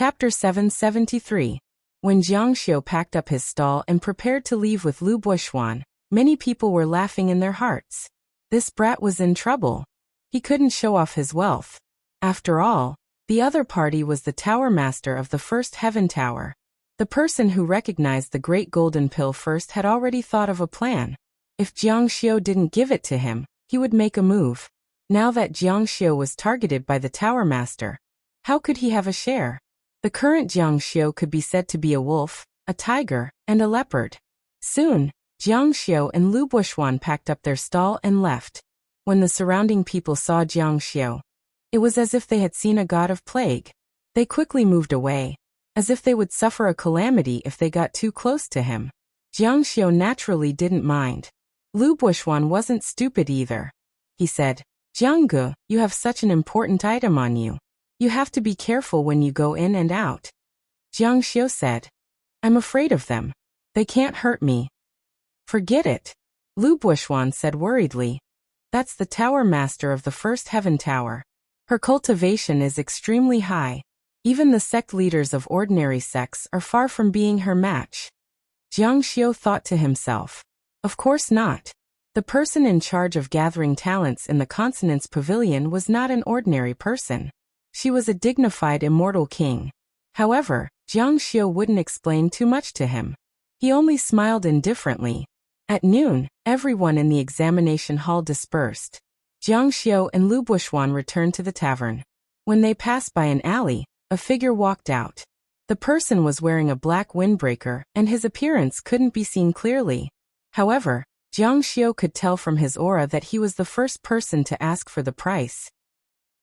Chapter 773. When Jiang Xiu packed up his stall and prepared to leave with Lu Buishuan, many people were laughing in their hearts. This brat was in trouble. He couldn't show off his wealth. After all, the other party was the tower master of the first heaven tower. The person who recognized the great golden pill first had already thought of a plan. If Jiang Xiu didn't give it to him, he would make a move. Now that Jiang Xiu was targeted by the tower master, how could he have a share? The current Jiang Xiu could be said to be a wolf, a tiger, and a leopard. Soon, Jiang Xiu and Lu Buishuan packed up their stall and left. When the surrounding people saw Jiang Xiu, it was as if they had seen a god of plague. They quickly moved away, as if they would suffer a calamity if they got too close to him. Jiang Xiu naturally didn't mind. Lu Buishuan wasn't stupid either. He said, "Jiang Ge, you have such an important item on you. You have to be careful when you go in and out." Jiang Xiu said, "I'm afraid of them. They can't hurt me." "Forget it," Lu Buishuan said worriedly. "That's the tower master of the first heaven tower. Her cultivation is extremely high. Even the sect leaders of ordinary sects are far from being her match." Jiang Xiu thought to himself, "Of course not." The person in charge of gathering talents in the Consonance Pavilion was not an ordinary person. She was a dignified immortal king. However, Jiang Xiu wouldn't explain too much to him. He only smiled indifferently. At noon, everyone in the examination hall dispersed. Jiang Xiu and Lu Buishuan returned to the tavern. When they passed by an alley, a figure walked out. The person was wearing a black windbreaker, and his appearance couldn't be seen clearly. However, Jiang Xiu could tell from his aura that he was the first person to ask for the price.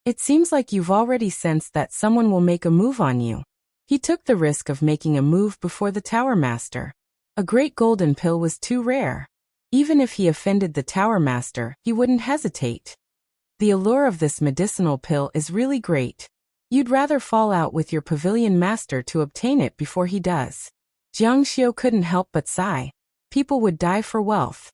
"It seems like you've already sensed that someone will make a move on you." He took the risk of making a move before the tower master. A great golden pill was too rare. Even if he offended the tower master, he wouldn't hesitate. The allure of this medicinal pill is really great. You'd rather fall out with your pavilion master to obtain it before he does. Jiang Xiu couldn't help but sigh. People would die for wealth.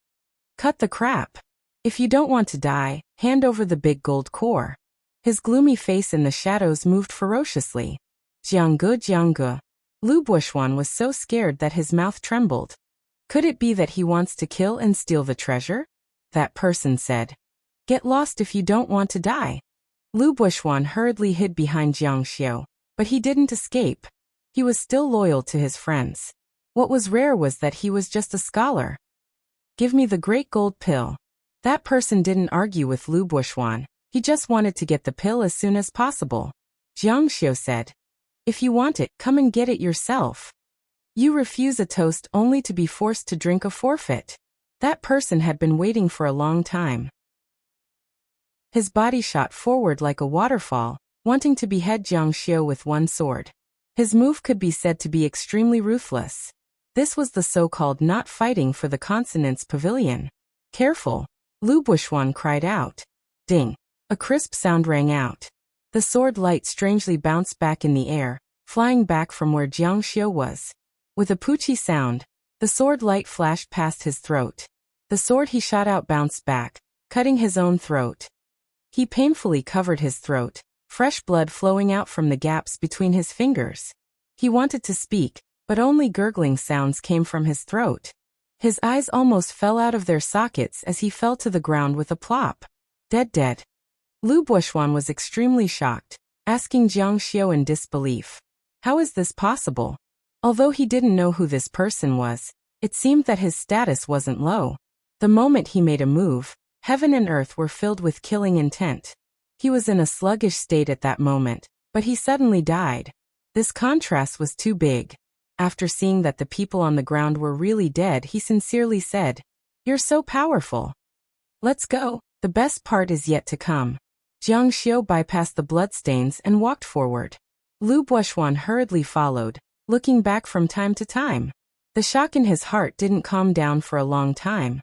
Cut the crap. If you don't want to die, hand over the big gold core. His gloomy face in the shadows moved ferociously. Jiang Ge. Lu Buishuan was so scared that his mouth trembled. Could it be that he wants to kill and steal the treasure? That person said, "Get lost if you don't want to die." Lu Buishuan hurriedly hid behind Jiang Xiu, but he didn't escape. He was still loyal to his friends. What was rare was that he was just a scholar. "Give me the great gold pill." That person didn't argue with Lu Buishuan. He just wanted to get the pill as soon as possible. Jiang Xiu said, "If you want it, come and get it yourself. You refuse a toast only to be forced to drink a forfeit." That person had been waiting for a long time. His body shot forward like a waterfall, wanting to behead Jiang Xiu with one sword. His move could be said to be extremely ruthless. This was the so-called not fighting for the Consonance Pavilion. "Careful," Lu Buishuan cried out. Ding. A crisp sound rang out. The sword light strangely bounced back in the air, flying back from where Jiang Xiu was. With a poochy sound, the sword light flashed past his throat. The sword he shot out bounced back, cutting his own throat. He painfully covered his throat, fresh blood flowing out from the gaps between his fingers. He wanted to speak, but only gurgling sounds came from his throat. His eyes almost fell out of their sockets as he fell to the ground with a plop. Dead. Lu Buishuan was extremely shocked, asking Jiang Xiu in disbelief, "How is this possible?" Although he didn't know who this person was, it seemed that his status wasn't low. The moment he made a move, heaven and earth were filled with killing intent. He was in a sluggish state at that moment, but he suddenly died. This contrast was too big. After seeing that the people on the ground were really dead, he sincerely said, "You're so powerful. Let's go. The best part is yet to come." Jiang Xiu bypassed the bloodstains and walked forward. Lu Buishuan hurriedly followed, looking back from time to time. The shock in his heart didn't calm down for a long time.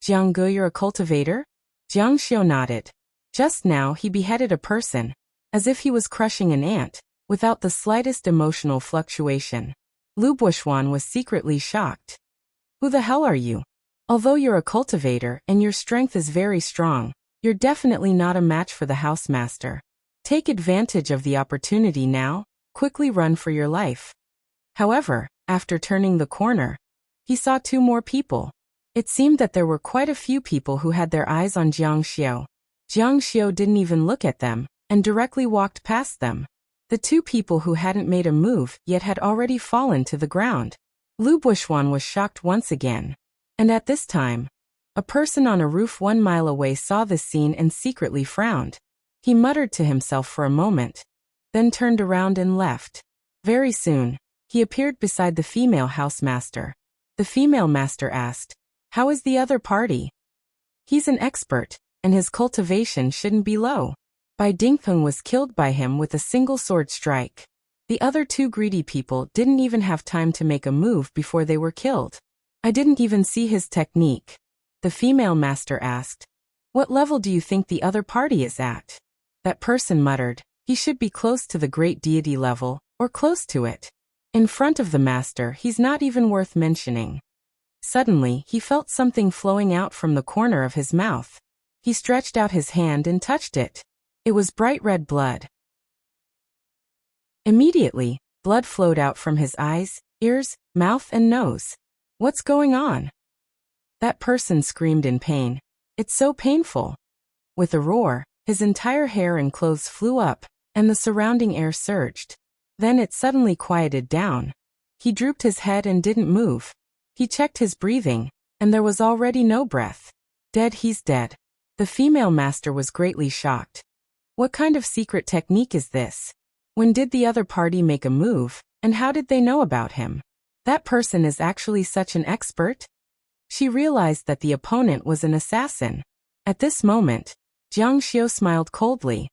"Jiang Ge, you're a cultivator?" Jiang Xiu nodded. Just now he beheaded a person, as if he was crushing an ant, without the slightest emotional fluctuation. Lu Buishuan was secretly shocked. "Who the hell are you? Although you're a cultivator and your strength is very strong, you're definitely not a match for the housemaster. Take advantage of the opportunity now." Quickly run for your life. However, after turning the corner, he saw two more people. It seemed that there were quite a few people who had their eyes on Jiang Xiu. Jiang Xiu didn't even look at them, and directly walked past them. The two people who hadn't made a move yet had already fallen to the ground. Lu Buishuan was shocked once again. And at this time, a person on a roof 1 mile away saw this scene and secretly frowned. He muttered to himself for a moment, then turned around and left. Very soon, he appeared beside the female housemaster. The female master asked, "How is the other party?" "He's an expert, and his cultivation shouldn't be low. Bai Dingpeng was killed by him with a single sword strike. The other two greedy people didn't even have time to make a move before they were killed. I didn't even see his technique." The female master asked, "What level do you think the other party is at?" That person muttered, "He should be close to the great deity level, or close to it. In front of the master, he's not even worth mentioning." Suddenly, he felt something flowing out from the corner of his mouth. He stretched out his hand and touched it. It was bright red blood. Immediately, blood flowed out from his eyes, ears, mouth and nose. "What's going on?" That person screamed in pain. "It's so painful." With a roar, his entire hair and clothes flew up, and the surrounding air surged. Then it suddenly quieted down. He drooped his head and didn't move. He checked his breathing, and there was already no breath. "Dead, he's dead." The female master was greatly shocked. What kind of secret technique is this? When did the other party make a move, and how did they know about him? That person is actually such an expert? She realized that the opponent was an assassin. At this moment, Jiang Xiu smiled coldly.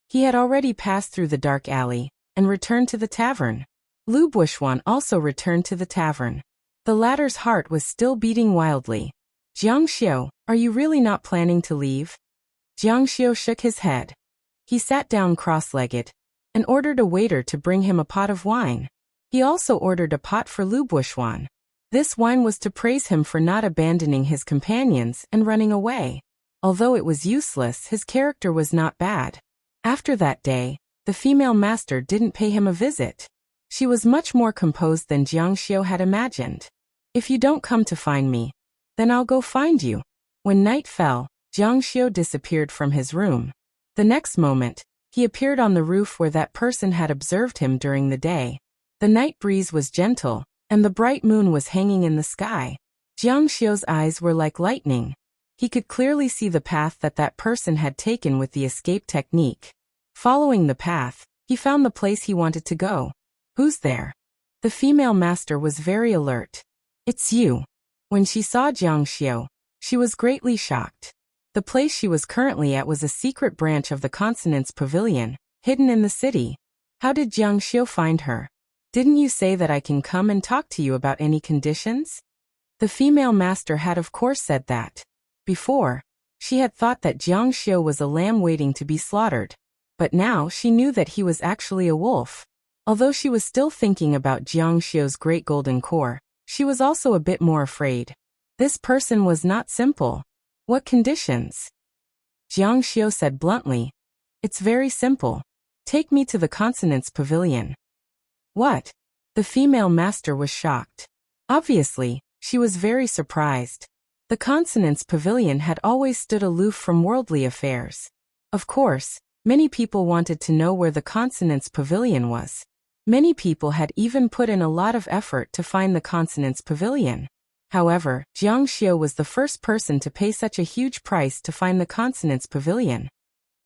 He had already passed through the dark alley, and returned to the tavern. Lu Buishuan also returned to the tavern. The latter's heart was still beating wildly. "Jiang Xiu, are you really not planning to leave?" Jiang Xiu shook his head. He sat down cross-legged, and ordered a waiter to bring him a pot of wine. He also ordered a pot for Lu Buishuan. This wine was to praise him for not abandoning his companions and running away. Although it was useless, his character was not bad. After that day, the female master didn't pay him a visit. She was much more composed than Jiang Xiu had imagined. "If you don't come to find me, then I'll go find you." When night fell, Jiang Xiu disappeared from his room. The next moment, he appeared on the roof where that person had observed him during the day. The night breeze was gentle, and the bright moon was hanging in the sky. Jiang Xiu's eyes were like lightning. He could clearly see the path that person had taken with the escape technique. Following the path, he found the place he wanted to go. "Who's there?" The female master was very alert. "It's you." When she saw Jiang Xiu, she was greatly shocked. The place she was currently at was a secret branch of the Consonance Pavilion, hidden in the city. How did Jiang Xiu find her? "Didn't you say that I can come and talk to you about any conditions?" The female master had of course said that. Before, she had thought that Jiang Xiu was a lamb waiting to be slaughtered. But now she knew that he was actually a wolf. Although she was still thinking about Jiang Xiu's great golden core, she was also a bit more afraid. This person was not simple. "What conditions?" Jiang Xiu said bluntly. "It's very simple. Take me to the Consonance Pavilion." "What?" The female master was shocked. Obviously, she was very surprised. The Consonance Pavilion had always stood aloof from worldly affairs. Of course, many people wanted to know where the Consonance Pavilion was. Many people had even put in a lot of effort to find the Consonance Pavilion. However, Jiang Xiu was the first person to pay such a huge price to find the Consonance Pavilion.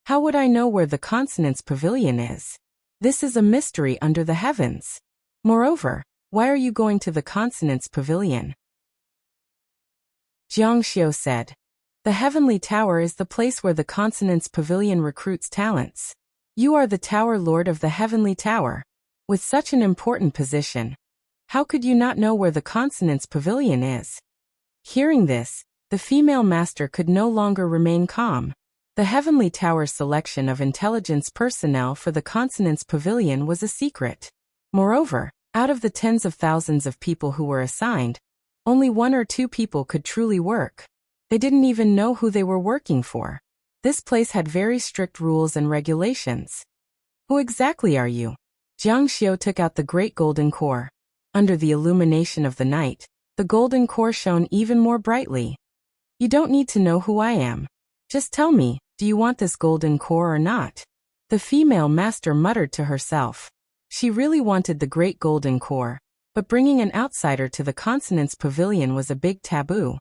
"How would I know where the Consonance Pavilion is? This is a mystery under the heavens. Moreover, why are you going to the Consonance Pavilion?" Jiang Xiu said, "The Heavenly Tower is the place where the Consonance Pavilion recruits talents. You are the Tower Lord of the Heavenly Tower. With such an important position, how could you not know where the Consonance Pavilion is?" Hearing this, the female master could no longer remain calm. The Heavenly Tower's selection of intelligence personnel for the Consonance Pavilion was a secret. Moreover, out of the tens of thousands of people who were assigned, only 1 or 2 people could truly work. They didn't even know who they were working for. This place had very strict rules and regulations. "Who exactly are you?" Jiang Xiu took out the great golden core. Under the illumination of the night, the golden core shone even more brightly. You don't need to know who I am. Just tell me, do you want this golden core or not? The female master muttered to herself. She really wanted the great golden core, but bringing an outsider to the consonance pavilion was a big taboo.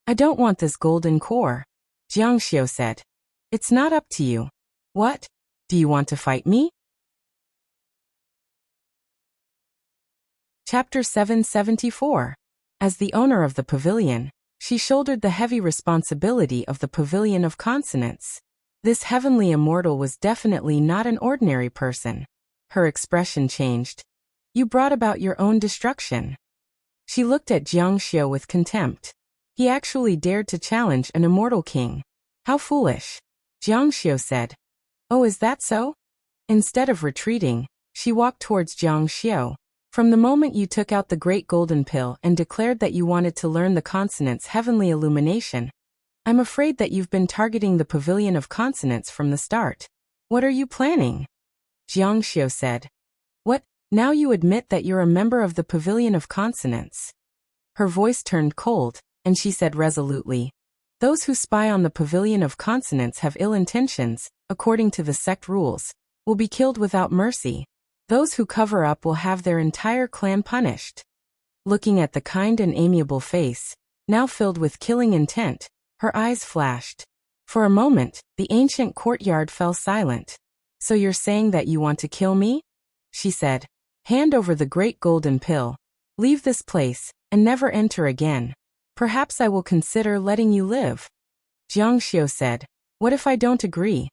I don't want this golden core, Jiang Xiu said. It's not up to you. What? Do you want to fight me? Chapter 774. As the owner of the pavilion, she shouldered the heavy responsibility of the pavilion of consonance. This heavenly immortal was definitely not an ordinary person. Her expression changed. You brought about your own destruction. She looked at Jiang Xiu with contempt. He actually dared to challenge an immortal king. How foolish. Jiang Xiu said. Oh, is that so? Instead of retreating, she walked towards Jiang Xiu. From the moment you took out the great golden pill and declared that you wanted to learn the consonant's heavenly illumination, I'm afraid that you've been targeting the pavilion of consonance from the start. What are you planning? Jiang Xiu said. What, now you admit that you're a member of the pavilion of consonance? Her voice turned cold, and she said resolutely, those who spy on the pavilion of consonance have ill intentions, according to the sect rules, will be killed without mercy. Those who cover up will have their entire clan punished. Looking at the kind and amiable face, now filled with killing intent, her eyes flashed. For a moment, the ancient courtyard fell silent. So you're saying that you want to kill me? She said. Hand over the great golden pill. Leave this place, and never enter again. Perhaps I will consider letting you live. Jiang Xiu said. What if I don't agree?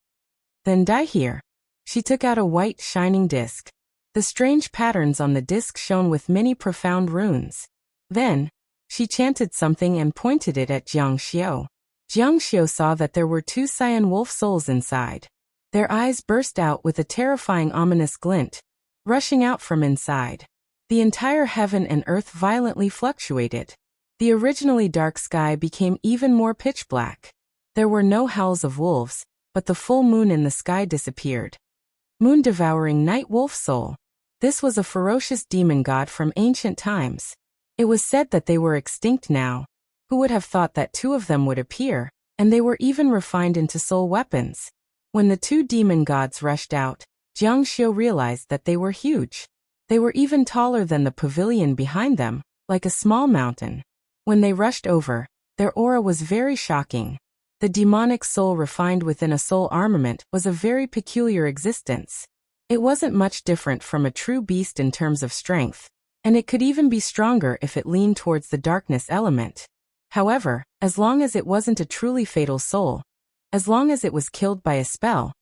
Then die here. She took out a white shining disc. The strange patterns on the disc shone with many profound runes. Then, she chanted something and pointed it at Jiang Xiu. Jiang Xiu saw that there were two cyan wolf souls inside. Their eyes burst out with a terrifying ominous glint, rushing out from inside. The entire heaven and earth violently fluctuated. The originally dark sky became even more pitch black. There were no howls of wolves, but the full moon in the sky disappeared. Moon-devouring night wolf soul. This was a ferocious demon god from ancient times. It was said that they were extinct now. Who would have thought that two of them would appear, and they were even refined into soul weapons? When the two demon gods rushed out, Jiang Xiu realized that they were huge. They were even taller than the pavilion behind them, like a small mountain. When they rushed over, their aura was very shocking. The demonic soul refined within a soul armament was a very peculiar existence. It wasn't much different from a true beast in terms of strength, and it could even be stronger if it leaned towards the darkness element. However, as long as it wasn't a truly fatal soul, as long as it was killed by a spell,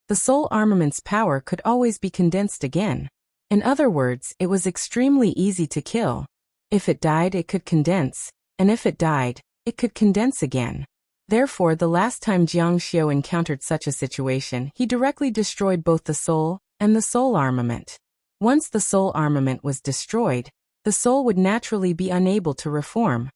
the soul armament's power could always be condensed again. In other words, it was extremely easy to kill. If it died, it could condense, and if it died, it could condense again. Therefore, the last time Jiang Xiu encountered such a situation, he directly destroyed both the soul and the soul armament. Once the soul armament was destroyed, the soul would naturally be unable to reform.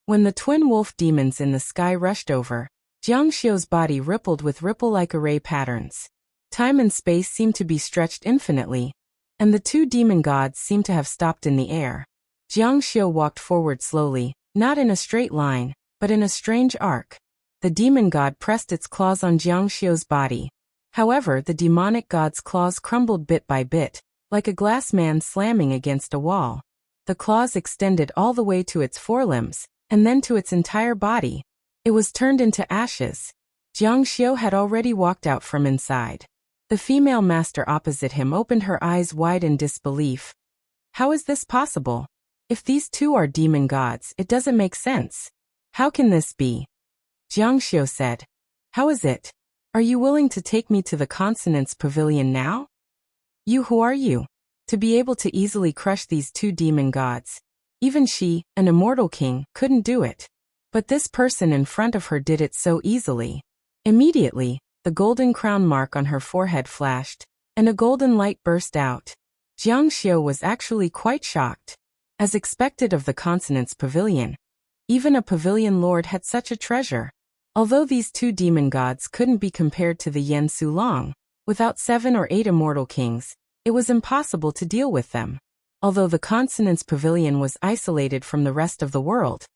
When the twin wolf demons in the sky rushed over, Jiang Xiu's body rippled with ripple-like array patterns. Time and space seemed to be stretched infinitely, and the two demon gods seemed to have stopped in the air. Jiang Xiu walked forward slowly, not in a straight line, but in a strange arc. The demon god pressed its claws on Jiang Xiu's body. However, the demonic god's claws crumbled bit by bit, like a glass man slamming against a wall. The claws extended all the way to its forelimbs, and then to its entire body. It was turned into ashes. Jiang Xiu had already walked out from inside. The female master opposite him opened her eyes wide in disbelief. How is this possible? If these two are demon gods, it doesn't make sense. How can this be? Jiang Xiu said. How is it? Are you willing to take me to the consonance pavilion now? You, who are you? To be able to easily crush these two demon gods. Even she, an immortal king, couldn't do it. But this person in front of her did it so easily. Immediately, the golden crown mark on her forehead flashed, and a golden light burst out. Jiang Xiu was actually quite shocked. As expected of the consonance pavilion, even a pavilion lord had such a treasure. Although these two demon gods couldn't be compared to the Yen Su Long, Without 7 or 8 immortal kings, it was impossible to deal with them. Although the Consonance Pavilion was isolated from the rest of the world,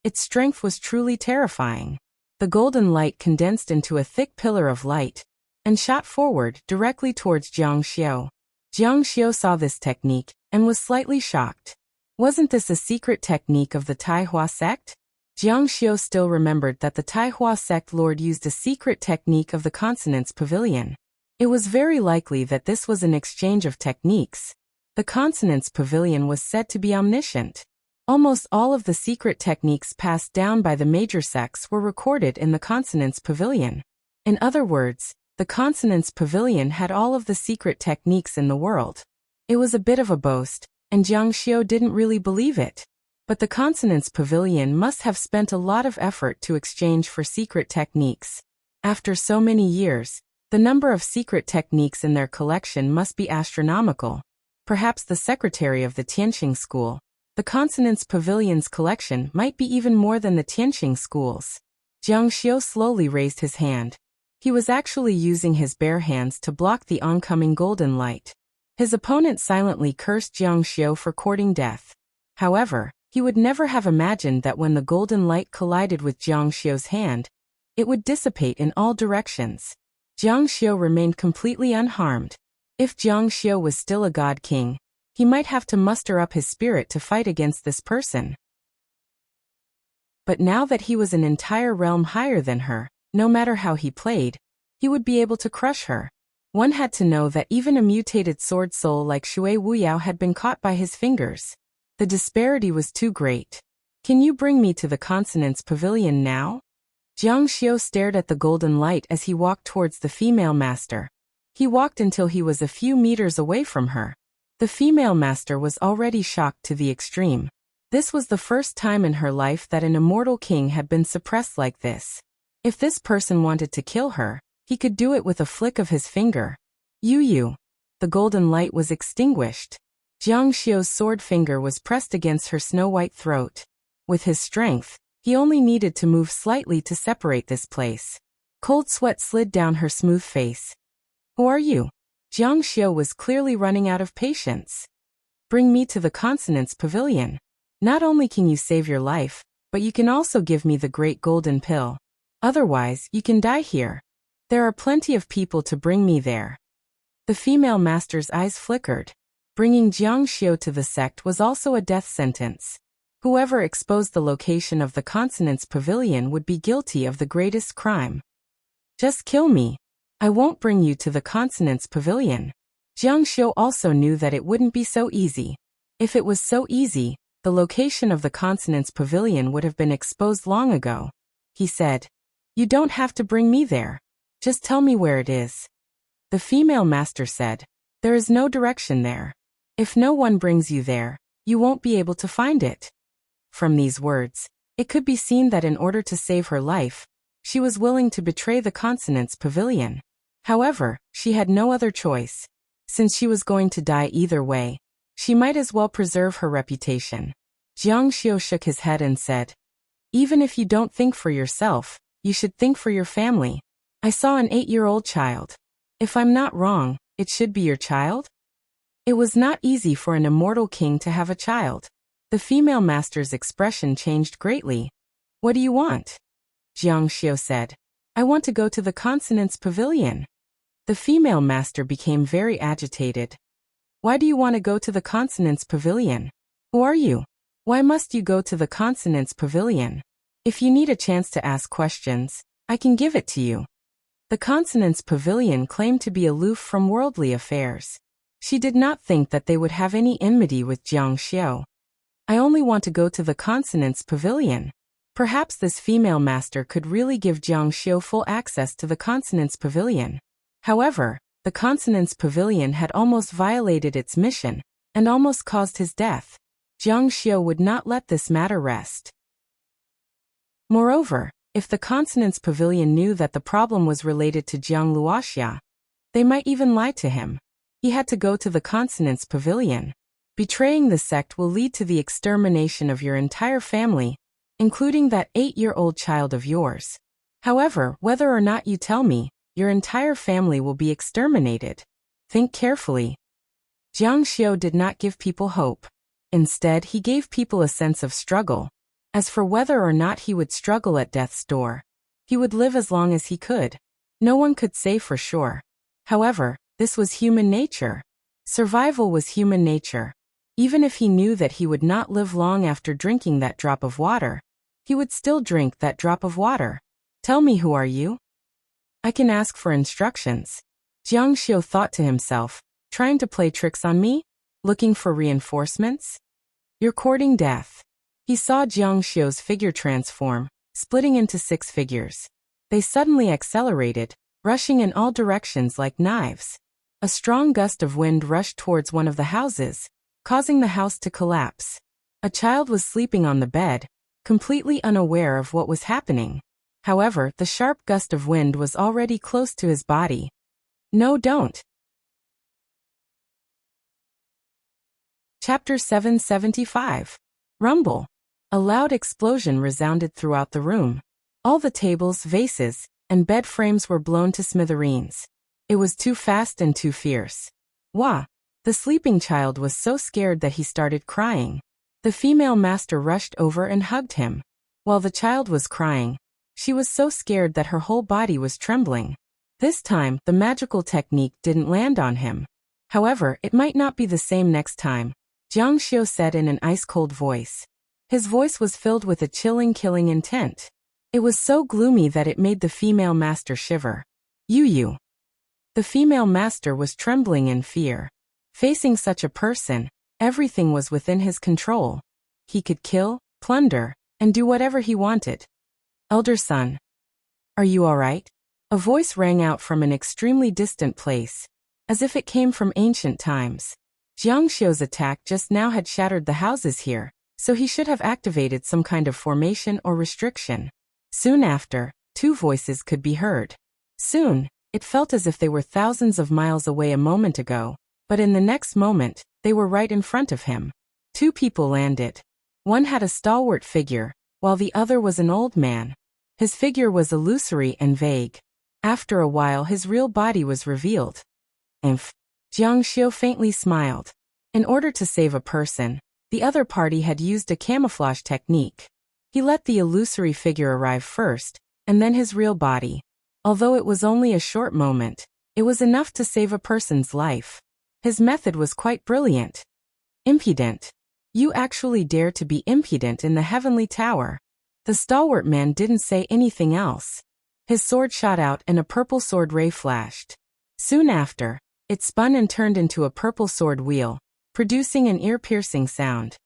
its strength was truly terrifying. The golden light condensed into a thick pillar of light and shot forward directly towards Jiang Xiu. Jiang Xiu saw this technique and was slightly shocked. Wasn't this a secret technique of the Taihua sect? Jiang Xiu still remembered that the Taihua sect lord used a secret technique of the Consonance Pavilion. It was very likely that this was an exchange of techniques. The Consonance Pavilion was said to be omniscient. Almost all of the secret techniques passed down by the major sects were recorded in the Consonance Pavilion. In other words, the Consonance Pavilion had all of the secret techniques in the world. It was a bit of a boast, and Jiang Xiu didn't really believe it. But the Consonance Pavilion must have spent a lot of effort to exchange for secret techniques. After so many years, the number of secret techniques in their collection must be astronomical. Perhaps the secretary of the Tianqing school, the Consonance Pavilion's collection might be even more than the Tianqing school's. Jiang Xiu slowly raised his hand. He was actually using his bare hands to block the oncoming golden light. His opponent silently cursed Jiang Xiu for courting death. However, he would never have imagined that when the golden light collided with Jiang Xiu's hand, it would dissipate in all directions. Jiang Xiu remained completely unharmed. If Jiang Xiu was still a god king, he might have to muster up his spirit to fight against this person. But now that he was an entire realm higher than her, no matter how he played, he would be able to crush her. One had to know that even a mutated sword soul like Shui Wuyao had been caught by his fingers. The disparity was too great. Can you bring me to the Consonance Pavilion now? Jiang Xiu stared at the golden light as he walked towards the female master. He walked until he was a few meters away from her. The female master was already shocked to the extreme. This was the first time in her life that an immortal king had been suppressed like this. If this person wanted to kill her, he could do it with a flick of his finger. Yu. The golden light was extinguished. Jiang Xiu's sword finger was pressed against her snow-white throat. With his strength, he only needed to move slightly to separate this place. Cold sweat slid down her smooth face. Who are you? Jiang Xiu was clearly running out of patience. Bring me to the Consonance Pavilion. Not only can you save your life, but you can also give me the great golden pill. Otherwise, you can die here. There are plenty of people to bring me there. The female master's eyes flickered. Bringing Jiang Xiu to the sect was also a death sentence. Whoever exposed the location of the Consonance Pavilion would be guilty of the greatest crime. Just kill me. I won't bring you to the Consonance Pavilion. Jiang Xiu also knew that it wouldn't be so easy. If it was so easy, the location of the Consonance Pavilion would have been exposed long ago. He said, "You don't have to bring me there. Just tell me where it is." The female master said, "There is no direction there. If no one brings you there, you won't be able to find it." From these words, it could be seen that in order to save her life, she was willing to betray the Consonance Pavilion. However, she had no other choice. Since she was going to die either way, she might as well preserve her reputation. Jiang Xiu shook his head and said, "Even if you don't think for yourself, you should think for your family. I saw an 8-year-old child. If I'm not wrong, it should be your child?" It was not easy for an immortal king to have a child. The female master's expression changed greatly. "What do you want?" Jiang Xiu said, "I want to go to the Consonance Pavilion." The female master became very agitated. "Why do you want to go to the Consonance Pavilion? Who are you? Why must you go to the Consonance Pavilion? If you need a chance to ask questions, I can give it to you." The Consonance Pavilion claimed to be aloof from worldly affairs. She did not think that they would have any enmity with Jiang Xiu. "I only want to go to the Consonance Pavilion." Perhaps this female master could really give Jiang Xiu full access to the Consonance Pavilion. However, the Consonance Pavilion had almost violated its mission, and almost caused his death. Jiang Xiu would not let this matter rest. Moreover, if the Consonance Pavilion knew that the problem was related to Jiang Luoxia, they might even lie to him. He had to go to the Consonance Pavilion. Betraying the sect will lead to the extermination of your entire family, including that 8-year-old child of yours. However, whether or not you tell me, your entire family will be exterminated. Think carefully. Jiang Xiu did not give people hope. Instead, he gave people a sense of struggle. As for whether or not he would struggle at death's door, he would live as long as he could. No one could say for sure. However, this was human nature. Survival was human nature. Even if he knew that he would not live long after drinking that drop of water, he would still drink that drop of water. Tell me, who are you? I can ask for instructions. Jiang Xiu thought to himself, trying to play tricks on me? Looking for reinforcements? You're courting death. He saw Jiang Xiu's figure transform, splitting into 6 figures. They suddenly accelerated, rushing in all directions like knives. A strong gust of wind rushed towards one of the houses, causing the house to collapse. A child was sleeping on the bed, completely unaware of what was happening. However, the sharp gust of wind was already close to his body. No, don't. Chapter 775. Rumble. A loud explosion resounded throughout the room. All the tables, vases, and bed frames were blown to smithereens. It was too fast and too fierce. Wah! The sleeping child was so scared that he started crying. The female master rushed over and hugged him. While the child was crying, she was so scared that her whole body was trembling. This time, the magical technique didn't land on him. However, it might not be the same next time, Jiang Xiu said in an ice-cold voice. His voice was filled with a chilling, killing intent. It was so gloomy that it made the female master shiver. You. The female master was trembling in fear. Facing such a person, everything was within his control. He could kill, plunder, and do whatever he wanted. Elder son. Are you all right? A voice rang out from an extremely distant place, as if it came from ancient times. Jiang Xiu's attack just now had shattered the houses here, so he should have activated some kind of formation or restriction. Soon after, 2 voices could be heard. Soon, it felt as if they were thousands of miles away a moment ago, but in the next moment, they were right in front of him. 2 people landed. One had a stalwart figure, while the other was an old man. His figure was illusory and vague. After a while, his real body was revealed. Jiang Xiu faintly smiled. In order to save a person, the other party had used a camouflage technique. He let the illusory figure arrive first, and then his real body. Although it was only a short moment, it was enough to save a person's life. His method was quite brilliant. Impudent. You actually dare to be impudent in the heavenly tower. The stalwart man didn't say anything else. His sword shot out and a purple sword ray flashed. Soon after, it spun and turned into a purple sword wheel, producing an ear-piercing sound.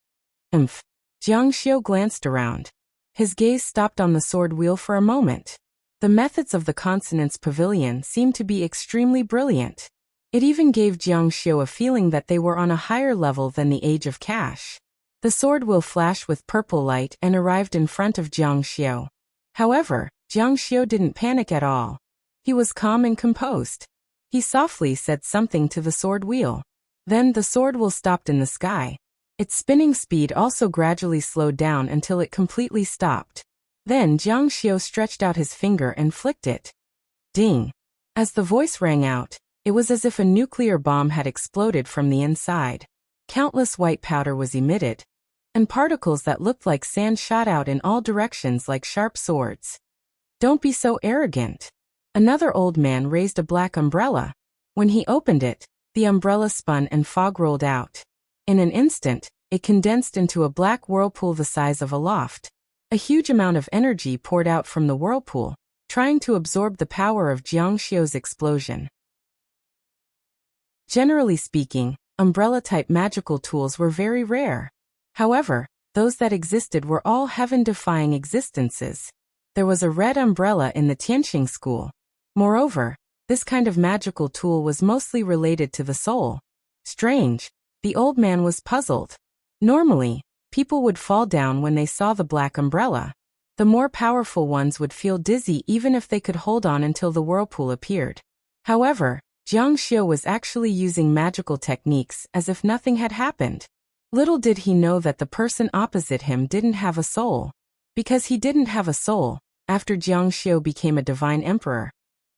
Jiang Xiu glanced around. His gaze stopped on the sword wheel for a moment. The methods of the Consonance Pavilion seemed to be extremely brilliant. It even gave Jiang Xiu a feeling that they were on a higher level than the Age of Cash. The sword wheel flashed with purple light and arrived in front of Jiang Xiu. However, Jiang Xiu didn't panic at all. He was calm and composed. He softly said something to the sword wheel. Then the sword wheel stopped in the sky. Its spinning speed also gradually slowed down until it completely stopped. Then Jiang Xiu stretched out his finger and flicked it. Ding! As the voice rang out, it was as if a nuclear bomb had exploded from the inside. Countless white powder was emitted, and particles that looked like sand shot out in all directions like sharp swords. Don't be so arrogant. Another old man raised a black umbrella. When he opened it, the umbrella spun and fog rolled out. In an instant, it condensed into a black whirlpool the size of a loft. A huge amount of energy poured out from the whirlpool, trying to absorb the power of Jiang Xiu's explosion. Generally speaking, umbrella-type magical tools were very rare. However, those that existed were all heaven-defying existences. There was a red umbrella in the Tianqing school. Moreover, this kind of magical tool was mostly related to the soul. Strange, the old man was puzzled. Normally, people would fall down when they saw the black umbrella. The more powerful ones would feel dizzy even if they could hold on until the whirlpool appeared. However, Jiang Xiu was actually using magical techniques as if nothing had happened. Little did he know that the person opposite him didn't have a soul. Because he didn't have a soul, after Jiang Xiu became a divine emperor,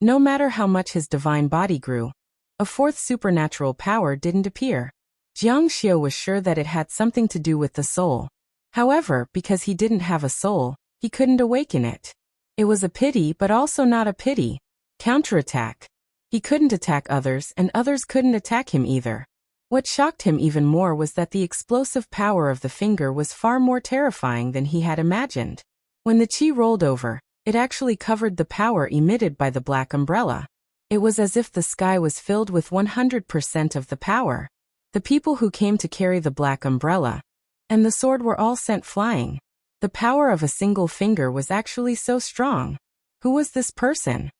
No matter how much his divine body grew, a fourth supernatural power didn't appear. Jiang Xiu was sure that it had something to do with the soul. However, because he didn't have a soul, he couldn't awaken it. It was a pity, but also not a pity. Counterattack. He couldn't attack others, and others couldn't attack him either. What shocked him even more was that the explosive power of the finger was far more terrifying than he had imagined. When the qi rolled over, it actually covered the power emitted by the black umbrella. It was as if the sky was filled with 100% of the power. The people who came to carry the black umbrella and the sword were all sent flying. The power of a single finger was actually so strong. Who was this person?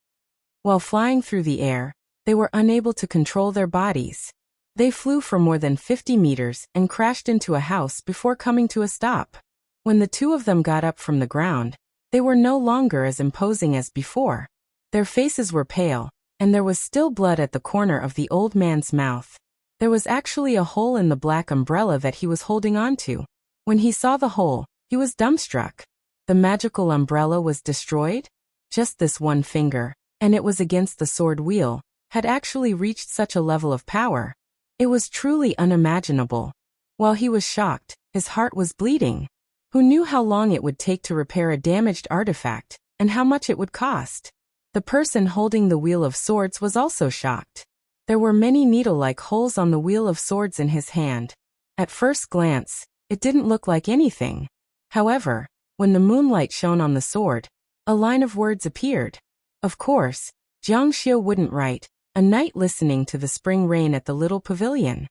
While flying through the air, they were unable to control their bodies. They flew for more than 50 meters and crashed into a house before coming to a stop. When the two of them got up from the ground, they were no longer as imposing as before. Their faces were pale, and there was still blood at the corner of the old man's mouth. There was actually a hole in the black umbrella that he was holding onto. When he saw the hole, he was dumbstruck. The magical umbrella was destroyed? Just this one finger, and it was against the sword wheel, had actually reached such a level of power. It was truly unimaginable. While he was shocked, his heart was bleeding. Who knew how long it would take to repair a damaged artifact, and how much it would cost? The person holding the Wheel of Swords was also shocked. There were many needle-like holes on the Wheel of Swords in his hand. At first glance, it didn't look like anything. However, when the moonlight shone on the sword, a line of words appeared. Of course, Jiang Xiu wouldn't write, "A night listening to the spring rain at the little pavilion."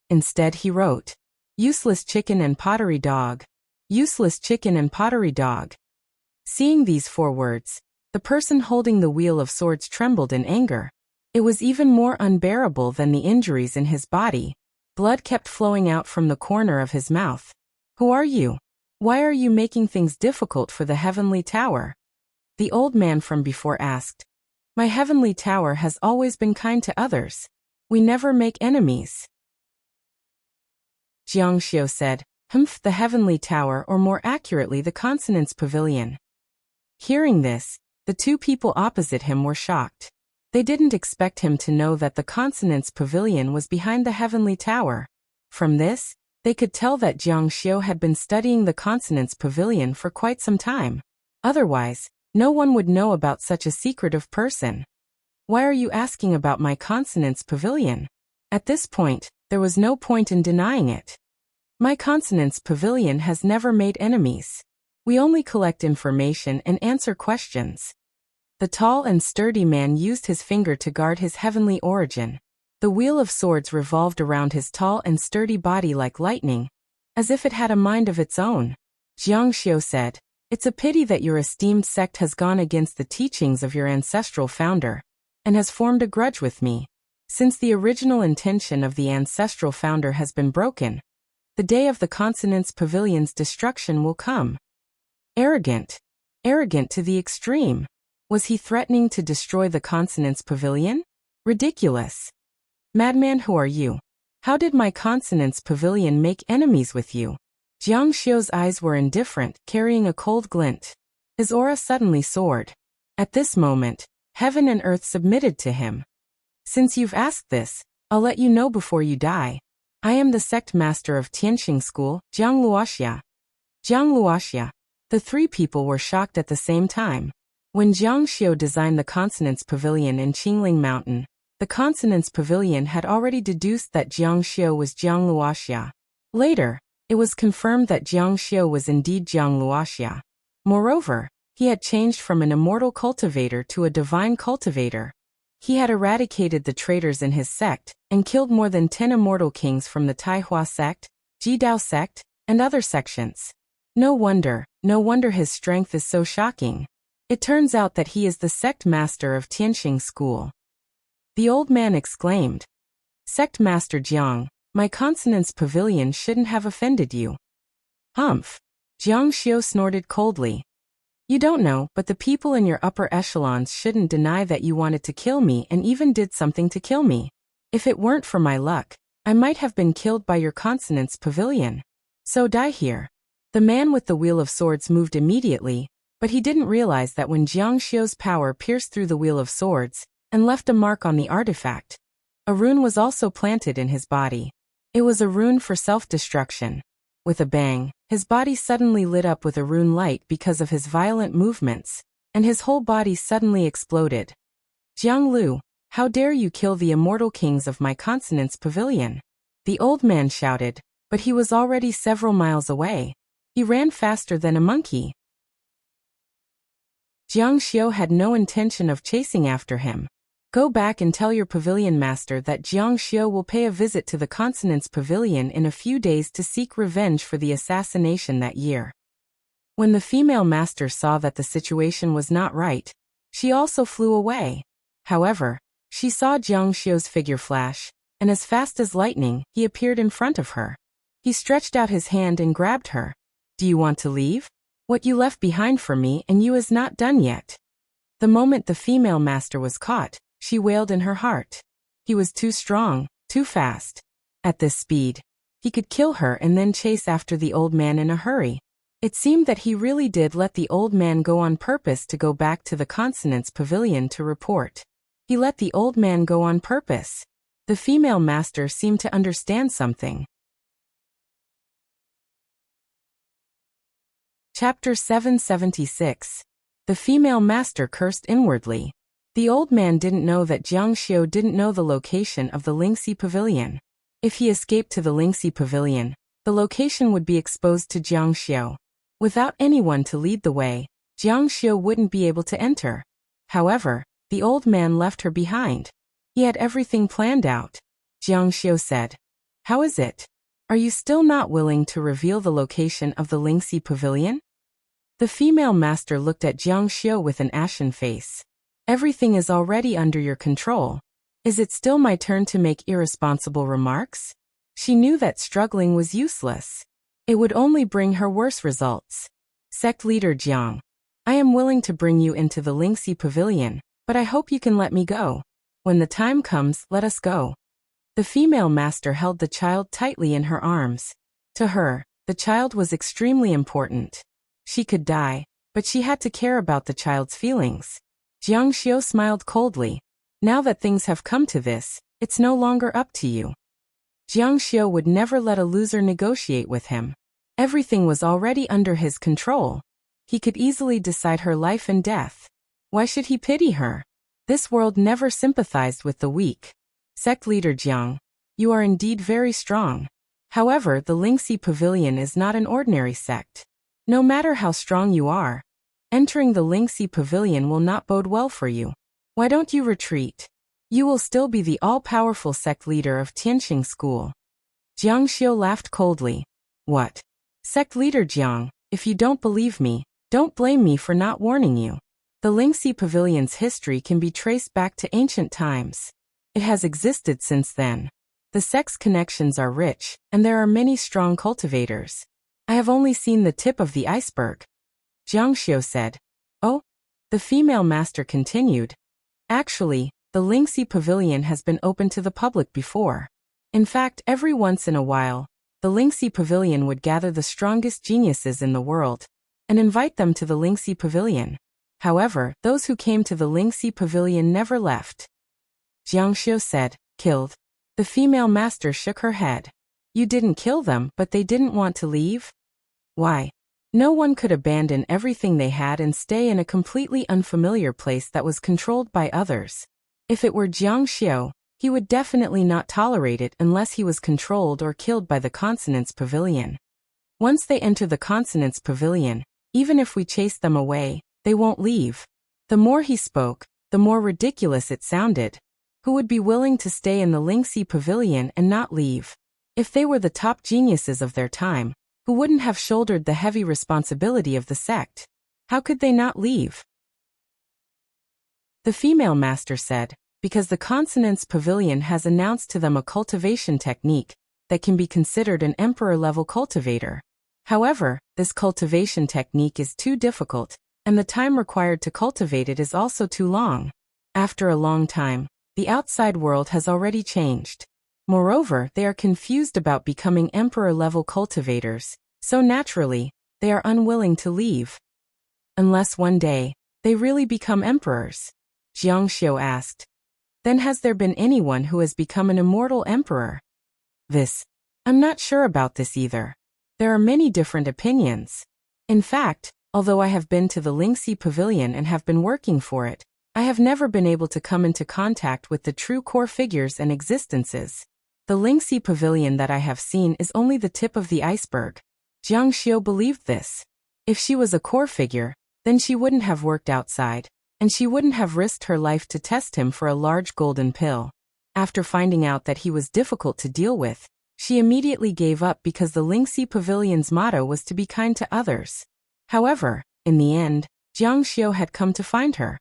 Instead he wrote, "Useless chicken and pottery dog. Useless chicken and pottery dog." Seeing these 4 words, the person holding the Wheel of Swords trembled in anger. It was even more unbearable than the injuries in his body. Blood kept flowing out from the corner of his mouth. "Who are you? Why are you making things difficult for the Heavenly Tower?" The old man from before asked. "My Heavenly Tower has always been kind to others. We never make enemies." Jiang Xiu said, The Heavenly Tower, or more accurately the Consonance Pavilion." Hearing this, the two people opposite him were shocked. They didn't expect him to know that the Consonance Pavilion was behind the Heavenly Tower. From this, they could tell that Jiang Xiu had been studying the Consonance Pavilion for quite some time. Otherwise, no one would know about such a secretive person. "Why are you asking about my Consonance Pavilion?" At this point, there was no point in denying it. "My Consonance Pavilion has never made enemies. We only collect information and answer questions." The tall and sturdy man used his finger to guard his heavenly origin. The Wheel of Swords revolved around his tall and sturdy body like lightning, as if it had a mind of its own. Jiang Xiu said, "It's a pity that your esteemed sect has gone against the teachings of your ancestral founder, and has formed a grudge with me. Since the original intention of the ancestral founder has been broken, the day of the Consonance Pavilion's destruction will come." Arrogant. Arrogant to the extreme. Was he threatening to destroy the Consonance Pavilion? Ridiculous. "Madman, who are you? How did my Consonance Pavilion make enemies with you?" Jiang Xiu's eyes were indifferent, carrying a cold glint. His aura suddenly soared. At this moment, heaven and earth submitted to him. "Since you've asked this, I'll let you know before you die. I am the sect master of Tianxing School, Jiang Luoxia." Jiang Luoxia. The 3 people were shocked at the same time. When Jiang Xiu designed the Consonance Pavilion in Qingling Mountain, the Consonance Pavilion had already deduced that Jiang Xiu was Jiang Luoxia. Later, it was confirmed that Jiang Xiu was indeed Jiang Luoxia. Moreover, he had changed from an immortal cultivator to a divine cultivator. He had eradicated the traitors in his sect, and killed more than 10 immortal kings from the Taihua sect, Jidao sect, and other sections. No wonder his strength is so shocking. It turns out that he is the sect master of Tianxing School. The old man exclaimed, "Sect Master Jiang, my Consonance Pavilion shouldn't have offended you." "Humph." Jiang Xiu snorted coldly. "You don't know, but the people in your upper echelons shouldn't deny that you wanted to kill me and even did something to kill me. If it weren't for my luck, I might have been killed by your Consonance Pavilion. So die here." The man with the Wheel of Swords moved immediately, But he didn't realize that when Jiang Xiu's power pierced through the Wheel of Swords and left a mark on the artifact, a rune was also planted in his body. It was a rune for self-destruction. With a bang, his body suddenly lit up with a rune light because of his violent movements, and his whole body suddenly exploded. Jiang Lu, how dare you kill the immortal kings of my consonance pavilion? The old man shouted, but he was already several miles away. He ran faster than a monkey. Jiang Xiu had no intention of chasing after him. Go back and tell your pavilion master that Jiang Xiu will pay a visit to the Consonance Pavilion in a few days to seek revenge for the assassination that year. When the female master saw that the situation was not right, she also flew away. However, she saw Jiang Xiu's figure flash, and as fast as lightning, he appeared in front of her. He stretched out his hand and grabbed her. Do you want to leave? What you left behind for me and you is not done yet. The moment the female master was caught, she wailed in her heart. He was too strong, too fast. At this speed, he could kill her and then chase after the old man in a hurry. It seemed that he really did let the old man go on purpose to go back to the Consonance Pavilion to report. He let the old man go on purpose. The female master seemed to understand something. Chapter 776. The female master cursed inwardly. The old man didn't know that Jiang Xiu didn't know the location of the Lingxi Pavilion. If he escaped to the Lingxi Pavilion, the location would be exposed to Jiang Xiu. Without anyone to lead the way, Jiang Xiu wouldn't be able to enter. However, the old man left her behind. He had everything planned out. Jiang Xiu said, "How is it? Are you still not willing to reveal the location of the Lingxi Pavilion?" The female master looked at Jiang Xiu with an ashen face. Everything is already under your control. Is it still my turn to make irresponsible remarks? She knew that struggling was useless. It would only bring her worse results. Sect leader Jiang, I am willing to bring you into the Lingxi Pavilion, but I hope you can let me go. When the time comes, let us go. The female master held the child tightly in her arms. To her, the child was extremely important. She could die, but she had to care about the child's feelings. Jiang Xiu smiled coldly. Now that things have come to this, it's no longer up to you. Jiang Xiu would never let a loser negotiate with him. Everything was already under his control. He could easily decide her life and death. Why should he pity her? This world never sympathized with the weak. Sect leader Jiang, you are indeed very strong. However, the Lingxi Pavilion is not an ordinary sect. No matter how strong you are, entering the Lingxi Pavilion will not bode well for you. Why don't you retreat? You will still be the all-powerful sect leader of Tianxing School. Jiang Xiu laughed coldly. What? Sect leader Jiang, if you don't believe me, don't blame me for not warning you. The Lingxi Pavilion's history can be traced back to ancient times. It has existed since then. The sect's connections are rich, and there are many strong cultivators. I have only seen the tip of the iceberg. Jiang Xiu said. Oh? The female master continued. Actually, the Lingxi Pavilion has been open to the public before. In fact, every once in a while, the Lingxi Pavilion would gather the strongest geniuses in the world and invite them to the Lingxi Pavilion. However, those who came to the Lingxi Pavilion never left. Jiang Xiu said, killed. The female master shook her head. You didn't kill them, but they didn't want to leave? Why? No one could abandon everything they had and stay in a completely unfamiliar place that was controlled by others. If it were Jiang Xiu, he would definitely not tolerate it unless he was controlled or killed by the Consonance Pavilion. Once they enter the Consonance Pavilion, even if we chase them away, they won't leave. The more he spoke, the more ridiculous it sounded. Who would be willing to stay in the Lingxi Pavilion and not leave? If they were the top geniuses of their time, who wouldn't have shouldered the heavy responsibility of the sect? How could they not leave? The female master said, because the Consonance Pavilion has announced to them a cultivation technique that can be considered an emperor-level cultivator. However, this cultivation technique is too difficult, and the time required to cultivate it is also too long. After a long time, the outside world has already changed. Moreover, they are confused about becoming emperor-level cultivators, so naturally, they are unwilling to leave. Unless one day, they really become emperors? Jiang Xiu asked. Then has there been anyone who has become an immortal emperor? I'm not sure about this either. There are many different opinions. In fact, although I have been to the Lingxi Pavilion and have been working for it, I have never been able to come into contact with the true core figures and existences. The Lingxi Pavilion that I have seen is only the tip of the iceberg. Jiang Xiu believed this. If she was a core figure, then she wouldn't have worked outside, and she wouldn't have risked her life to test him for a large golden pill. After finding out that he was difficult to deal with, she immediately gave up because the Lingxi Pavilion's motto was to be kind to others. However, in the end, Jiang Xiu had come to find her.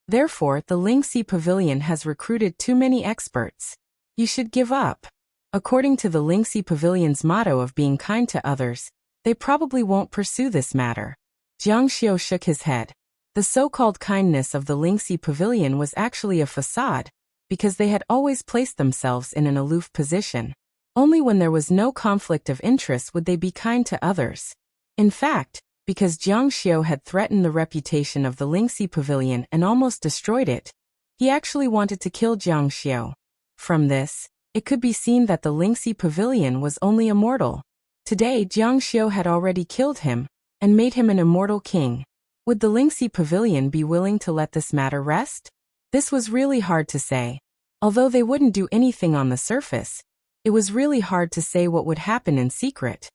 Therefore, the Lingxi Pavilion has recruited too many experts. You should give up. According to the Lingxi Pavilion's motto of being kind to others, they probably won't pursue this matter. Jiang Xiu shook his head. The so-called kindness of the Lingxi Pavilion was actually a facade, because they had always placed themselves in an aloof position. Only when there was no conflict of interest would they be kind to others. In fact, because Jiang Xiu had threatened the reputation of the Lingxi Pavilion and almost destroyed it, he actually wanted to kill Jiang Xiu. From this, it could be seen that the Lingxi Pavilion was only a mortal. Today, Jiang Xiu had already killed him and made him an immortal king. Would the Lingxi Pavilion be willing to let this matter rest? This was really hard to say. Although they wouldn't do anything on the surface, it was really hard to say what would happen in secret.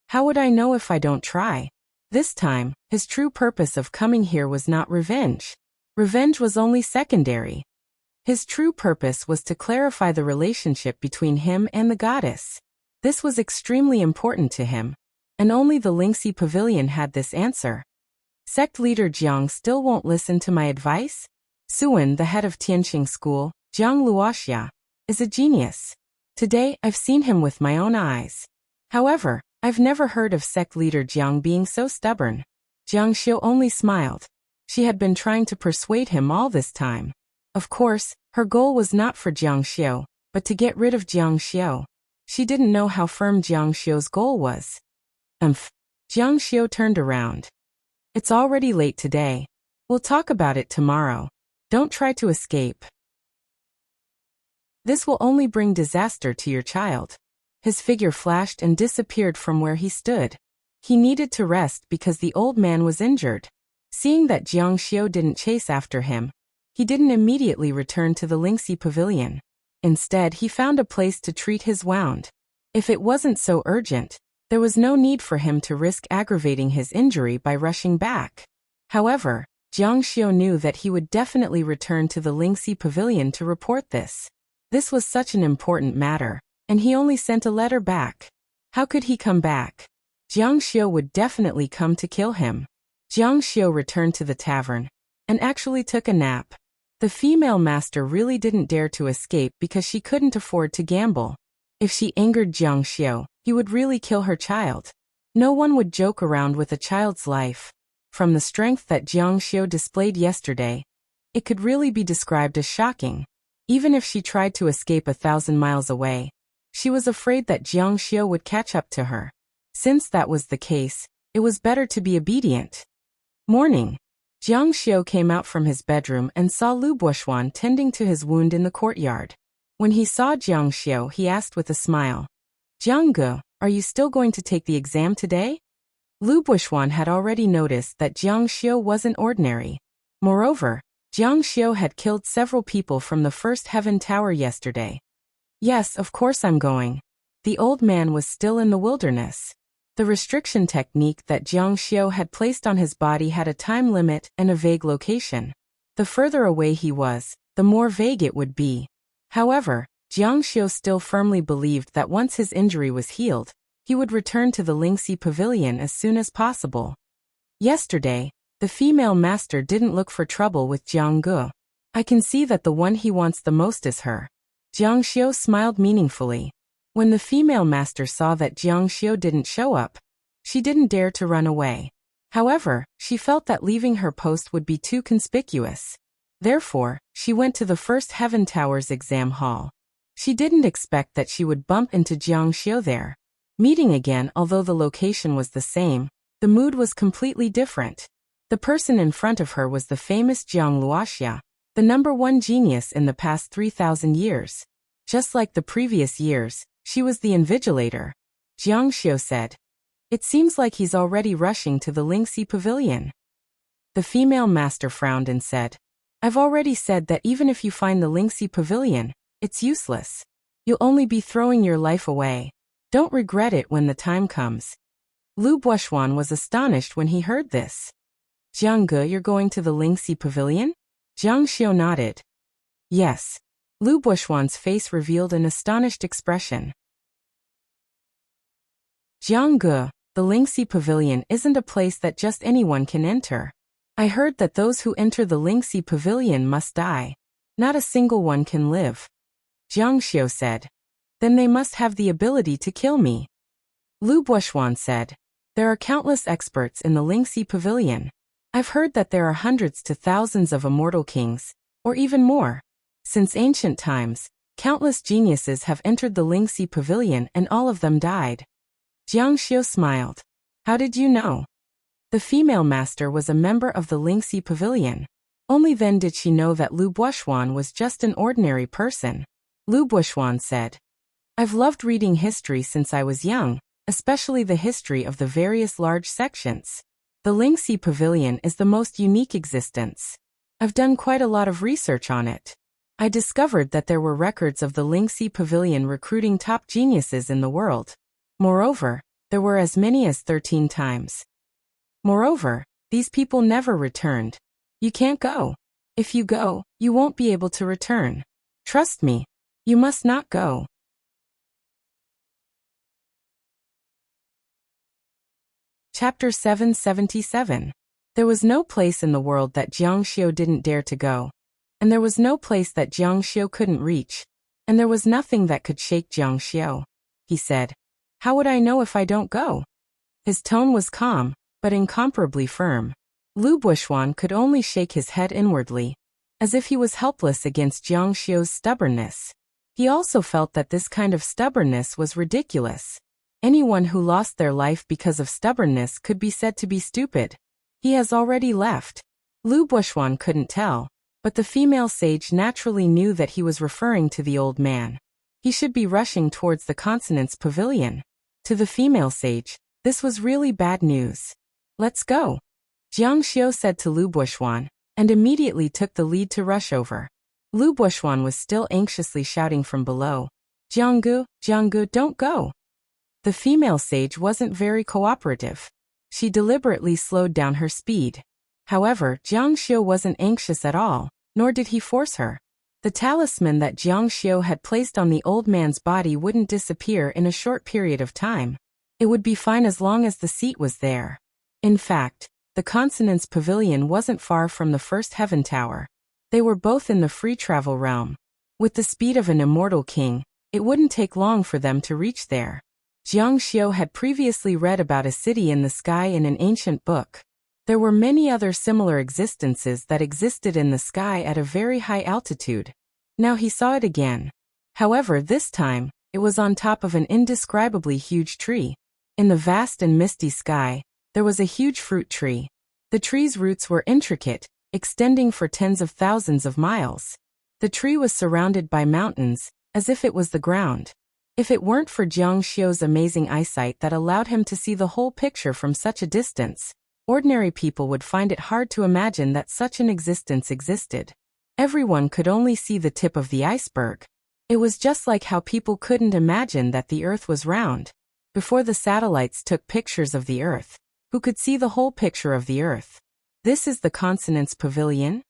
How would I know if I don't try? This time, his true purpose of coming here was not revenge. Revenge was only secondary. His true purpose was to clarify the relationship between him and the goddess. This was extremely important to him, and only the Lingxi Pavilion had this answer. Sect leader Jiang still won't listen to my advice? Suan, the head of Tianqing School, Jiang Luoxia, is a genius. Today, I've seen him with my own eyes. However, I've never heard of sect leader Jiang being so stubborn. Jiang Xiu only smiled. She had been trying to persuade him all this time. Of course, her goal was not for Jiang Xiu, but to get rid of Jiang Xiu. She didn't know how firm Jiang Xiu's goal was. Jiang Xiu turned around. It's already late today. We'll talk about it tomorrow. Don't try to escape. This will only bring disaster to your child. His figure flashed and disappeared from where he stood. He needed to rest because the old man was injured. Seeing that Jiang Xiu didn't chase after him, he didn't immediately return to the Lingxi Pavilion. Instead, he found a place to treat his wound. If it wasn't so urgent, there was no need for him to risk aggravating his injury by rushing back. However, Jiang Xiu knew that he would definitely return to the Lingxi Pavilion to report this. This was such an important matter, and he only sent a letter back. How could he come back? Jiang Xiu would definitely come to kill him. Jiang Xiu returned to the tavern and actually took a nap. The female master really didn't dare to escape because she couldn't afford to gamble. If she angered Jiang Xiu, he would really kill her child. No one would joke around with a child's life. From the strength that Jiang Xiu displayed yesterday, it could really be described as shocking. Even if she tried to escape 1,000 miles away, she was afraid that Jiang Xiu would catch up to her. Since that was the case, it was better to be obedient. Morning. Jiang Xiu came out from his bedroom and saw Lu Buoxuan tending to his wound in the courtyard. When he saw Jiang Xiu, he asked with a smile, "Jiang Ge, are you still going to take the exam today?" Lu Buoxuan had already noticed that Jiang Xiu wasn't ordinary. Moreover, Jiang Xiu had killed several people from the first heaven tower yesterday. "Yes, of course I'm going." The old man was still in the wilderness. The restriction technique that Jiang Xiu had placed on his body had a time limit and a vague location. The further away he was, the more vague it would be. However, Jiang Xiu still firmly believed that once his injury was healed, he would return to the Lingxi Pavilion as soon as possible. Yesterday, the female master didn't look for trouble with Jiang Ge. I can see that the one he wants the most is her. Jiang Xiu smiled meaningfully. When the female master saw that Jiang Xiu didn't show up, she didn't dare to run away. However, she felt that leaving her post would be too conspicuous. Therefore, she went to the first Heaven Tower's exam hall. She didn't expect that she would bump into Jiang Xiu there. Meeting again, although the location was the same, the mood was completely different. The person in front of her was the famous Jiang Luoxia, the #1 genius in the past 3,000 years. Just like the previous years, she was the invigilator. Jiang Xiu said. It seems like he's already rushing to the Lingxi Pavilion. The female master frowned and said, I've already said that even if you find the Lingxi Pavilion, it's useless. You'll only be throwing your life away. Don't regret it when the time comes. Lu Buoxuan was astonished when he heard this. Jiang Ge, you're going to the Lingxi Pavilion? Jiang Xiu nodded. Yes. Lu Buoxuan's face revealed an astonished expression. Jiang Ge, the Lingxi Pavilion isn't a place that just anyone can enter. I heard that those who enter the Lingxi Pavilion must die. Not a single one can live. Jiang Xiu said. Then they must have the ability to kill me. Lu Buoxuan said. There are countless experts in the Lingxi Pavilion. I've heard that there are hundreds to thousands of immortal kings, or even more. Since ancient times, countless geniuses have entered the Lingxi Pavilion and all of them died. Jiang Xiu smiled. How did you know? The female master was a member of the Lingxi Pavilion. Only then did she know that Lu Buoxuan was just an ordinary person. Lu Buoxuan said, I've loved reading history since I was young, especially the history of the various large sections. The Lingxi Pavilion is the most unique existence. I've done quite a lot of research on it. I discovered that there were records of the Lingxi Pavilion recruiting top geniuses in the world. Moreover, there were as many as 13 times. Moreover, these people never returned. You can't go. If you go, you won't be able to return. Trust me, you must not go. Chapter 777. There was no place in the world that Jiang Xiu didn't dare to go. And there was no place that Jiang Xiu couldn't reach. And there was nothing that could shake Jiang Xiu. He said, How would I know if I don't go? His tone was calm, but incomparably firm. Lu Buoxuan could only shake his head inwardly, as if he was helpless against Jiang Xiu's stubbornness. He also felt that this kind of stubbornness was ridiculous. Anyone who lost their life because of stubbornness could be said to be stupid. He has already left. Lu Buoxuan couldn't tell, but the female sage naturally knew that he was referring to the old man. He should be rushing towards the consonance pavilion. To the female sage, this was really bad news. Let's go. Jiang Xiu said to Lu Buoxuan, and immediately took the lead to rush over. Lu Buoxuan was still anxiously shouting from below. Jiang Ge, don't go. The female sage wasn't very cooperative. She deliberately slowed down her speed. However, Jiang Xiu wasn't anxious at all, nor did he force her. The talisman that Jiang Xiu had placed on the old man's body wouldn't disappear in a short period of time. It would be fine as long as the seat was there. In fact, the consonance pavilion wasn't far from the first heaven tower. They were both in the free travel realm. With the speed of an immortal king, it wouldn't take long for them to reach there. Jiang Xiu had previously read about a city in the sky in an ancient book. There were many other similar existences that existed in the sky at a very high altitude. Now he saw it again. However, this time, it was on top of an indescribably huge tree. In the vast and misty sky, there was a huge fruit tree. The tree's roots were intricate, extending for tens of thousands of miles. The tree was surrounded by mountains, as if it was the ground. If it weren't for Jiang Xiu's amazing eyesight that allowed him to see the whole picture from such a distance, ordinary people would find it hard to imagine that such an existence existed. Everyone could only see the tip of the iceberg. It was just like how people couldn't imagine that the Earth was round. Before the satellites took pictures of the Earth, who could see the whole picture of the Earth? This is the consonance pavilion?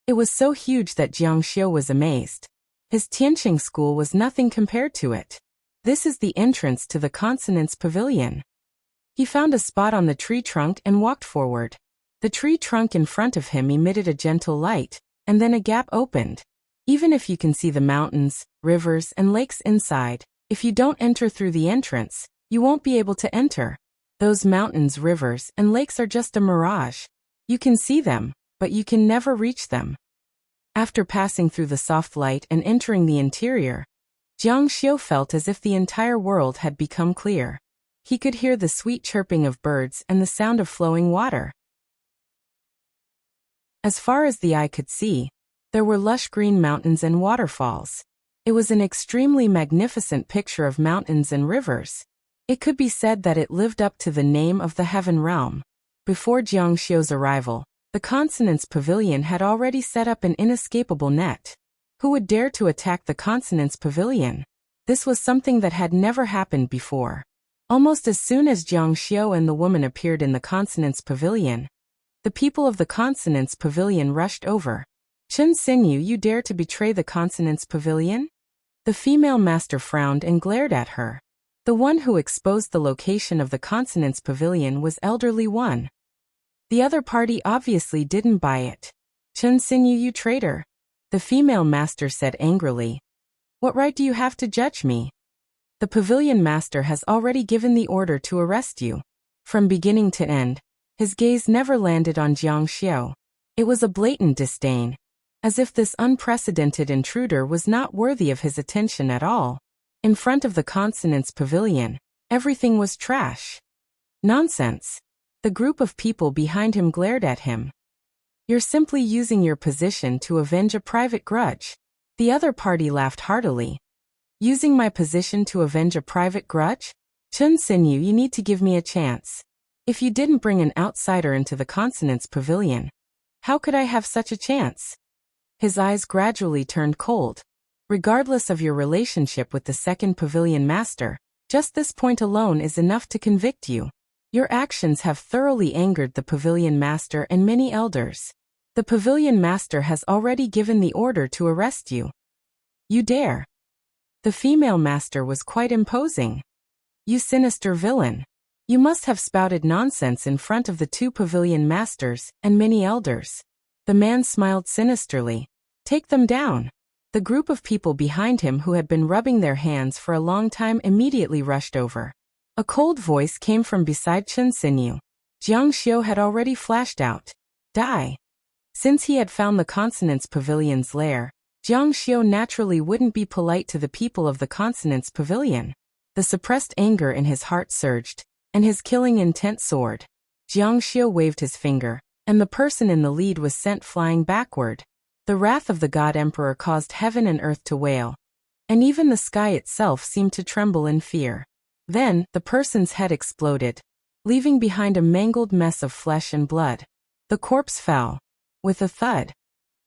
It was so huge that Jiang Xiu was amazed. His Tianqing school was nothing compared to it. This is the entrance to the consonance pavilion. He found a spot on the tree trunk and walked forward. The tree trunk in front of him emitted a gentle light, and then a gap opened. Even if you can see the mountains, rivers, and lakes inside, if you don't enter through the entrance, you won't be able to enter. Those mountains, rivers, and lakes are just a mirage. You can see them, but you can never reach them. After passing through the soft light and entering the interior, Jiang Xiu felt as if the entire world had become clear. He could hear the sweet chirping of birds and the sound of flowing water. As far as the eye could see, there were lush green mountains and waterfalls. It was an extremely magnificent picture of mountains and rivers. It could be said that it lived up to the name of the heaven realm. Before Jiang Xiu's arrival, the Consonance Pavilion had already set up an inescapable net. Who would dare to attack the Consonance Pavilion? This was something that had never happened before. Almost as soon as Jiang Xiu and the woman appeared in the Consonance Pavilion, the people of the Consonance Pavilion rushed over. Chen Xinyu, you dare to betray the Consonance Pavilion? The female master frowned and glared at her. The one who exposed the location of the Consonance Pavilion was Elderly One. The other party obviously didn't buy it. Chen Xinyu, you traitor! The female master said angrily. What right do you have to judge me? The pavilion master has already given the order to arrest you. From beginning to end, his gaze never landed on Jiang Xiu. It was a blatant disdain, as if this unprecedented intruder was not worthy of his attention at all. In front of the Consonance Pavilion, everything was trash. Nonsense. The group of people behind him glared at him. You're simply using your position to avenge a private grudge. The other party laughed heartily. Using my position to avenge a private grudge? Chen Xinyu, you need to give me a chance. If you didn't bring an outsider into the Consonance Pavilion, how could I have such a chance? His eyes gradually turned cold. Regardless of your relationship with the second pavilion master, just this point alone is enough to convict you. Your actions have thoroughly angered the pavilion master and many elders. The pavilion master has already given the order to arrest you. You dare? The female master was quite imposing. You sinister villain. You must have spouted nonsense in front of the two pavilion masters and many elders. The man smiled sinisterly. Take them down. The group of people behind him who had been rubbing their hands for a long time immediately rushed over. A cold voice came from beside Chen Xinyu. Jiang Xiu had already flashed out. Die. Since he had found the Consonance Pavilion's lair, Jiang Xiu naturally wouldn't be polite to the people of the Consonance Pavilion. The suppressed anger in his heart surged, and his killing intent soared. Jiang Xiu waved his finger, and the person in the lead was sent flying backward. The wrath of the God Emperor caused heaven and earth to wail, and even the sky itself seemed to tremble in fear. Then, the person's head exploded, leaving behind a mangled mess of flesh and blood. The corpse fell with a thud.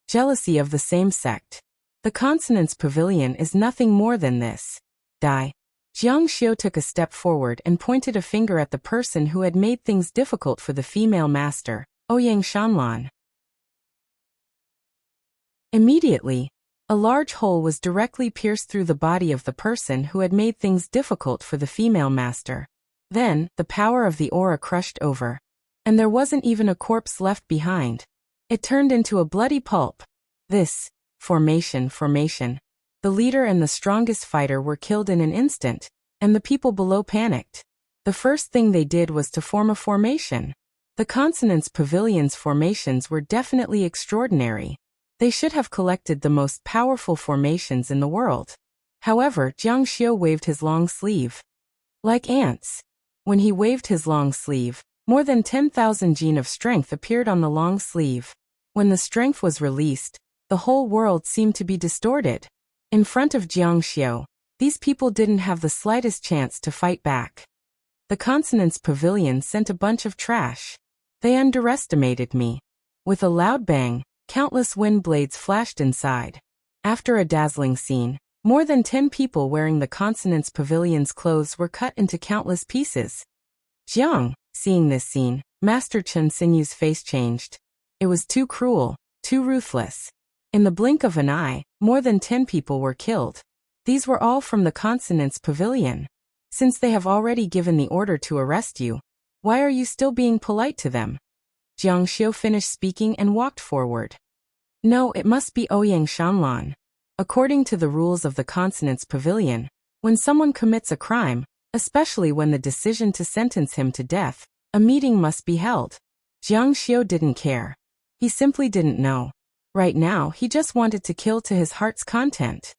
Jealousy of the same sect. The Consonance Pavilion is nothing more than this. Die. Jiang Xiu took a step forward and pointed a finger at the person who had made things difficult for the female master, Ouyang Shanlan. Immediately, a large hole was directly pierced through the body of the person who had made things difficult for the female master. Then, the power of the aura crushed over, and there wasn't even a corpse left behind. It turned into a bloody pulp. This, formation. The leader and the strongest fighter were killed in an instant, and the people below panicked. The first thing they did was to form a formation. The Consonance Pavilion's formations were definitely extraordinary. They should have collected the most powerful formations in the world. However, Jiang Xiu waved his long sleeve. Like ants. When he waved his long sleeve, more than 10,000 gene of strength appeared on the long sleeve. When the strength was released, the whole world seemed to be distorted. In front of Jiang Xiu, these people didn't have the slightest chance to fight back. The Consonance Pavilion sent a bunch of trash. They underestimated me. With a loud bang, countless wind blades flashed inside. After a dazzling scene, more than 10 people wearing the Consonance Pavilion's clothes were cut into countless pieces. Jiang, seeing this scene, Master Chen Xinyu's face changed. It was too cruel, too ruthless. In the blink of an eye, more than 10 people were killed. These were all from the Consonance Pavilion. Since they have already given the order to arrest you, why are you still being polite to them? Jiang Xiu finished speaking and walked forward. No, it must be Ouyang Shanlan. According to the rules of the Consonance Pavilion, when someone commits a crime, especially when the decision to sentence him to death, a meeting must be held. Jiang Xiu didn't care. He simply didn't know. Right now, he just wanted to kill to his heart's content.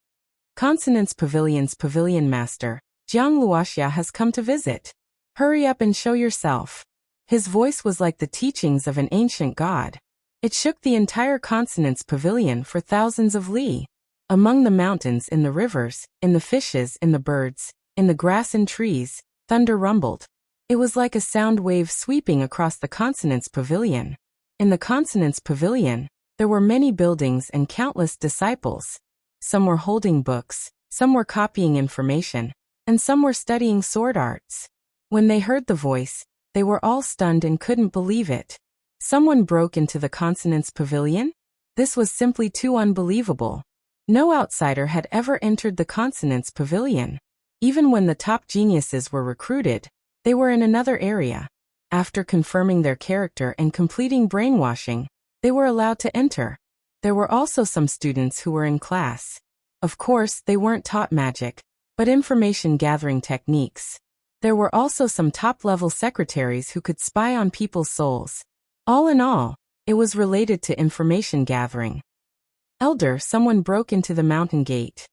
Consonance Pavilion's pavilion master, Jiang Luoxia, has come to visit. Hurry up and show yourself. His voice was like the teachings of an ancient god. It shook the entire consonant's pavilion for thousands of li. Among the mountains, in the rivers, in the fishes, in the birds, in the grass and trees, thunder rumbled. It was like a sound wave sweeping across the consonant's pavilion. In the consonant's pavilion, there were many buildings and countless disciples. Some were holding books, some were copying information, and some were studying sword arts. When they heard the voice, they were all stunned and couldn't believe it. Someone broke into the consonant's pavilion? This was simply too unbelievable. No outsider had ever entered the consonant's pavilion. Even when the top geniuses were recruited, they were in another area. After confirming their character and completing brainwashing, they were allowed to enter. There were also some students who were in class. Of course, they weren't taught magic, but information gathering techniques. There were also some top-level secretaries who could spy on people's souls. All in all, it was related to information gathering. Elder, someone broke into the mountain gate.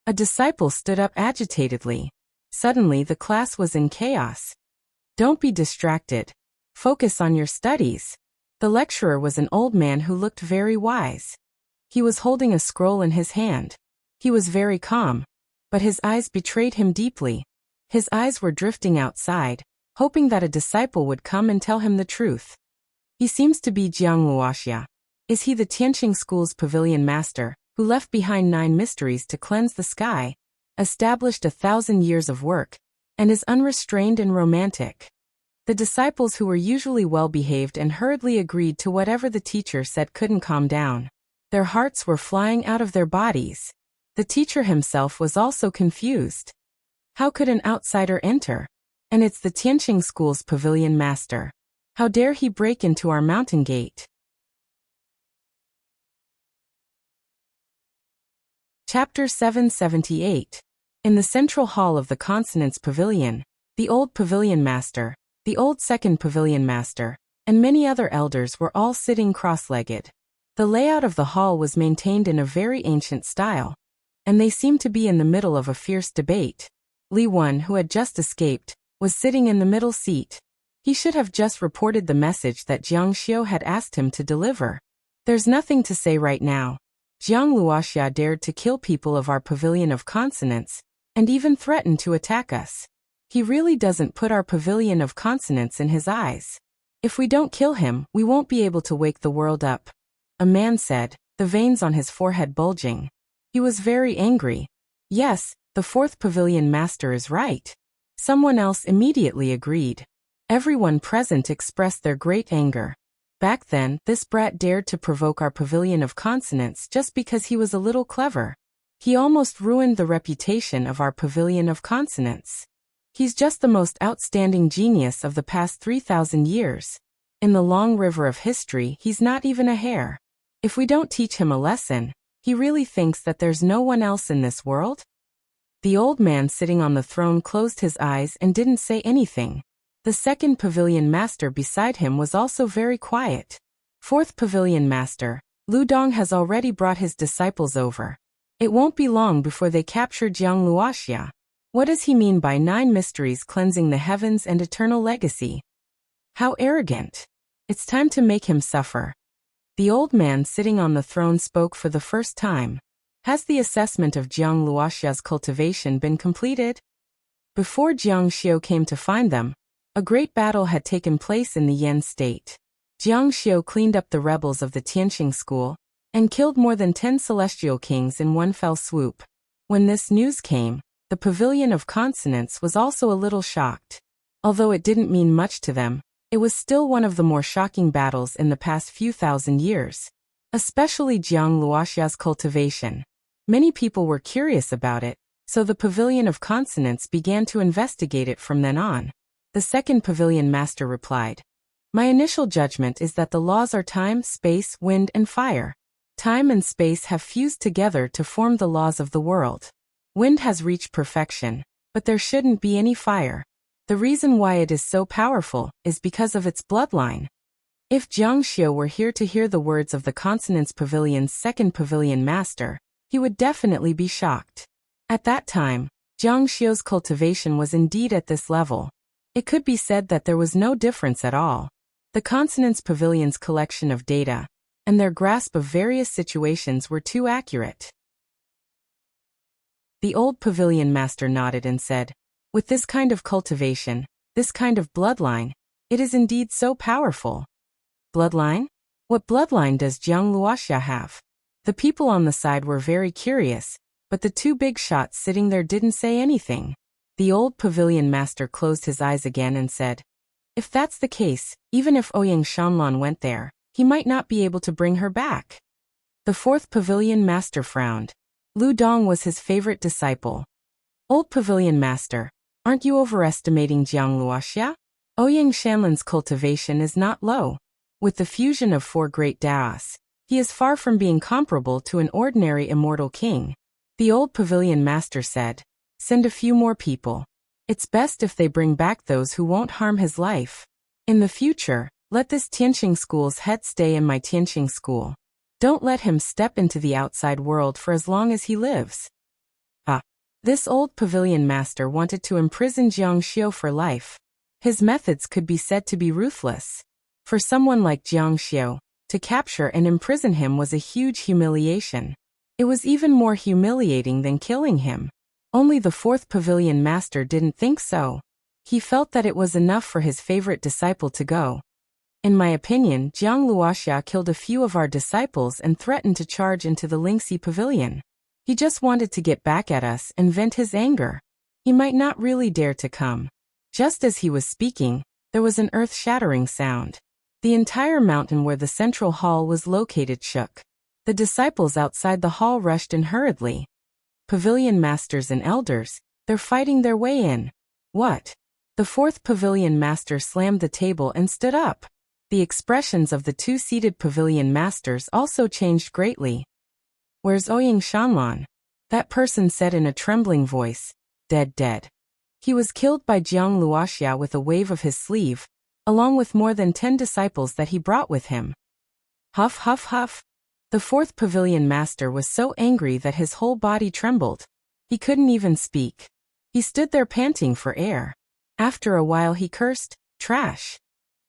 A disciple stood up agitatedly. Suddenly, the class was in chaos. Don't be distracted. Focus on your studies. The lecturer was an old man who looked very wise. He was holding a scroll in his hand. He was very calm, but his eyes betrayed him deeply. His eyes were drifting outside, hoping that a disciple would come and tell him the truth. He seems to be Jiang Luoxia. Is he the Tianqing School's pavilion master, who left behind 9 mysteries to cleanse the sky, established 1,000 years of work, and is unrestrained and romantic? The disciples, who were usually well-behaved and hurriedly agreed to whatever the teacher said, couldn't calm down. Their hearts were flying out of their bodies. The teacher himself was also confused. How could an outsider enter? And it's the Tianqing School's pavilion master. How dare he break into our mountain gate? Chapter 778. In the central hall of the consonant's pavilion, the old pavilion master, the old second pavilion master, and many other elders were all sitting cross-legged. The layout of the hall was maintained in a very ancient style, and they seemed to be in the middle of a fierce debate. Li Wen, who had just escaped, was sitting in the middle seat. He should have just reported the message that Jiang Xiu had asked him to deliver. There's nothing to say right now. Jiang Luoxia dared to kill people of our pavilion of consonants, and even threatened to attack us. He really doesn't put our pavilion of consonants in his eyes. If we don't kill him, we won't be able to wake the world up. A man said, the veins on his forehead bulging. He was very angry. Yes, the 4th pavilion master is right. Someone else immediately agreed. Everyone present expressed their great anger. Back then, this brat dared to provoke our pavilion of consonants just because he was a little clever. He almost ruined the reputation of our pavilion of consonants. He's just the most outstanding genius of the past 3,000 years. In the long river of history, he's not even a hair. If we don't teach him a lesson, he really thinks that there's no one else in this world? The old man sitting on the throne closed his eyes and didn't say anything. The second pavilion master beside him was also very quiet. 4th pavilion master, Lu Dong, has already brought his disciples over. It won't be long before they capture Jiang Luoxia. What does he mean by 9 mysteries cleansing the heavens and eternal legacy? How arrogant. It's time to make him suffer. The old man sitting on the throne spoke for the first time. Has the assessment of Jiang Luoxia's cultivation been completed? Before Jiang Xiu came to find them, a great battle had taken place in the Yan state. Jiang Xiu cleaned up the rebels of the Tianqing school and killed more than 10 celestial kings in one fell swoop. When this news came, the pavilion of consonants was also a little shocked. Although it didn't mean much to them, it was still one of the more shocking battles in the past few thousand years. Especially Jiang Luoxia's cultivation. Many people were curious about it, so the pavilion of consonants began to investigate it from then on. The second pavilion master replied, "My initial judgment is that the laws are time, space, wind, and fire. Time and space have fused together to form the laws of the world. Wind has reached perfection, but there shouldn't be any fire. The reason why it is so powerful is because of its bloodline." If Jiang Xiu were here to hear the words of the Consonance Pavilion's second pavilion master, he would definitely be shocked. At that time, Jiang Xiu's cultivation was indeed at this level. It could be said that there was no difference at all. The Consonance Pavilion's collection of data and their grasp of various situations were too accurate. The old pavilion master nodded and said, "With this kind of cultivation, this kind of bloodline, it is indeed so powerful." Bloodline? What bloodline does Jiang Luoxia have? The people on the side were very curious, but the two big shots sitting there didn't say anything. The old pavilion master closed his eyes again and said, "If that's the case, even if Ouyang Shanlan went there, he might not be able to bring her back." The fourth pavilion master frowned. Lu Dong was his favorite disciple. "Old pavilion master, aren't you overestimating Jiang Luoxia? Ouyang Shanlan's cultivation is not low. With the fusion of 4 great Daos, he is far from being comparable to an ordinary immortal king." The old pavilion master said, "Send a few more people. It's best if they bring back those who won't harm his life. In the future, let this Tianqing school's head stay in my Tianqing school. Don't let him step into the outside world for as long as he lives." This old pavilion master wanted to imprison Jiang Xiu for life. His methods could be said to be ruthless. For someone like Jiang Xiu, to capture and imprison him was a huge humiliation. It was even more humiliating than killing him. Only the fourth pavilion master didn't think so. He felt that it was enough for his favorite disciple to go. "In my opinion, Jiang Luoxia killed a few of our disciples and threatened to charge into the Lingxi pavilion. He just wanted to get back at us and vent his anger. He might not really dare to come." Just as he was speaking, there was an earth-shattering sound. The entire mountain where the central hall was located shook. The disciples outside the hall rushed in hurriedly. "Pavilion masters and elders, they're fighting their way in." "What?" The fourth pavilion master slammed the table and stood up. The expressions of the two seated pavilion masters also changed greatly. "Where's Ouyang Shanlan?" That person said in a trembling voice. Dead. He was killed by Jiang Luoxia with a wave of his sleeve, along with more than 10 disciples that he brought with him. Huff, huff, huff. The fourth pavilion master was so angry that his whole body trembled. He couldn't even speak. He stood there panting for air. After a while he cursed, "Trash."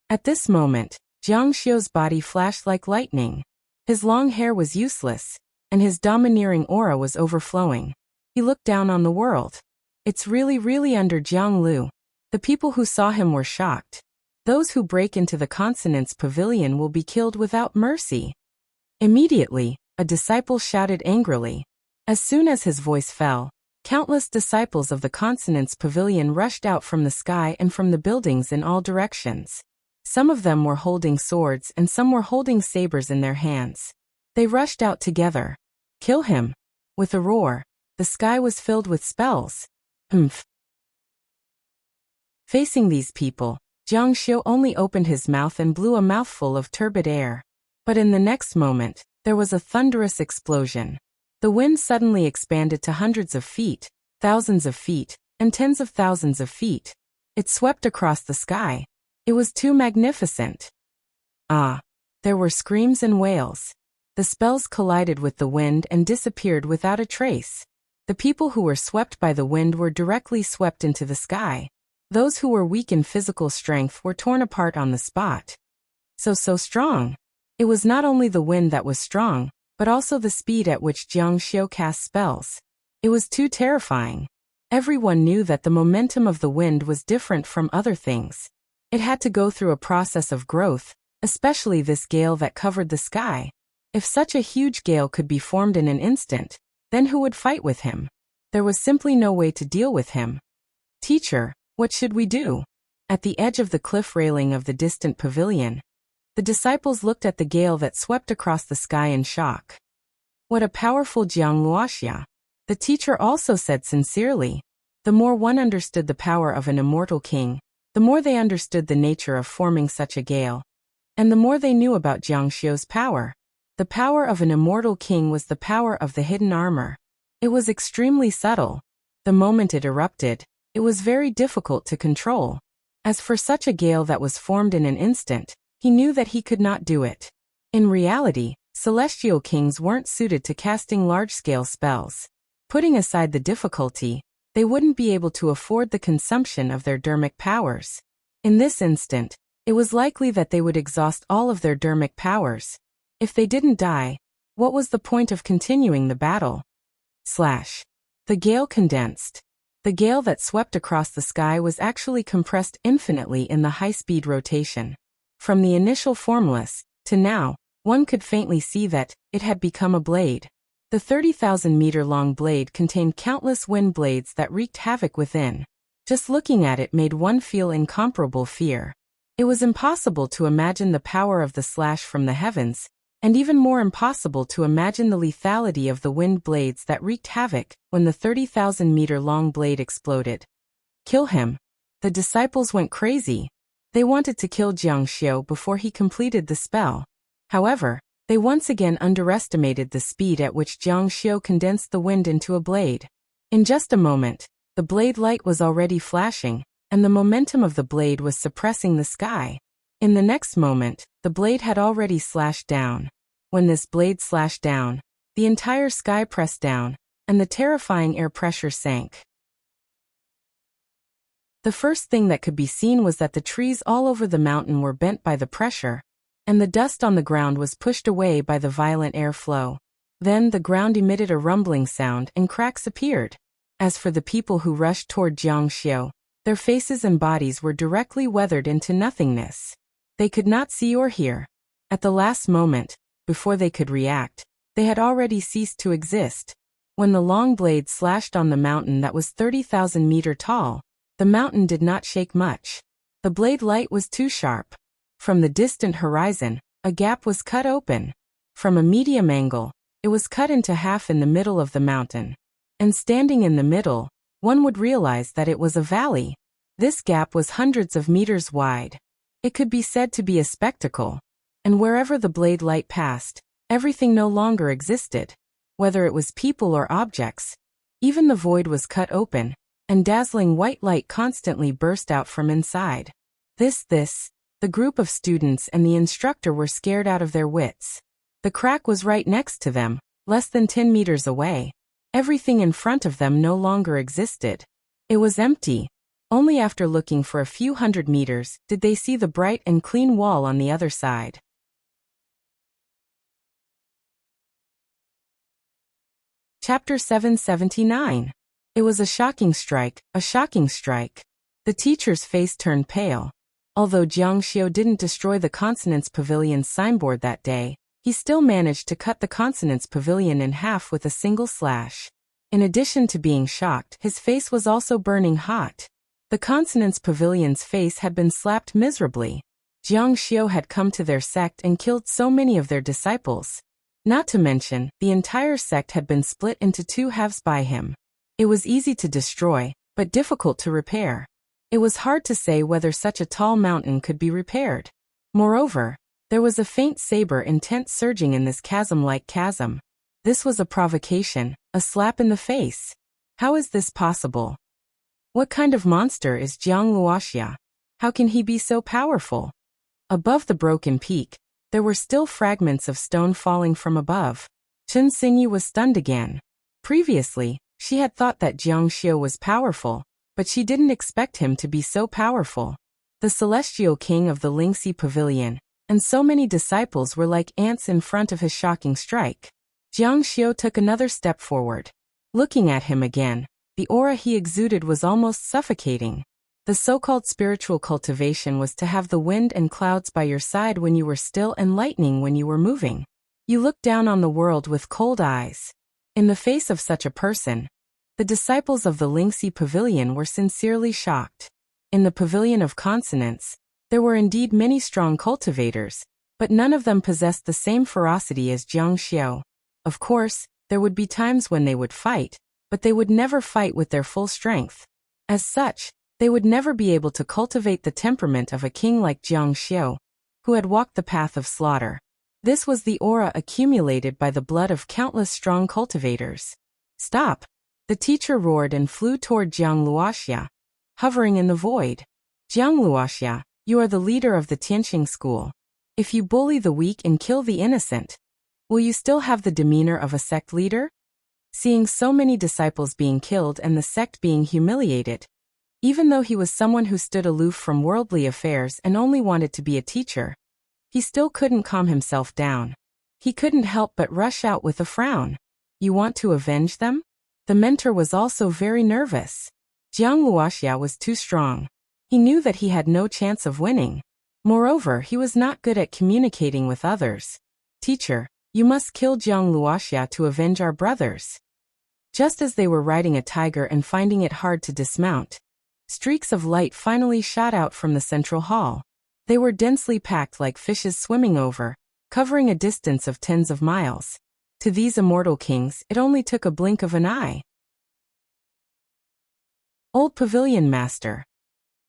At this moment, Jiang Xiu's body flashed like lightning. His long hair was useless, and his domineering aura was overflowing. He looked down on the world. It's really under Jiang Lu. The people who saw him were shocked. Those who break into the Consonance Pavilion will be killed without mercy. Immediately, a disciple shouted angrily. As soon as his voice fell, countless disciples of the Consonance Pavilion rushed out from the sky and from the buildings in all directions. Some of them were holding swords and some were holding sabers in their hands. They rushed out together. "Kill him!" With a roar, the sky was filled with spells. Humph. Facing these people, Jiang Xiu only opened his mouth and blew a mouthful of turbid air. But in the next moment, there was a thunderous explosion. The wind suddenly expanded to hundreds of feet, thousands of feet, and tens of thousands of feet. It swept across the sky. It was too magnificent. There were screams and wails. The spells collided with the wind and disappeared without a trace. The people who were swept by the wind were directly swept into the sky. Those who were weak in physical strength were torn apart on the spot. So strong. It was not only the wind that was strong, but also the speed at which Jiang Xiu cast spells. It was too terrifying. Everyone knew that the momentum of the wind was different from other things. It had to go through a process of growth, especially this gale that covered the sky. If such a huge gale could be formed in an instant, then who would fight with him? There was simply no way to deal with him. "Teacher, what should we do?" At the edge of the cliff railing of the distant pavilion, the disciples looked at the gale that swept across the sky in shock. "What a powerful Jiang Luoxia!" The teacher also said sincerely. The more one understood the power of an immortal king, the more they understood the nature of forming such a gale, and the more they knew about Jiang Xiu's power. The power of an immortal king was the power of the hidden armor. It was extremely subtle. The moment it erupted, it was very difficult to control. As for such a gale that was formed in an instant, he knew that he could not do it. In reality, celestial kings weren't suited to casting large-scale spells. Putting aside the difficulty, they wouldn't be able to afford the consumption of their dermic powers. In this instant, It was likely that they would exhaust all of their dermic powers. If they didn't die, what was the point of continuing the battle? The gale condensed. The gale that swept across the sky was actually compressed infinitely in the high-speed rotation. From the initial formless, to now, one could faintly see that it had become a blade. The 30,000-meter-long blade contained countless wind blades that wreaked havoc within. Just looking at it made one feel incomparable fear. It was impossible to imagine the power of the slash from the heavens, and even more impossible to imagine the lethality of the wind blades that wreaked havoc when the 30,000-meter-long blade exploded. Kill him. The disciples went crazy. They wanted to kill Jiang Xiu before he completed the spell. However, they once again underestimated the speed at which Jiang Xiu condensed the wind into a blade. In just a moment, the blade light was already flashing, and the momentum of the blade was suppressing the sky. In the next moment, the blade had already slashed down. When this blade slashed down, the entire sky pressed down, and the terrifying air pressure sank. The first thing that could be seen was that the trees all over the mountain were bent by the pressure, and the dust on the ground was pushed away by the violent airflow. Then the ground emitted a rumbling sound and cracks appeared. As for the people who rushed toward Jiang Xiu, their faces and bodies were directly weathered into nothingness. They could not see or hear. At the last moment, before they could react, they had already ceased to exist. When the long blade slashed on the mountain that was 30,000 meters tall, the mountain did not shake much. The blade light was too sharp. From the distant horizon, a gap was cut open. From a medium angle, it was cut into half in the middle of the mountain. And standing in the middle, one would realize that it was a valley. This gap was hundreds of meters wide. It could be said to be a spectacle. And wherever the blade light passed, everything no longer existed. Whether it was people or objects, even the void was cut open, and dazzling white light constantly burst out from inside. The group of students and the instructor were scared out of their wits. The crack was right next to them, less than 10 meters away. Everything in front of them no longer existed. It was empty. Only after looking for a few hundred meters did they see the bright and clean wall on the other side. Chapter 779. It was a shocking strike, a shocking strike. The teacher's face turned pale. Although Jiang Xiu didn't destroy the Consonance Pavilion's signboard that day, he still managed to cut the Consonance Pavilion in half with a single slash. In addition to being shocked, his face was also burning hot. The Consonance Pavilion's face had been slapped miserably. Jiang Xiu had come to their sect and killed so many of their disciples. Not to mention, the entire sect had been split into two halves by him. It was easy to destroy, but difficult to repair. It was hard to say whether such a tall mountain could be repaired. Moreover, there was a faint saber intent surging in this chasm-like chasm. This was a provocation, a slap in the face. How is this possible? What kind of monster is Jiang Luoxia? How can he be so powerful? Above the broken peak, there were still fragments of stone falling from above. Chen Xingyi was stunned again. Previously, she had thought that Jiang Xiu was powerful, but she didn't expect him to be so powerful. The celestial king of the Lingxi Pavilion, and so many disciples were like ants in front of his shocking strike. Jiang Xiu took another step forward. Looking at him again, the aura he exuded was almost suffocating. The so-called spiritual cultivation was to have the wind and clouds by your side when you were still and lightning when you were moving. You looked down on the world with cold eyes. In the face of such a person, the disciples of the Lingxi Pavilion were sincerely shocked. In the Pavilion of Consonance, there were indeed many strong cultivators, but none of them possessed the same ferocity as Jiang Xiu. Of course, there would be times when they would fight, but they would never fight with their full strength. As such, they would never be able to cultivate the temperament of a king like Jiang Xiu, who had walked the path of slaughter. This was the aura accumulated by the blood of countless strong cultivators. Stop! The teacher roared and flew toward Jiang Luoxia, hovering in the void. Jiang Luoxia, you are the leader of the Tianqing school. If you bully the weak and kill the innocent, will you still have the demeanor of a sect leader? Seeing so many disciples being killed and the sect being humiliated, Even though he was someone who stood aloof from worldly affairs and only wanted to be a teacher, he still couldn't calm himself down. He couldn't help but rush out with a frown. You want to avenge them? The mentor was also very nervous. Jiang Luoxia was too strong. He knew that he had no chance of winning. Moreover, he was not good at communicating with others. Teacher, you must kill Jiang Luoxia to avenge our brothers. Just as they were riding a tiger and finding it hard to dismount, streaks of light finally shot out from the central hall. They were densely packed like fishes swimming over, covering a distance of tens of miles. To these immortal kings, it only took a blink of an eye. Old Pavilion Master.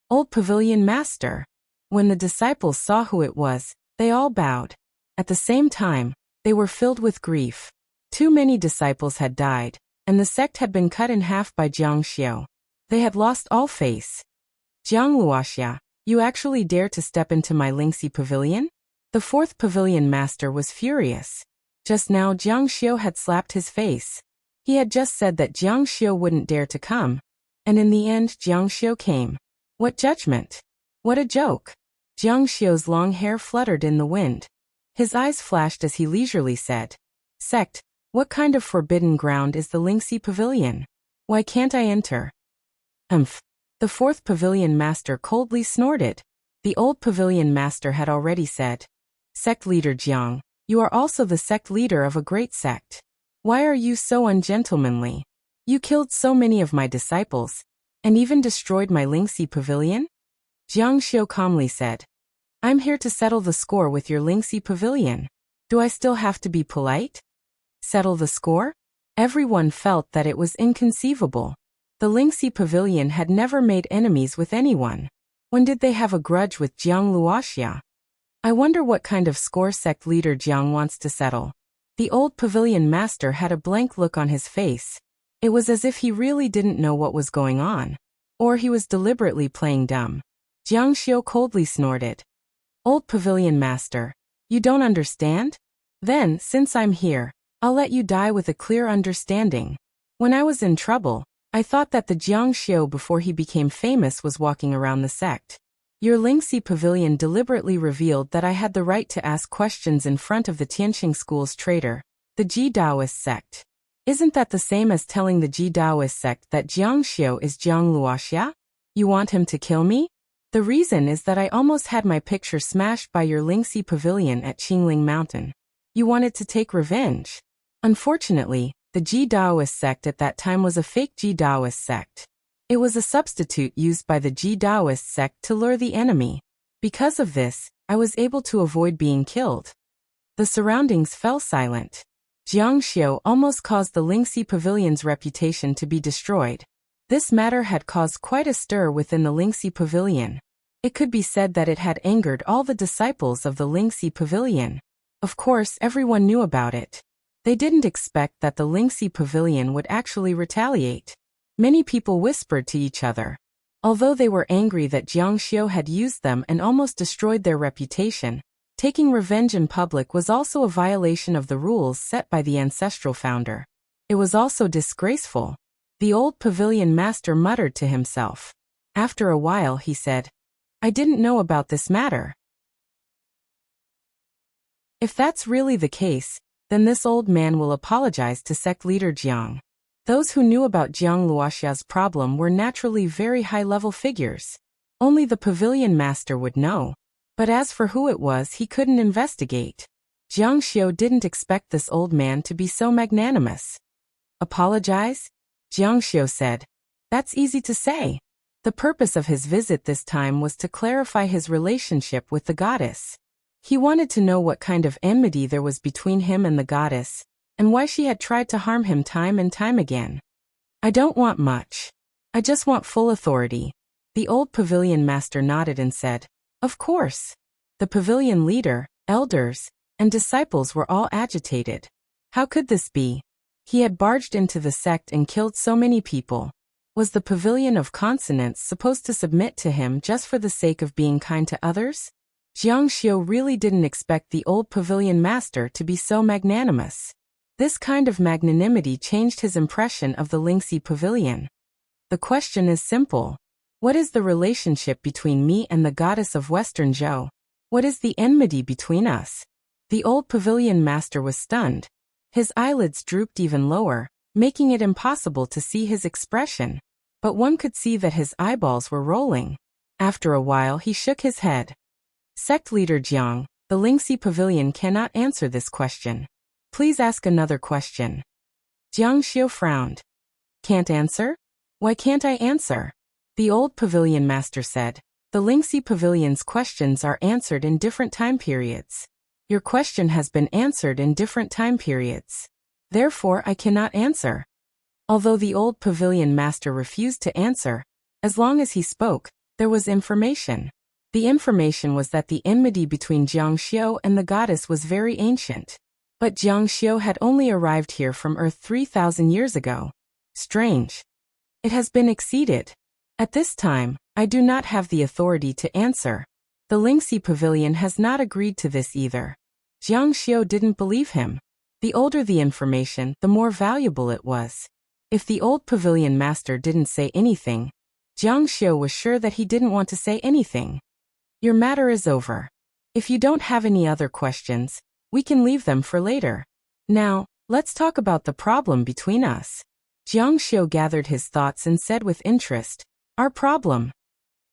Old Pavilion Master. When the disciples saw who it was, they all bowed. At the same time, they were filled with grief. Too many disciples had died, and the sect had been cut in half by Jiang Xiu. They had lost all face. Jiang Luoxia, you actually dare to step into my Lingxi pavilion? The fourth pavilion master was furious. Just now Jiang Xiu had slapped his face. He had just said that Jiang Xiu wouldn't dare to come. And in the end Jiang Xiu came. What judgment? What a joke. Jiang Xiu's long hair fluttered in the wind. His eyes flashed as he leisurely said, Sect, what kind of forbidden ground is the Lingxi pavilion? Why can't I enter? Humph. The fourth pavilion master coldly snorted. The old pavilion master had already said, Sect leader Jiang, you are also the sect leader of a great sect. Why are you so ungentlemanly? You killed so many of my disciples, and even destroyed my Lingxi pavilion? Jiang Xiu calmly said, I'm here to settle the score with your Lingxi pavilion. Do I still have to be polite? Settle the score? Everyone felt that it was inconceivable. The Lingxi pavilion had never made enemies with anyone. When did they have a grudge with Jiang Luoxia? I wonder what kind of score sect leader Jiang wants to settle. The old pavilion master had a blank look on his face. It was as if he really didn't know what was going on. Or he was deliberately playing dumb. Jiang Xiu coldly snorted. Old pavilion master, you don't understand? Then, since I'm here, I'll let you die with a clear understanding. When I was in trouble, I thought that the Jiang Xiu before he became famous was walking around the sect. Your Lingxi pavilion deliberately revealed that I had the right to ask questions in front of the Tianqing school's traitor, the Ji Daoist sect. Isn't that the same as telling the Ji Daoist sect that Jiang Xiu is Jiang Luoxia? You want him to kill me? The reason is that I almost had my picture smashed by your Lingxi pavilion at Qingling Mountain. You wanted to take revenge. Unfortunately, the Ji Daoist sect at that time was a fake Ji Daoist sect. It was a substitute used by the Ji Daoist sect to lure the enemy. Because of this, I was able to avoid being killed. The surroundings fell silent. Jiang Xiu almost caused the Lingxi pavilion's reputation to be destroyed. This matter had caused quite a stir within the Lingxi pavilion. It could be said that it had angered all the disciples of the Lingxi pavilion. Of course, everyone knew about it. They didn't expect that the Lingxi pavilion would actually retaliate. Many people whispered to each other. Although they were angry that Jiang Xiu had used them and almost destroyed their reputation, taking revenge in public was also a violation of the rules set by the ancestral founder. It was also disgraceful. The old pavilion master muttered to himself. After a while he said, I didn't know about this matter. If that's really the case, then this old man will apologize to sect leader Jiang. Those who knew about Jiang Luoxia's problem were naturally very high-level figures. Only the pavilion master would know. But as for who it was, he couldn't investigate. Jiang Xiu didn't expect this old man to be so magnanimous. Apologize? Jiang Xiu said. That's easy to say. The purpose of his visit this time was to clarify his relationship with the goddess. He wanted to know what kind of enmity there was between him and the goddess, and why she had tried to harm him time and time again. I don't want much. I just want full authority. The old pavilion master nodded and said, Of course. The pavilion leader, elders, and disciples were all agitated. How could this be? He had barged into the sect and killed so many people. Was the pavilion of consonants supposed to submit to him just for the sake of being kind to others? Jiang Xiu really didn't expect the old pavilion master to be so magnanimous. This kind of magnanimity changed his impression of the Lingxi pavilion. The question is simple. What is the relationship between me and the goddess of Western Zhou? What is the enmity between us? The old pavilion master was stunned. His eyelids drooped even lower, making it impossible to see his expression. But one could see that his eyeballs were rolling. After a while he shook his head. Sect leader Jiang, the Lingxi Pavilion cannot answer this question. Please ask another question. Jiang Xiu frowned. Can't answer? Why can't I answer? The old pavilion master said. The Lingxi Pavilion's questions are answered in different time periods. Your question has been answered in different time periods. Therefore I cannot answer. Although the old pavilion master refused to answer, as long as he spoke, there was information. The information was that the enmity between Jiang Xiu and the goddess was very ancient. But Jiang Xiu had only arrived here from Earth 3,000 years ago. Strange. It has been exceeded. At this time, I do not have the authority to answer. The Lingxi Pavilion has not agreed to this either. Jiang Xiu didn't believe him. The older the information, the more valuable it was. If the old pavilion master didn't say anything, Jiang Xiu was sure that he didn't want to say anything. Your matter is over. If you don't have any other questions, we can leave them for later. Now, let's talk about the problem between us. Jiang Xiu gathered his thoughts and said with interest, Our problem.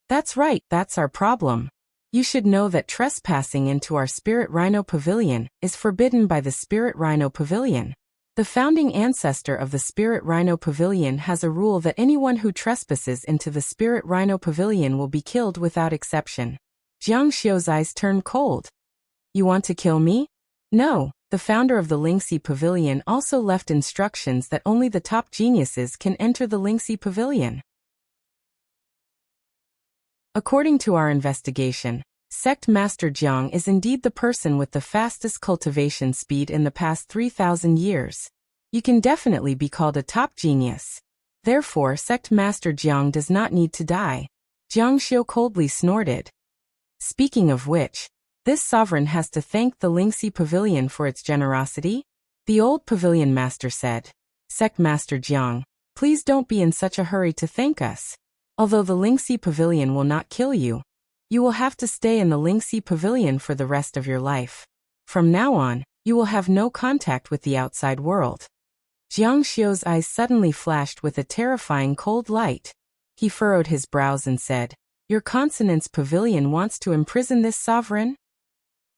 That's right, that's our problem. You should know that trespassing into our Spirit Rhino Pavilion is forbidden by the Spirit Rhino Pavilion. The founding ancestor of the Spirit Rhino Pavilion has a rule that anyone who trespasses into the Spirit Rhino Pavilion will be killed without exception. Jiang Xiu's eyes turned cold. You want to kill me? No, the founder of the Lingxi Pavilion also left instructions that only the top geniuses can enter the Lingxi Pavilion. According to our investigation, Sect Master Jiang is indeed the person with the fastest cultivation speed in the past 3,000 years. You can definitely be called a top genius. Therefore, Sect Master Jiang does not need to die. Jiang Xiu coldly snorted. Speaking of which, this sovereign has to thank the Lingxi Pavilion for its generosity? The old pavilion master said. Sect Master Jiang, please don't be in such a hurry to thank us. Although the Lingxi Pavilion will not kill you, you will have to stay in the Lingxi Pavilion for the rest of your life. From now on, you will have no contact with the outside world. Jiang Xiu's eyes suddenly flashed with a terrifying cold light. He furrowed his brows and said, Your Consonance Pavilion wants to imprison this sovereign?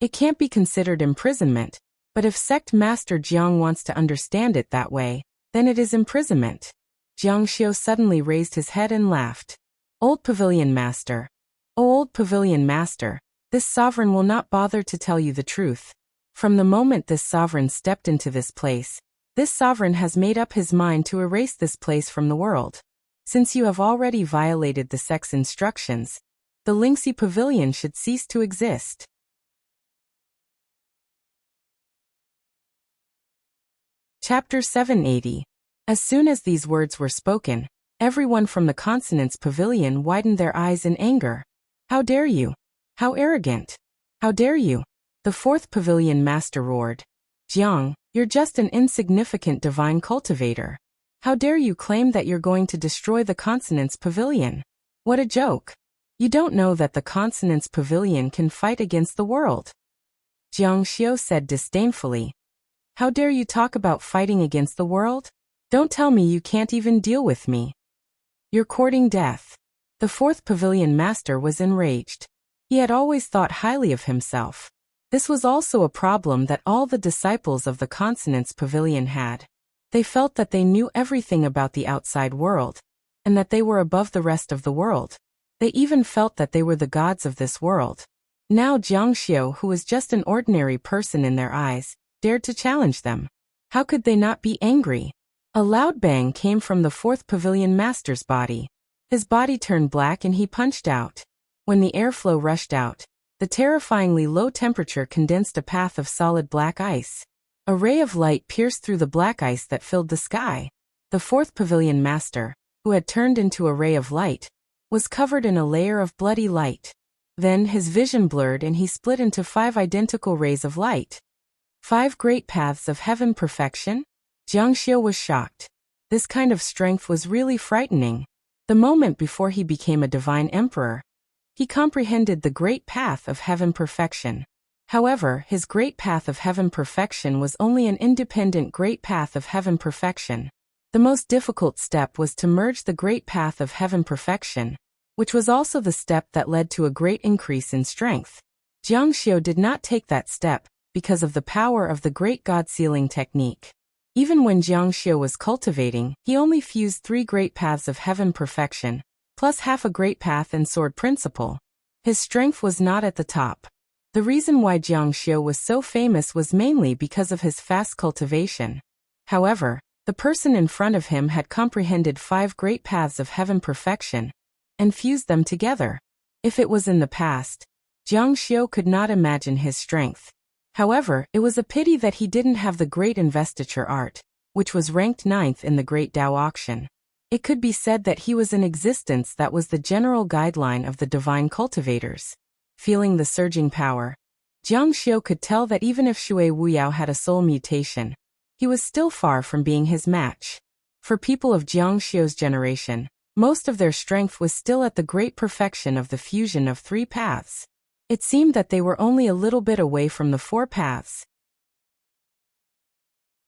It can't be considered imprisonment, but if Sect Master Jiang wants to understand it that way, then it is imprisonment. Jiang Xiu suddenly raised his head and laughed. Old Pavilion Master. O old Pavilion Master, this sovereign will not bother to tell you the truth. From the moment this sovereign stepped into this place, this sovereign has made up his mind to erase this place from the world. Since you have already violated the sect's instructions, the Lingxi Pavilion should cease to exist. Chapter 780. As soon as these words were spoken, everyone from the Consonance Pavilion widened their eyes in anger. How dare you? How arrogant! How dare you? The fourth pavilion master roared. Jiang, you're just an insignificant divine cultivator. How dare you claim that you're going to destroy the Consonance Pavilion? What a joke! You don't know that the Consonance Pavilion can fight against the world. Jiang Xiu said disdainfully. How dare you talk about fighting against the world? Don't tell me you can't even deal with me. You're courting death. The fourth pavilion master was enraged. He had always thought highly of himself. This was also a problem that all the disciples of the Consonance Pavilion had. They felt that they knew everything about the outside world, and that they were above the rest of the world. They even felt that they were the gods of this world. Now Jiang Xiu, who was just an ordinary person in their eyes, dared to challenge them. How could they not be angry? A loud bang came from the fourth pavilion master's body. His body turned black and he punched out. When the airflow rushed out, the terrifyingly low temperature condensed a path of solid black ice. A ray of light pierced through the black ice that filled the sky. The fourth pavilion master, who had turned into a ray of light, was covered in a layer of bloody light. Then his vision blurred and he split into 5 identical rays of light. 5 great paths of heaven perfection? Jiang Xiu was shocked. This kind of strength was really frightening. The moment before he became a divine emperor, he comprehended the great path of heaven perfection. However, his great path of heaven perfection was only an independent great path of heaven perfection. The most difficult step was to merge the great path of heaven perfection, which was also the step that led to a great increase in strength. Jiang Xiu did not take that step because of the power of the great God sealing technique. Even when Jiang Xiu was cultivating, he only fused 3 great paths of heaven perfection, plus half a great path and sword principle. His strength was not at the top. The reason why Jiang Xiu was so famous was mainly because of his fast cultivation. However, the person in front of him had comprehended 5 great paths of heaven perfection and fused them together. If it was in the past, Jiang Xiu could not imagine his strength. However, it was a pity that he didn't have the great investiture art, which was ranked 9th in the Great Tao auction. It could be said that he was an existence that was the general guideline of the divine cultivators. Feeling the surging power, Jiang Xiu could tell that even if Shui Wuyao had a soul mutation, he was still far from being his match. For people of Jiang Xiu's generation, most of their strength was still at the great perfection of the fusion of 3 paths. It seemed that they were only a little bit away from the 4 paths.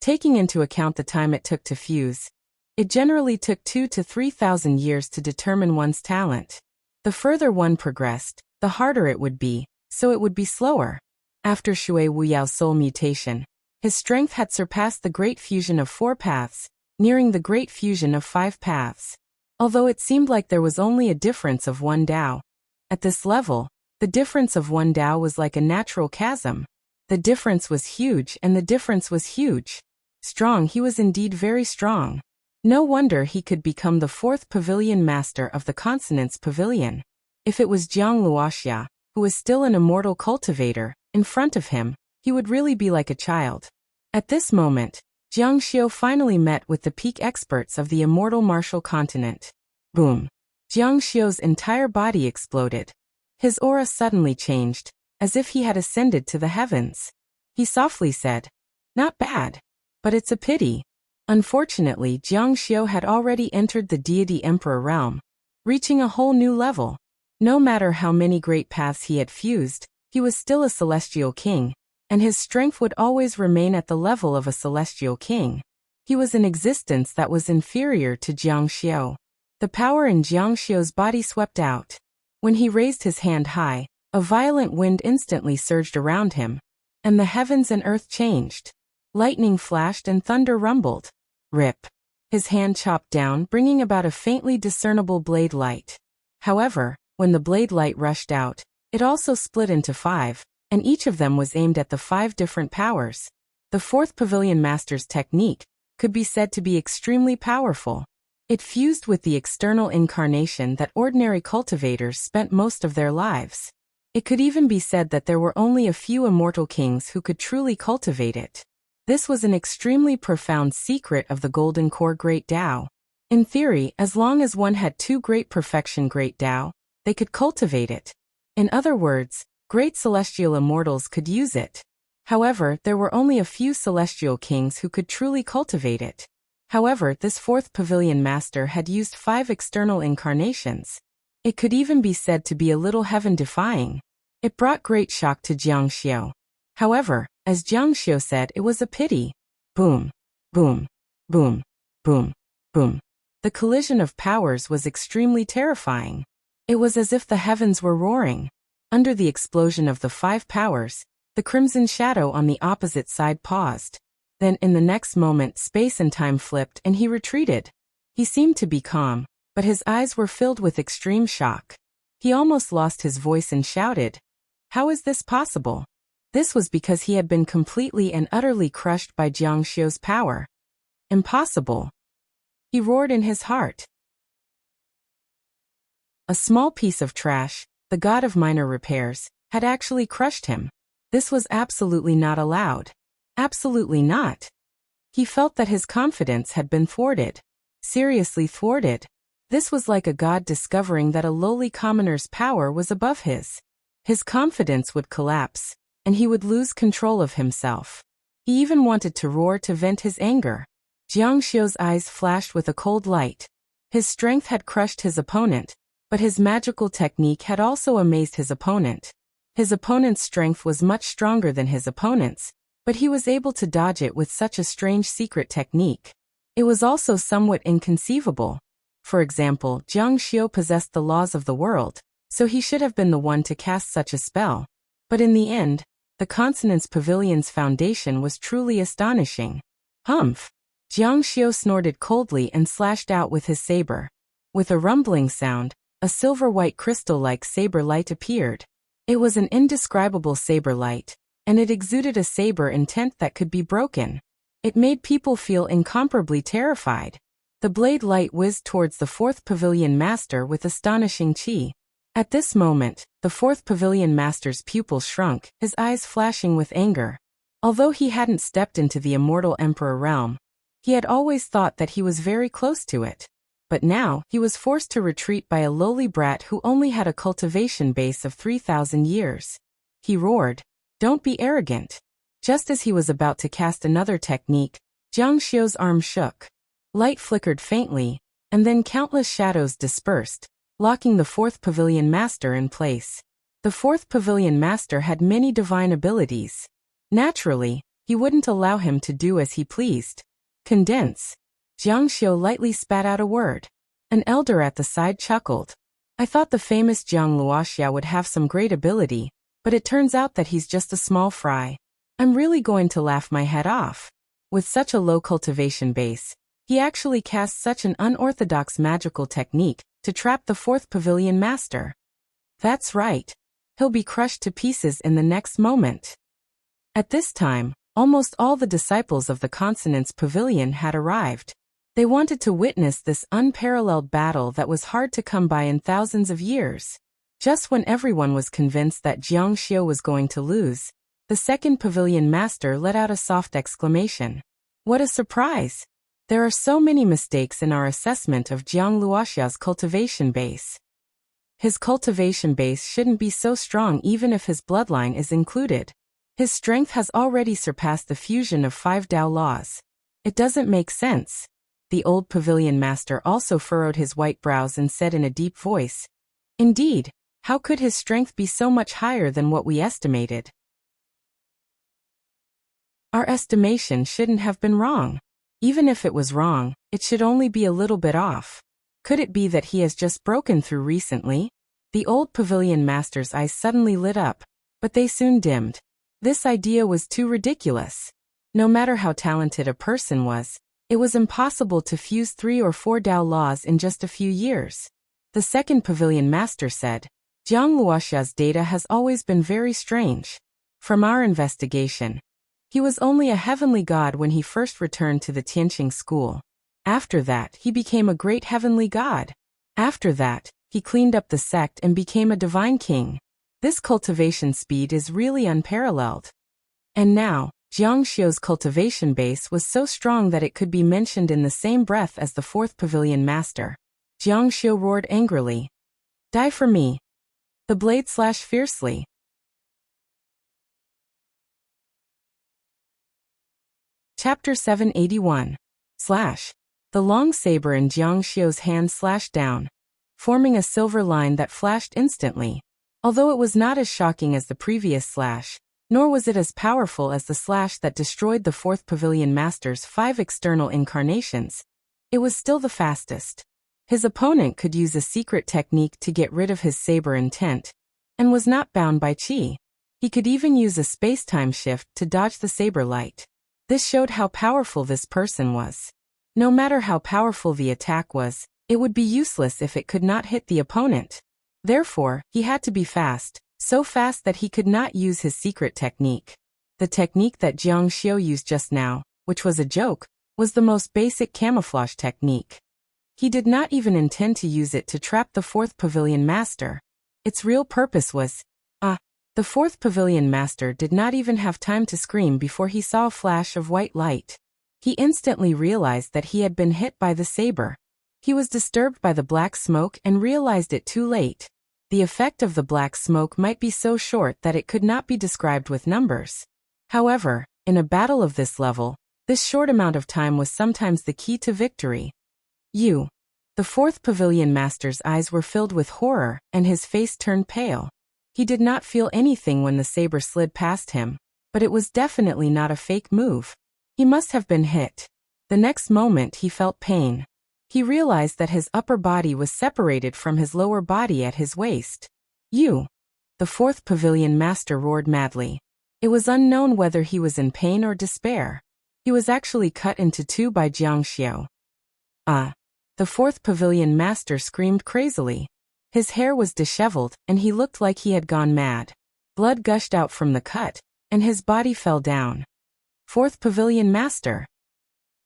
Taking into account the time it took to fuse, it generally took 2,000 to 3,000 years to determine one's talent. The further one progressed, the harder it would be, so it would be slower. After Shui Wuyao's soul mutation, his strength had surpassed the great fusion of 4 paths, nearing the great fusion of 5 paths. Although it seemed like there was only a difference of 1 Dao. At this level, the difference of 1 Dao was like a natural chasm. The difference was huge and the difference was huge. Strong, he was indeed very strong. No wonder he could become the 4th pavilion master of the Consonance Pavilion. If it was Jiang Luoxia, who was still an immortal cultivator, in front of him, he would really be like a child. At this moment, Jiang Xiu finally met with the peak experts of the immortal martial continent. Boom! Jiang Xiu's entire body exploded. His aura suddenly changed, as if he had ascended to the heavens. He softly said, "Not bad. But it's a pity." Unfortunately, Jiang Xiu had already entered the deity emperor realm, reaching a whole new level. No matter how many great paths he had fused, he was still a celestial king, and his strength would always remain at the level of a celestial king. He was an existence that was inferior to Jiang Xiu. The power in Jiang Xiu's body swept out. When he raised his hand high, a violent wind instantly surged around him, and the heavens and earth changed. Lightning flashed and thunder rumbled. Rip! His hand chopped down, bringing about a faintly discernible blade light. However, when the blade light rushed out, it also split into 5, and each of them was aimed at the 5 different powers. The 4th Pavilion Master's technique could be said to be extremely powerful. It fused with the external incarnation that ordinary cultivators spent most of their lives. It could even be said that there were only a few immortal kings who could truly cultivate it. This was an extremely profound secret of the Golden Core Great Tao. In theory, as long as one had 2 great perfection Great Tao, they could cultivate it. In other words, great celestial immortals could use it. However, there were only a few celestial kings who could truly cultivate it. However, this 4th Pavilion Master had used 5 external incarnations. It could even be said to be a little heaven-defying. It brought great shock to Jiang Xiu. However, as Jiang Xiu said, it was a pity. Boom, boom, boom, boom, boom. The collision of powers was extremely terrifying. It was as if the heavens were roaring. Under the explosion of the 5 powers, the crimson shadow on the opposite side paused. Then in the next moment space and time flipped and he retreated. He seemed to be calm, but his eyes were filled with extreme shock. He almost lost his voice and shouted, "How is this possible?" This was because he had been completely and utterly crushed by Jiang Xiu's power. Impossible! He roared in his heart. A small piece of trash, the god of minor repairs, had actually crushed him. This was absolutely not allowed. Absolutely not. He felt that his confidence had been thwarted. Seriously thwarted. This was like a god discovering that a lowly commoner's power was above his. His confidence would collapse, and he would lose control of himself. He even wanted to roar to vent his anger. Jiang Xiu's eyes flashed with a cold light. His strength had crushed his opponent, but his magical technique had also amazed his opponent. His opponent's strength was much stronger than his opponent's, but he was able to dodge it with such a strange secret technique. It was also somewhat inconceivable. For example, Jiang Xiu possessed the laws of the world, so he should have been the one to cast such a spell. But in the end, the Consonance Pavilion's foundation was truly astonishing. Humph! Jiang Xiu snorted coldly and slashed out with his saber. With a rumbling sound, a silver-white crystal-like saber light appeared. It was an indescribable saber light, and it exuded a saber intent that could be broken. It made people feel incomparably terrified. The blade light whizzed towards the fourth pavilion master with astonishing chi. At this moment, the fourth pavilion master's pupils shrunk, his eyes flashing with anger. Although he hadn't stepped into the immortal emperor realm, he had always thought that he was very close to it. But now, he was forced to retreat by a lowly brat who only had a cultivation base of 3,000 years. He roared, "Don't be arrogant." Just as he was about to cast another technique, Jiang Xiu's arm shook. Light flickered faintly, and then countless shadows dispersed, locking the fourth pavilion master in place. The fourth pavilion master had many divine abilities. Naturally, he wouldn't allow him to do as he pleased. Condense. Jiang Xiu lightly spat out a word. An elder at the side chuckled. I thought the famous Jiang Luoxia would have some great ability, but it turns out that he's just a small fry. I'm really going to laugh my head off. With such a low cultivation base, he actually cast such an unorthodox magical technique to trap the fourth pavilion master. That's right. He'll be crushed to pieces in the next moment. At this time, almost all the disciples of the Consonance Pavilion had arrived. They wanted to witness this unparalleled battle that was hard to come by in thousands of years. Just when everyone was convinced that Jiang Xiu was going to lose, the second pavilion master let out a soft exclamation. What a surprise! There are so many mistakes in our assessment of Jiang Luoxia's cultivation base. His cultivation base shouldn't be so strong even if his bloodline is included. His strength has already surpassed the fusion of 5 Tao laws. It doesn't make sense. The old pavilion master also furrowed his white brows and said in a deep voice, Indeed, how could his strength be so much higher than what we estimated? Our estimation shouldn't have been wrong. Even if it was wrong, it should only be a little bit off. Could it be that he has just broken through recently? The old pavilion master's eyes suddenly lit up, but they soon dimmed. This idea was too ridiculous. No matter how talented a person was, it was impossible to fuse 3 or 4 Tao laws in just a few years. The second pavilion master said, Jiang Luoxia's data has always been very strange. From our investigation, he was only a heavenly god when he first returned to the Tianqing school. After that, he became a great heavenly god. After that, he cleaned up the sect and became a divine king. This cultivation speed is really unparalleled. And now, Jiang Xiu's cultivation base was so strong that it could be mentioned in the same breath as the fourth pavilion master. Jiang Xiu roared angrily. Die for me. The blade slashed fiercely. Chapter 781. Slash. The long saber in Jiang Xiu's hand slashed down, forming a silver line that flashed instantly. Although it was not as shocking as the previous slash, nor was it as powerful as the slash that destroyed the fourth pavilion master's 5 external incarnations, it was still the fastest. His opponent could use a secret technique to get rid of his saber intent, and was not bound by chi. He could even use a space-time shift to dodge the saber light. This showed how powerful this person was. No matter how powerful the attack was, it would be useless if it could not hit the opponent. Therefore, he had to be fast, so fast that he could not use his secret technique. The technique that Jiang Xiu used just now, which was a joke, was the most basic camouflage technique. He did not even intend to use it to trap the fourth pavilion master. Its real purpose was, the fourth pavilion master did not even have time to scream before he saw a flash of white light. He instantly realized that he had been hit by the saber. He was disturbed by the black smoke and realized it too late. The effect of the black smoke might be so short that it could not be described with numbers. However, in a battle of this level, this short amount of time was sometimes the key to victory. The fourth pavilion master's eyes were filled with horror, and his face turned pale. He did not feel anything when the saber slid past him, but it was definitely not a fake move. He must have been hit. The next moment he felt pain. He realized that his upper body was separated from his lower body at his waist. "You!" The fourth pavilion master roared madly. It was unknown whether he was in pain or despair. He was actually cut into two by Jiang Xiao. "Ah!" The fourth pavilion master screamed crazily. His hair was disheveled, and he looked like he had gone mad. Blood gushed out from the cut, and his body fell down. "Fourth pavilion master!"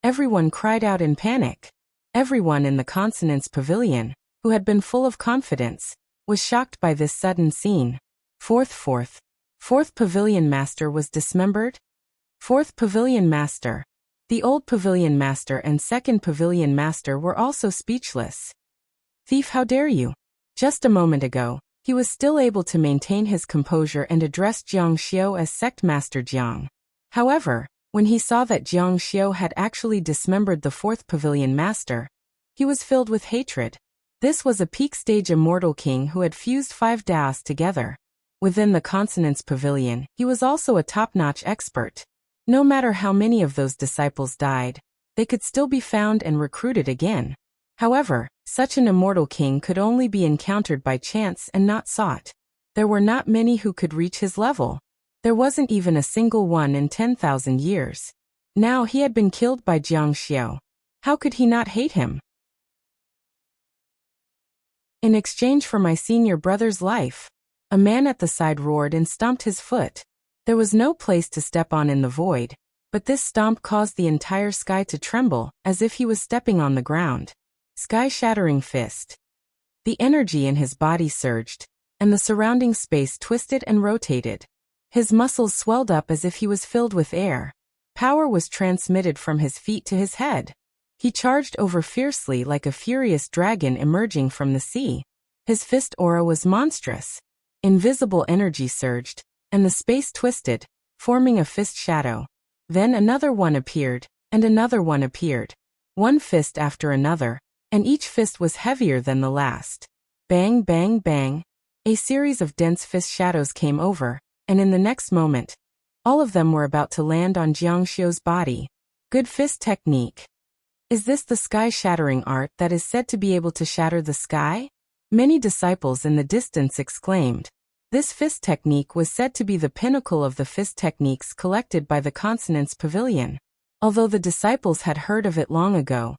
Everyone cried out in panic. Everyone in the Consonance Pavilion, who had been full of confidence, was shocked by this sudden scene. Fourth pavilion master was dismembered? Fourth pavilion master. The old pavilion master and second pavilion master were also speechless. "Thief, how dare you!" Just a moment ago, he was still able to maintain his composure and addressed Jiang Xiao as Sect Master Jiang. However, when he saw that Jiang Xiao had actually dismembered the fourth pavilion master, he was filled with hatred. This was a peak stage immortal king who had fused 5 Daos together. Within the Consonance Pavilion, he was also a top-notch expert. No matter how many of those disciples died, they could still be found and recruited again. However, such an immortal king could only be encountered by chance and not sought. There were not many who could reach his level. There wasn't even a single one in 10,000 years. Now he had been killed by Jiang Xiao. How could he not hate him? "In exchange for my senior brother's life," a man at the side roared and stomped his foot. There was no place to step on in the void, but this stomp caused the entire sky to tremble, as if he was stepping on the ground. Sky-shattering fist. The energy in his body surged, and the surrounding space twisted and rotated. His muscles swelled up as if he was filled with air. Power was transmitted from his feet to his head. He charged over fiercely like a furious dragon emerging from the sea. His fist aura was monstrous. Invisible energy surged, and the space twisted, forming a fist shadow. Then another one appeared, and another one appeared. One fist after another, and each fist was heavier than the last. Bang, bang, bang. A series of dense fist shadows came over, and in the next moment, all of them were about to land on Jiang Xiao's body. Good fist technique. Is this the sky-shattering art that is said to be able to shatter the sky? Many disciples in the distance exclaimed. This fist technique was said to be the pinnacle of the fist techniques collected by the Consonance Pavilion. Although the disciples had heard of it long ago,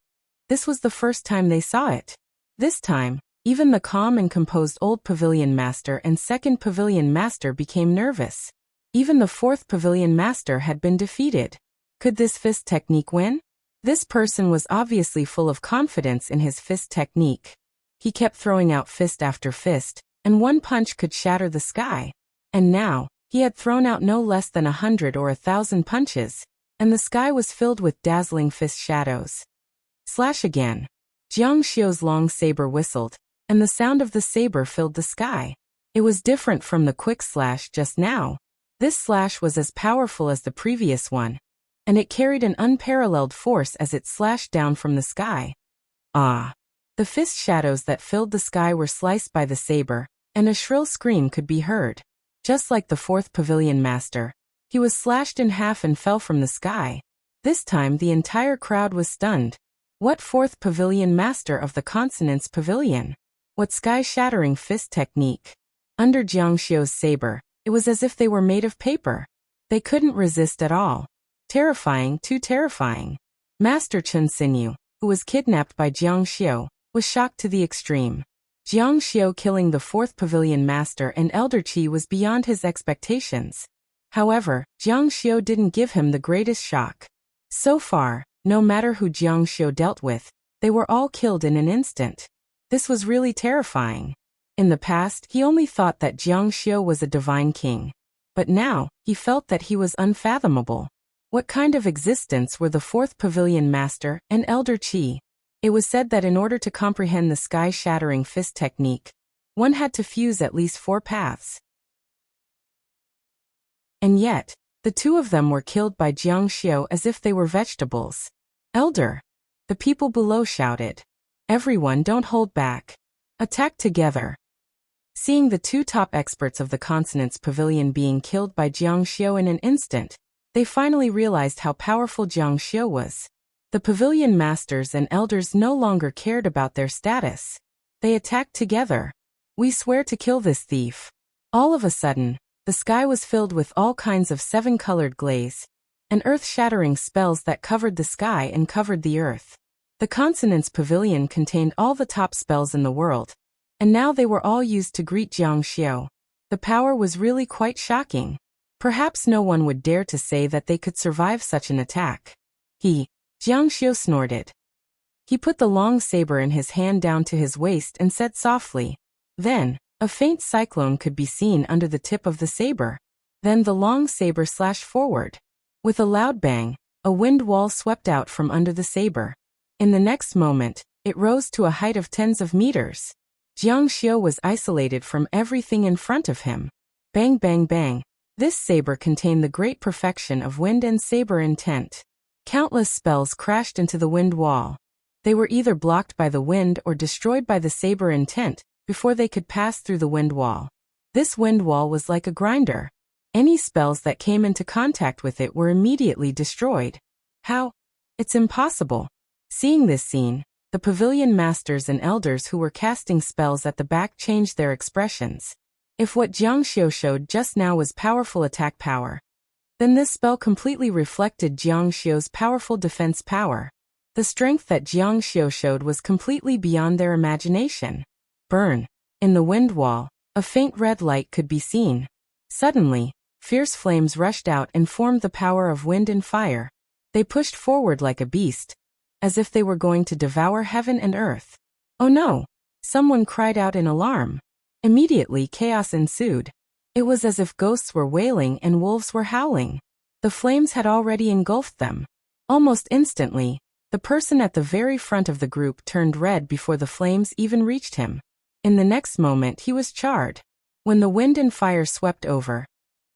this was the first time they saw it. This time, even the calm and composed old pavilion master and second pavilion master became nervous. Even the fourth pavilion master had been defeated. Could this fist technique win? This person was obviously full of confidence in his fist technique. He kept throwing out fist after fist, and one punch could shatter the sky. And now, he had thrown out no less than 100 or 1,000 punches, and the sky was filled with dazzling fist shadows. Slash again. Jiang Xiao's long saber whistled, and the sound of the saber filled the sky. It was different from the quick slash just now. This slash was as powerful as the previous one, and it carried an unparalleled force as it slashed down from the sky. Ah! The fist shadows that filled the sky were sliced by the saber, and a shrill scream could be heard. Just like the fourth pavilion master, he was slashed in half and fell from the sky. This time the entire crowd was stunned. What fourth pavilion master of the Consonance Pavilion? What sky-shattering fist technique? Under Jiang Xiao's saber, it was as if they were made of paper. They couldn't resist at all. Terrifying, too terrifying. Master Chun Xinyu, who was kidnapped by Jiang Xiao, was shocked to the extreme. Jiang Xiao killing the fourth pavilion master and Elder Qi was beyond his expectations. However, Jiang Xiao didn't give him the greatest shock. So far, no matter who Jiang Xiao dealt with, they were all killed in an instant. This was really terrifying. In the past, he only thought that Jiang Xiao was a divine king. But now, he felt that he was unfathomable. What kind of existence were the fourth pavilion master and Elder Qi? It was said that in order to comprehend the sky-shattering fist technique, one had to fuse at least 4 paths. And yet, the two of them were killed by Jiang Xiao as if they were vegetables. Elder! The people below shouted. Everyone, don't hold back. Attack together. Seeing the two top experts of the Consonance Pavilion being killed by Jiang Xiu in an instant, they finally realized how powerful Jiang Xiu was. The pavilion masters and elders no longer cared about their status. They attacked together. We swear to kill this thief. All of a sudden, the sky was filled with all kinds of seven-colored glaze, and earth-shattering spells that covered the sky and covered the earth. The Consonance Pavilion contained all the top spells in the world, and now they were all used to greet Jiang Xiu. The power was really quite shocking. Perhaps no one would dare to say that they could survive such an attack. Jiang Xiu snorted. He put the long saber in his hand down to his waist and said softly. Then, a faint cyclone could be seen under the tip of the saber. Then the long saber slashed forward. With a loud bang, a wind wall swept out from under the saber. In the next moment, it rose to a height of tens of meters. Jiang Xiu was isolated from everything in front of him. Bang bang bang. This saber contained the great perfection of wind and saber intent. Countless spells crashed into the wind wall. They were either blocked by the wind or destroyed by the saber intent before they could pass through the wind wall. This wind wall was like a grinder. Any spells that came into contact with it were immediately destroyed. How? It's impossible. Seeing this scene, the pavilion masters and elders who were casting spells at the back changed their expressions. If what Jiang Xiu showed just now was powerful attack power, then this spell completely reflected Jiang Xiu's powerful defense power. The strength that Jiang Xiu showed was completely beyond their imagination. Burn. In the wind wall, a faint red light could be seen. Suddenly, fierce flames rushed out and formed the power of wind and fire. They pushed forward like a beast, as if they were going to devour heaven and earth. Oh no! Someone cried out in alarm. Immediately chaos ensued. It was as if ghosts were wailing and wolves were howling. The flames had already engulfed them. Almost instantly, the person at the very front of the group turned red before the flames even reached him. In the next moment he was charred. When the wind and fire swept over,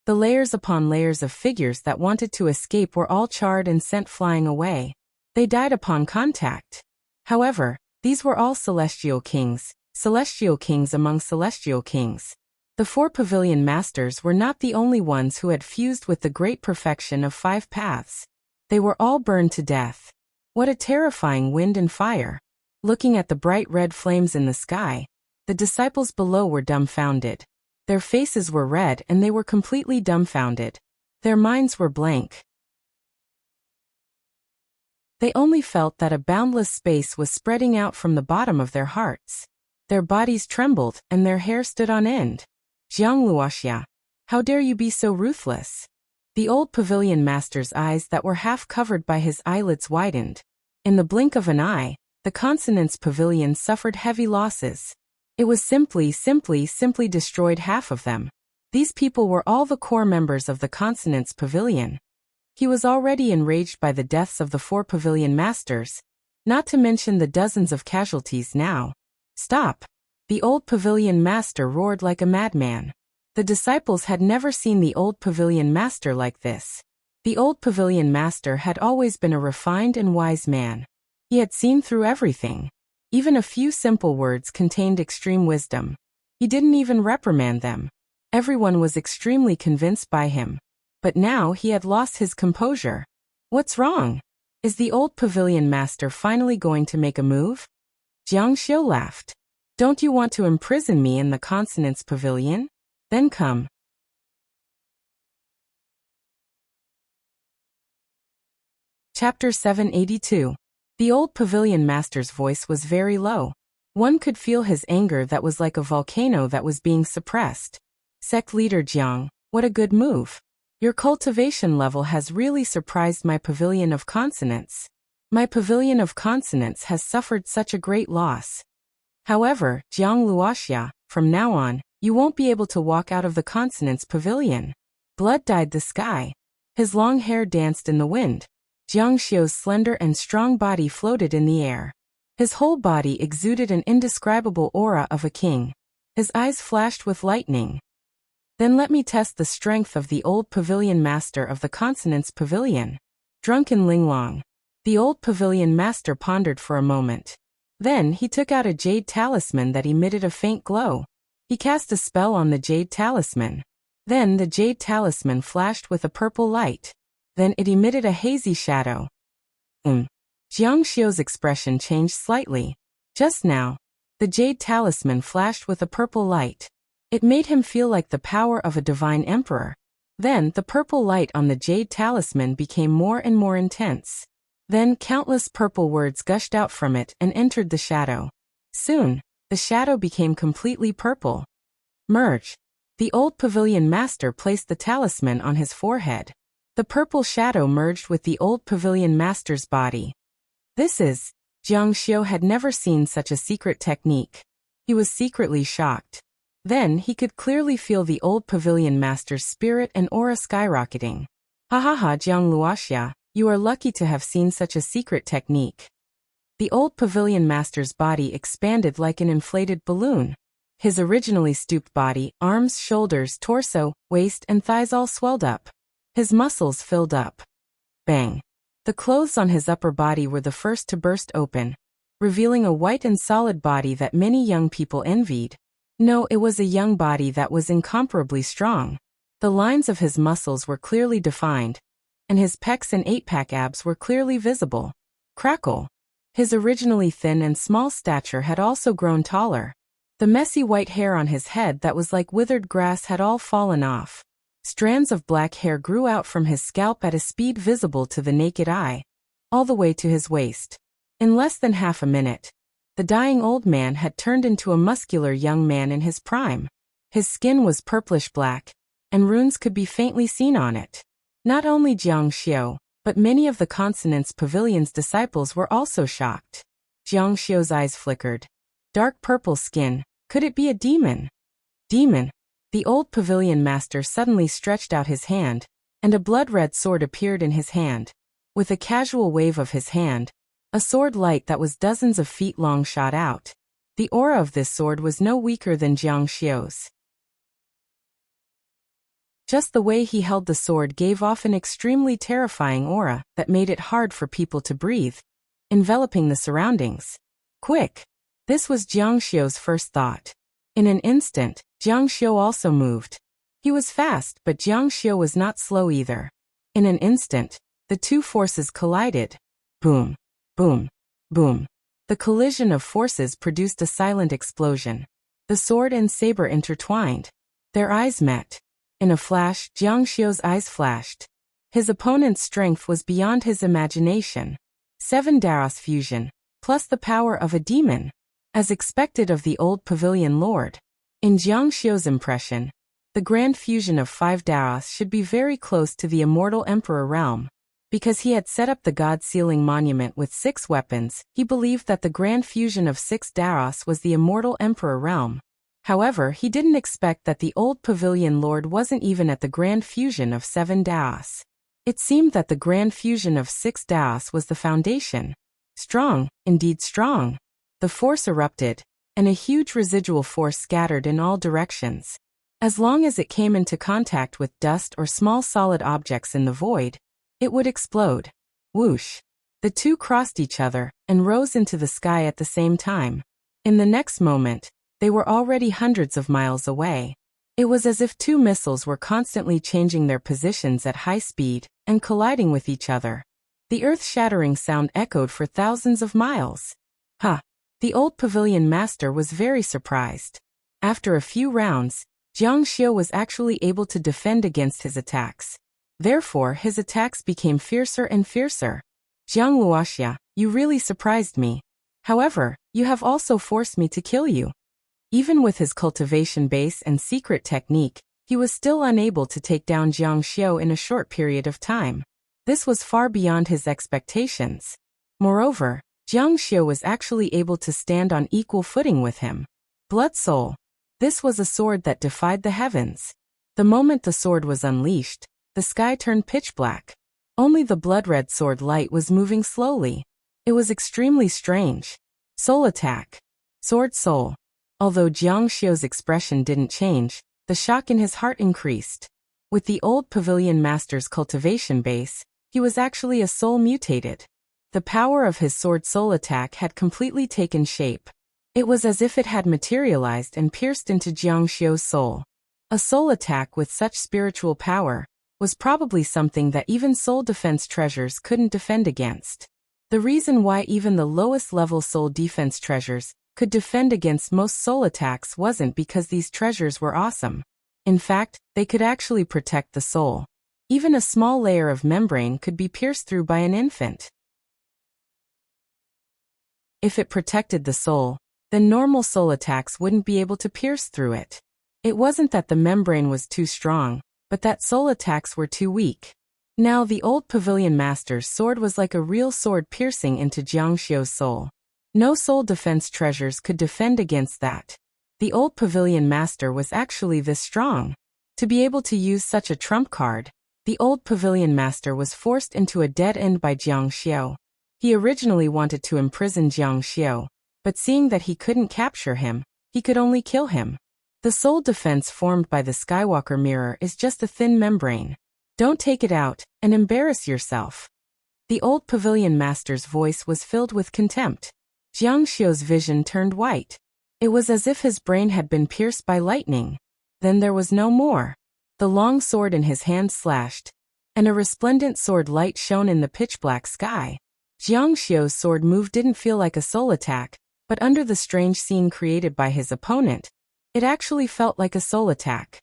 the layers upon layers of figures that wanted to escape were all charred and sent flying away. They died upon contact. However, these were all celestial kings among celestial kings. The four pavilion masters were not the only ones who had fused with the great perfection of 5 paths. They were all burned to death. What a terrifying wind and fire! Looking at the bright red flames in the sky, the disciples below were dumbfounded. Their faces were red and they were completely dumbfounded. Their minds were blank. They only felt that a boundless space was spreading out from the bottom of their hearts. Their bodies trembled and their hair stood on end. Jiang Luoxia, how dare you be so ruthless? The old pavilion master's eyes that were half covered by his eyelids widened. In the blink of an eye, the Consonance Pavilion suffered heavy losses. It was simply destroyed half of them. These people were all the core members of the Consonance Pavilion. He was already enraged by the deaths of the 4 pavilion masters, not to mention the dozens of casualties now. Stop! The old pavilion master roared like a madman. The disciples had never seen the old pavilion master like this. The old pavilion master had always been a refined and wise man. He had seen through everything. Even a few simple words contained extreme wisdom. He didn't even reprimand them. Everyone was extremely convinced by him. But now he had lost his composure. What's wrong? Is the old pavilion master finally going to make a move? Jiang Xiu laughed. Don't you want to imprison me in the Consonance Pavilion? Then come. Chapter 782. The old pavilion master's voice was very low. One could feel his anger that was like a volcano that was being suppressed. Sect leader Jiang, what a good move. Your cultivation level has really surprised my pavilion of consonants. My pavilion of consonants has suffered such a great loss. However, Jiang Luoxia, from now on, you won't be able to walk out of the consonants pavilion. Blood dyed the sky. His long hair danced in the wind. Jiang Xiu's slender and strong body floated in the air. His whole body exuded an indescribable aura of a king. His eyes flashed with lightning. Then let me test the strength of the old pavilion master of the consonants pavilion. Drunken Linglong. The old pavilion master pondered for a moment. Then he took out a jade talisman that emitted a faint glow. He cast a spell on the jade talisman. Then the jade talisman flashed with a purple light. Then it emitted a hazy shadow. Jiang Xiu's expression changed slightly. Just now, the jade talisman flashed with a purple light. It made him feel like the power of a divine emperor. Then the purple light on the jade talisman became more and more intense. Then countless purple words gushed out from it and entered the shadow. Soon, the shadow became completely purple. Merge. The old pavilion master placed the talisman on his forehead. The purple shadow merged with the old pavilion master's body. Jiang Xiu had never seen such a secret technique. He was secretly shocked. Then he could clearly feel the old pavilion master's spirit and aura skyrocketing. Ha ha ha, Jiang Luoxia, you are lucky to have seen such a secret technique. The old pavilion master's body expanded like an inflated balloon. His originally stooped body, arms, shoulders, torso, waist and thighs all swelled up. His muscles filled up. Bang! The clothes on his upper body were the first to burst open, revealing a white and solid body that many young people envied. No, it was a young body that was incomparably strong. The lines of his muscles were clearly defined, and his pecs and eight-pack abs were clearly visible. Crackle! His originally thin and small stature had also grown taller. The messy white hair on his head that was like withered grass had all fallen off. Strands of black hair grew out from his scalp at a speed visible to the naked eye, all the way to his waist. In less than half a minute, the dying old man had turned into a muscular young man in his prime. His skin was purplish-black, and runes could be faintly seen on it. Not only Jiang Xiu, but many of the Consonance Pavilion's disciples were also shocked. Jiang Xiu's eyes flickered. Dark purple skin, could it be a demon? Demon! The old pavilion master suddenly stretched out his hand, and a blood-red sword appeared in his hand. With a casual wave of his hand, a sword light that was dozens of feet long shot out. The aura of this sword was no weaker than Jiang Xiu's. Just the way he held the sword gave off an extremely terrifying aura that made it hard for people to breathe, enveloping the surroundings. Quick! This was Jiang Xiu's first thought. In an instant, Jiang Xiu also moved. He was fast, but Jiang Xiu was not slow either. In an instant, the two forces collided. Boom, boom, boom. The collision of forces produced a silent explosion. The sword and saber intertwined. Their eyes met. In a flash, Jiang Xiu's eyes flashed. His opponent's strength was beyond his imagination. 7 Daros fusion, plus the power of a demon. As expected of the old pavilion lord. In Jiang Xiu's impression, the grand fusion of 5 Daros should be very close to the immortal emperor realm. Because he had set up the god-sealing monument with 6 weapons, he believed that the grand fusion of 6 Daros was the immortal emperor realm. However, he didn't expect that the old pavilion lord wasn't even at the grand fusion of 7 Daos. It seemed that the grand fusion of 6 Daos was the foundation. Strong, indeed strong. The force erupted, and a huge residual force scattered in all directions. As long as it came into contact with dust or small solid objects in the void, it would explode. Whoosh! The two crossed each other and rose into the sky at the same time. In the next moment, they were already hundreds of miles away. It was as if two missiles were constantly changing their positions at high speed and colliding with each other. The earth-shattering sound echoed for thousands of miles. Ha! The old pavilion master was very surprised. After a few rounds, Jiang Xiu was actually able to defend against his attacks. Therefore, his attacks became fiercer and fiercer. Jiang Luoxia, you really surprised me. However, you have also forced me to kill you. Even with his cultivation base and secret technique, he was still unable to take down Jiang Xiu in a short period of time. This was far beyond his expectations. Moreover, Jiang Xiu was actually able to stand on equal footing with him. Blood Soul. This was a sword that defied the heavens. The moment the sword was unleashed, the sky turned pitch black. Only the blood-red sword light was moving slowly. It was extremely strange. Soul attack. Sword Soul. Although Jiang Xiu's expression didn't change, the shock in his heart increased. With the old pavilion master's cultivation base, he was actually a soul mutated. The power of his sword soul attack had completely taken shape. It was as if it had materialized and pierced into Jiang Xiu's soul. A soul attack with such spiritual power was probably something that even soul defense treasures couldn't defend against. The reason why even the lowest level soul defense treasures could defend against most soul attacks wasn't because these treasures were awesome. In fact, they could actually protect the soul. Even a small layer of membrane could be pierced through by an infant. If it protected the soul, then normal soul attacks wouldn't be able to pierce through it. It wasn't that the membrane was too strong, but that soul attacks were too weak. Now the old Pavilion Master's sword was like a real sword piercing into Jiang Xiu's soul. No soul defense treasures could defend against that. The old Pavilion Master was actually this strong. To be able to use such a trump card, the old Pavilion Master was forced into a dead end by Jiang Xiu. He originally wanted to imprison Jiang Xiu, but seeing that he couldn't capture him, he could only kill him. The soul defense formed by the Skywalker mirror is just a thin membrane. Don't take it out and embarrass yourself. The old Pavilion Master's voice was filled with contempt. Jiang Xiu's vision turned white. It was as if his brain had been pierced by lightning. Then there was no more. The long sword in his hand slashed, and a resplendent sword light shone in the pitch-black sky. Jiang Xiu's sword move didn't feel like a soul attack, but under the strange scene created by his opponent, it actually felt like a soul attack.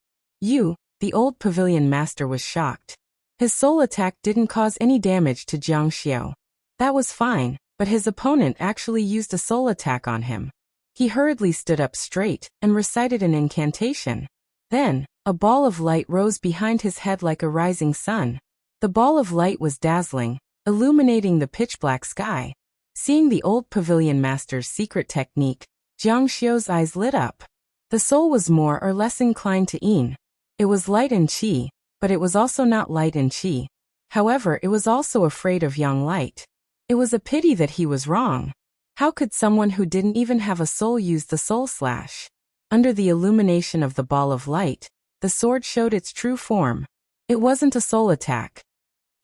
The old Pavilion Master was shocked. His soul attack didn't cause any damage to Jiang Xiu. That was fine, but his opponent actually used a soul attack on him. He hurriedly stood up straight and recited an incantation. Then, a ball of light rose behind his head like a rising sun. The ball of light was dazzling, illuminating the pitch-black sky. Seeing the old Pavilion Master's secret technique, Jiang Xiu's eyes lit up. The soul was more or less inclined to Yin. It was light in qi, but it was also not light in qi. However, it was also afraid of yang light. It was a pity that he was wrong. How could someone who didn't even have a soul use the soul slash? Under the illumination of the ball of light, the sword showed its true form. It wasn't a soul attack.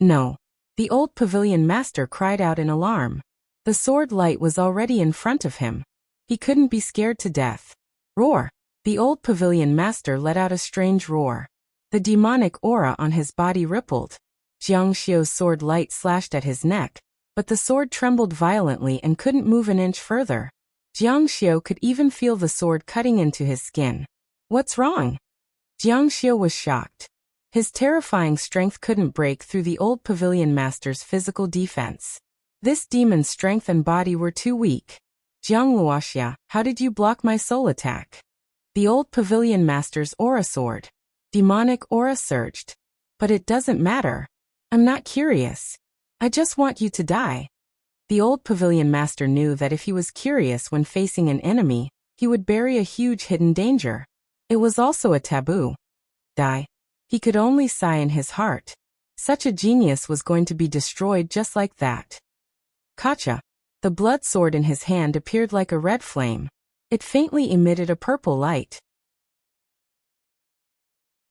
No. The old Pavilion Master cried out in alarm. The sword light was already in front of him. He couldn't be scared to death. Roar! The old Pavilion Master let out a strange roar. The demonic aura on his body rippled. Jiang Xiu's sword light slashed at his neck, but the sword trembled violently and couldn't move an inch further. Jiang Xiu could even feel the sword cutting into his skin. What's wrong? Jiang Xiu was shocked. His terrifying strength couldn't break through the old Pavilion Master's physical defense. This demon's strength and body were too weak. Jiang Luoxia, how did you block my soul attack? The old Pavilion Master's aura soared. Demonic aura surged. But it doesn't matter. I'm not curious. I just want you to die. The old Pavilion Master knew that if he was curious when facing an enemy, he would bury a huge hidden danger. It was also a taboo. Die. He could only sigh in his heart. Such a genius was going to be destroyed just like that. Kacha. The blood sword in his hand appeared like a red flame. It faintly emitted a purple light.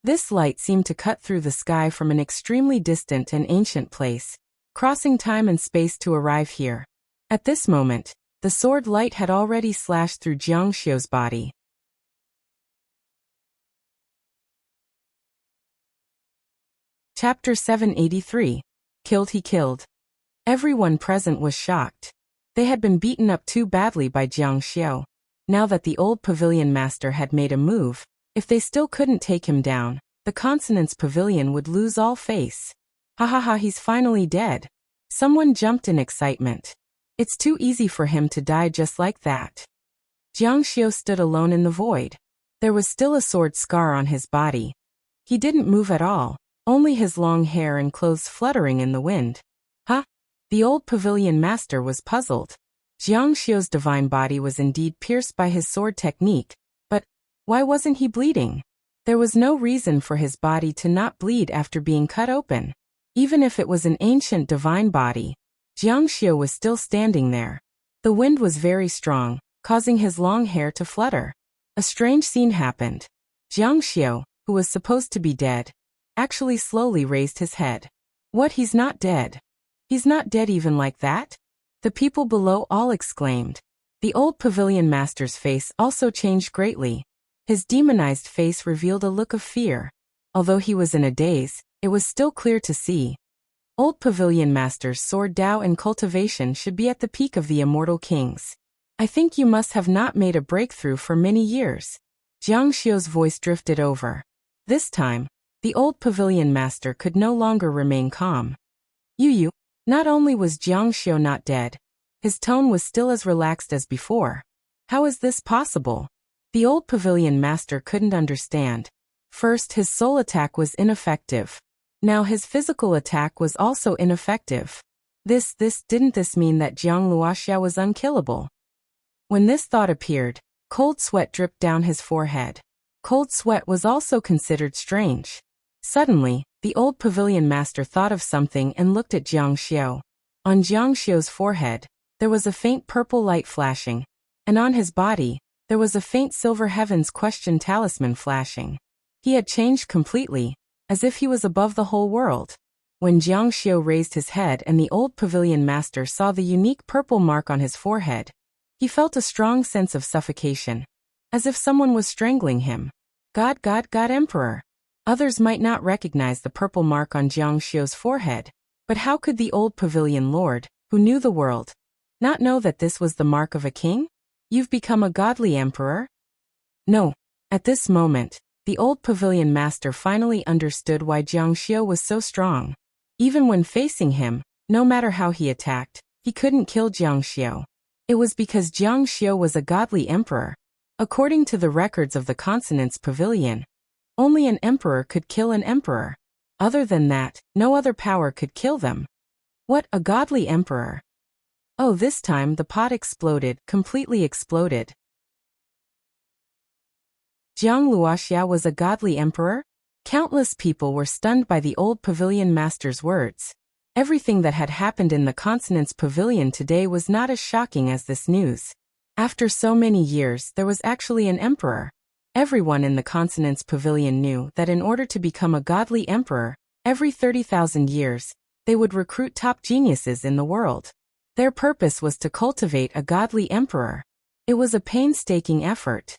This light seemed to cut through the sky from an extremely distant and ancient place, crossing time and space to arrive here. At this moment, the sword light had already slashed through Jiang Xiu's body. Chapter 783. Killed. He killed. Everyone present was shocked. They had been beaten up too badly by Jiang Xiu. Now that the old Pavilion Master had made a move, if they still couldn't take him down, the Consonance Pavilion would lose all face. Ha ha ha, he's finally dead. Someone jumped in excitement. It's too easy for him to die just like that. Jiang Xiu stood alone in the void. There was still a sword scar on his body. He didn't move at all, only his long hair and clothes fluttering in the wind. Huh? The old Pavilion Master was puzzled. Jiang Xiu's divine body was indeed pierced by his sword technique, but why wasn't he bleeding? There was no reason for his body to not bleed after being cut open. Even if it was an ancient divine body, Jiang Xiu was still standing there. The wind was very strong, causing his long hair to flutter. A strange scene happened. Jiang Xiu, who was supposed to be dead, actually slowly raised his head. What, he's not dead? He's not dead even like that? The people below all exclaimed. The old pavilion master's face also changed greatly. His demonized face revealed a look of fear. Although he was in a daze, it was still clear to see. Old pavilion master's sword Tao and cultivation should be at the peak of the immortal kings. I think you must have not made a breakthrough for many years. Jiang Xiu's voice drifted over. This time, the old pavilion master could no longer remain calm. You. Not only was Jiang Xiu not dead, his tone was still as relaxed as before. How is this possible? The old pavilion master couldn't understand. First, his soul attack was ineffective. Now his physical attack was also ineffective. Didn't this mean that Jiang Luoxia was unkillable? When this thought appeared, cold sweat dripped down his forehead. Cold sweat was also considered strange. Suddenly, the old pavilion master thought of something and looked at Jiang Xiu. On Jiang Xiu's forehead, there was a faint purple light flashing, and on his body, there was a faint silver heavens question talisman flashing. He had changed completely, as if he was above the whole world. When Jiang Xiu raised his head and the old pavilion master saw the unique purple mark on his forehead, he felt a strong sense of suffocation, as if someone was strangling him. God, Emperor. Others might not recognize the purple mark on Jiang Xiu's forehead, but how could the old pavilion lord, who knew the world, not know that this was the mark of a king? You've become a godly emperor? No. At this moment, the old pavilion master finally understood why Jiang Xiu was so strong. Even when facing him, no matter how he attacked, he couldn't kill Jiang Xiu. It was because Jiang Xiu was a godly emperor. According to the records of the Consonance Pavilion, only an emperor could kill an emperor. Other than that, no other power could kill them. What, a godly emperor? Oh, this time the pot exploded, completely exploded. Jiang Luoxia was a godly emperor? Countless people were stunned by the old pavilion master's words. Everything that had happened in the Consonance Pavilion today was not as shocking as this news. After so many years, there was actually an emperor. Everyone in the Consonance Pavilion knew that in order to become a godly emperor, every 30,000 years, they would recruit top geniuses in the world. Their purpose was to cultivate a godly emperor. It was a painstaking effort.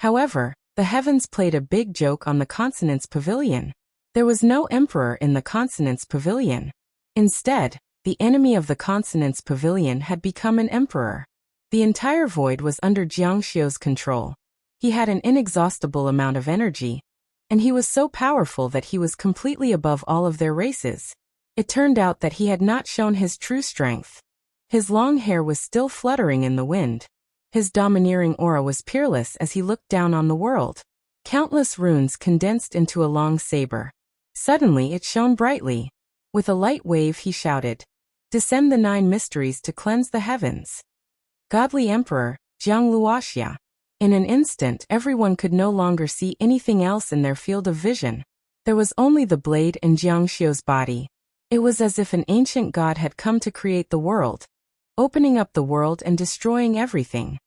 However, the heavens played a big joke on the Consonance Pavilion. There was no emperor in the Consonance Pavilion. Instead, the enemy of the Consonance Pavilion had become an emperor. The entire void was under Jiang Xiu's control. He had an inexhaustible amount of energy, and he was so powerful that he was completely above all of their races. It turned out that he had not shown his true strength. His long hair was still fluttering in the wind. His domineering aura was peerless as he looked down on the world. Countless runes condensed into a long saber. Suddenly it shone brightly. With a light wave he shouted, "Descend the 9 mysteries to cleanse the heavens." Godly Emperor, Jiang Luoxia. In an instant everyone could no longer see anything else in their field of vision. There was only the blade and Jiang Xiu's body. It was as if an ancient god had come to create the world, opening up the world and destroying everything.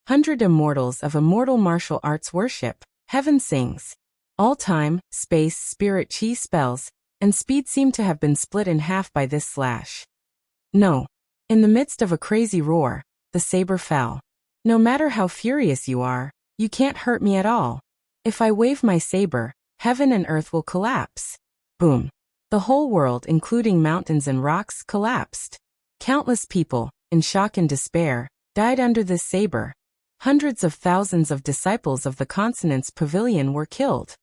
100 immortals of immortal martial arts worship, heaven sings. All time, space, spirit chi spells, and speed seemed to have been split in half by this slash. No. In the midst of a crazy roar, the saber fell. No matter how furious you are, you can't hurt me at all. If I wave my saber, heaven and earth will collapse. Boom. The whole world, including mountains and rocks, collapsed. Countless people, in shock and despair, died under this saber. Hundreds of thousands of disciples of the Consonance Pavilion were killed.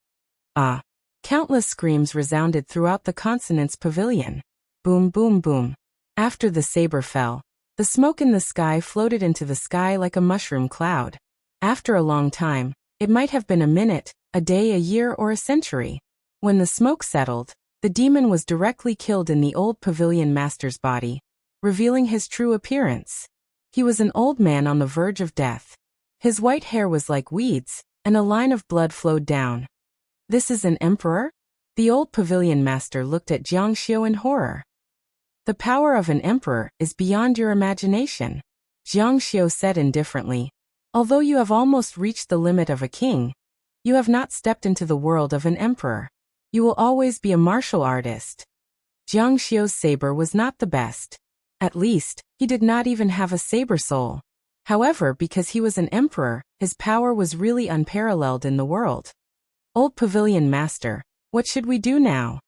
Ah! Countless screams resounded throughout the Consonance Pavilion. Boom, boom, boom. After the saber fell, the smoke in the sky floated into the sky like a mushroom cloud. After a long time, it might have been a minute, a day, a year, or a century. When the smoke settled, the demon was directly killed in the old pavilion master's body, revealing his true appearance. He was an old man on the verge of death. His white hair was like weeds, and a line of blood flowed down. This is an emperor? The old pavilion master looked at Jiang Xiu in horror. The power of an emperor is beyond your imagination, Jiang Xiu said indifferently. Although you have almost reached the limit of a king, you have not stepped into the world of an emperor. You will always be a martial artist. Jiang Xiu's saber was not the best. At least, he did not even have a saber soul. However, because he was an emperor, his power was really unparalleled in the world. Old Pavilion Master, what should we do now?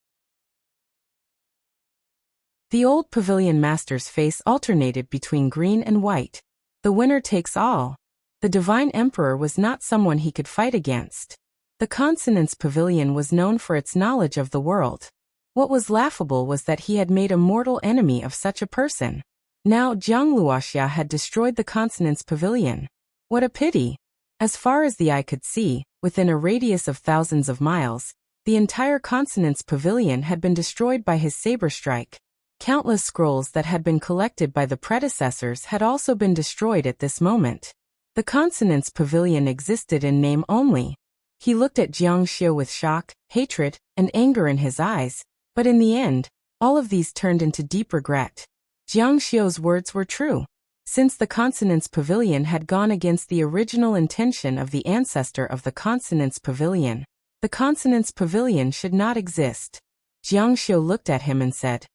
The old Pavilion Master's face alternated between green and white. The winner takes all. The Divine Emperor was not someone he could fight against. The Consonance Pavilion was known for its knowledge of the world. What was laughable was that he had made a mortal enemy of such a person. Now Jiang Luoxia had destroyed the Consonance Pavilion. What a pity! As far as the eye could see, within a radius of thousands of miles, the entire Consonance Pavilion had been destroyed by his saber strike. Countless scrolls that had been collected by the predecessors had also been destroyed at this moment. The Consonance Pavilion existed in name only. He looked at Jiang Xiu with shock, hatred, and anger in his eyes, but in the end, all of these turned into deep regret. Jiang Xiu's words were true. Since the Consonance Pavilion had gone against the original intention of the ancestor of the Consonance Pavilion, the Consonance Pavilion should not exist. Jiang Xiu looked at him and said,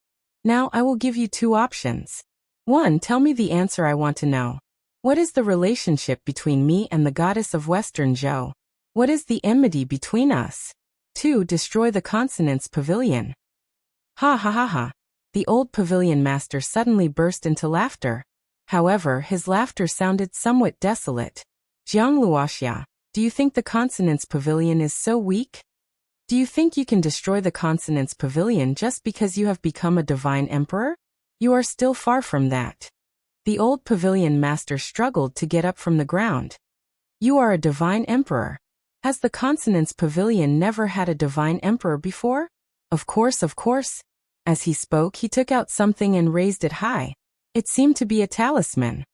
"Now I will give you two options. 1. Tell me the answer I want to know. What is the relationship between me and the goddess of Western Zhou? What is the enmity between us? 2. Destroy the Consonance Pavilion." Ha ha ha ha. The old Pavilion Master suddenly burst into laughter. However, his laughter sounded somewhat desolate. Jiang Luoxia, do you think the Consonance Pavilion is so weak? Do you think you can destroy the Consonance Pavilion just because you have become a divine emperor? You are still far from that. The old Pavilion Master struggled to get up from the ground. You are a divine emperor. Has the Consonance Pavilion never had a divine emperor before? Of course, of course. As he spoke, he took out something and raised it high. It seemed to be a talisman.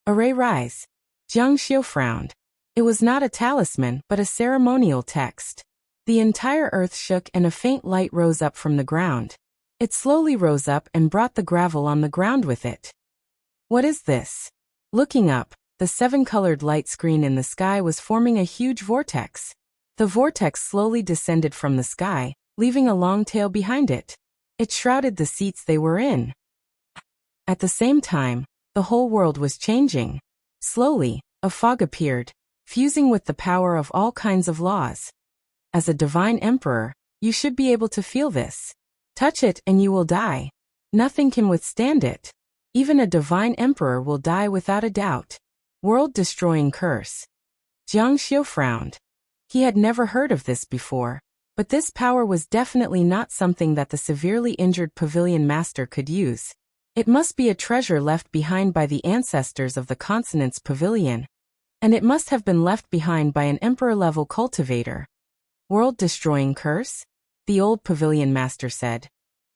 Array rise. Jiang Xiu frowned. It was not a talisman, but a ceremonial text. The entire earth shook and a faint light rose up from the ground. It slowly rose up and brought the gravel on the ground with it. What is this? Looking up, the seven-colored light screen in the sky was forming a huge vortex. The vortex slowly descended from the sky, leaving a long tail behind it. It shrouded the seats they were in. At the same time, the whole world was changing. Slowly, a fog appeared, fusing with the power of all kinds of laws. As a divine emperor, you should be able to feel this. Touch it and you will die. Nothing can withstand it. Even a divine emperor will die without a doubt. World-destroying curse. Jiang Xiu frowned. He had never heard of this before, but this power was definitely not something that the severely injured Pavilion Master could use. It must be a treasure left behind by the ancestors of the Consonance Pavilion, and it must have been left behind by an emperor-level cultivator. World-destroying curse? The old Pavilion Master said.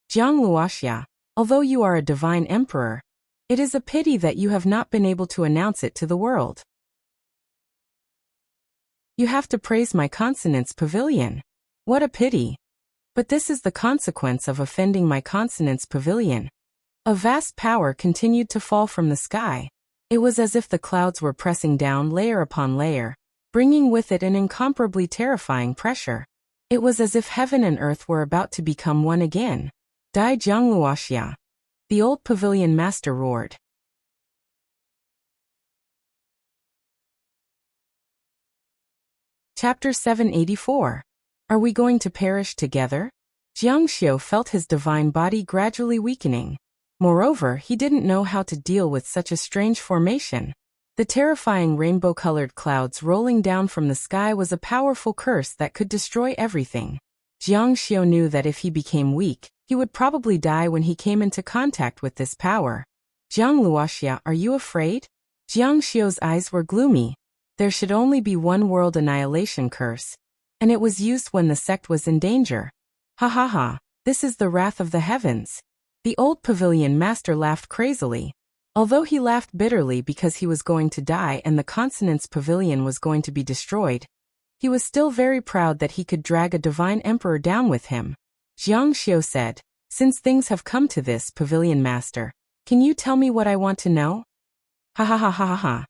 Jiang Luoxia, although you are a divine emperor, it is a pity that you have not been able to announce it to the world. You have to praise my Consonance Pavilion. What a pity. But this is the consequence of offending my Consonance Pavilion. A vast power continued to fall from the sky. It was as if the clouds were pressing down layer upon layer, bringing with it an incomparably terrifying pressure. It was as if heaven and earth were about to become one again. Die Jiang Luoxia. The old Pavilion Master roared. Chapter 784. Are we going to perish together? Jiang Xiu felt his divine body gradually weakening. Moreover, he didn't know how to deal with such a strange formation. The terrifying rainbow-colored clouds rolling down from the sky was a powerful curse that could destroy everything. Jiang Xiu knew that if he became weak, he would probably die when he came into contact with this power. Jiang Luoxia, are you afraid? Jiang Xiu's eyes were gloomy. There should only be one world annihilation curse, and it was used when the sect was in danger. Ha ha ha, this is the wrath of the heavens. The old Pavilion Master laughed crazily. Although he laughed bitterly because he was going to die and the Consonance Pavilion was going to be destroyed, he was still very proud that he could drag a divine emperor down with him. Jiang Xiu said, since things have come to this, Pavilion Master, can you tell me what I want to know? Ha ha ha ha ha ha.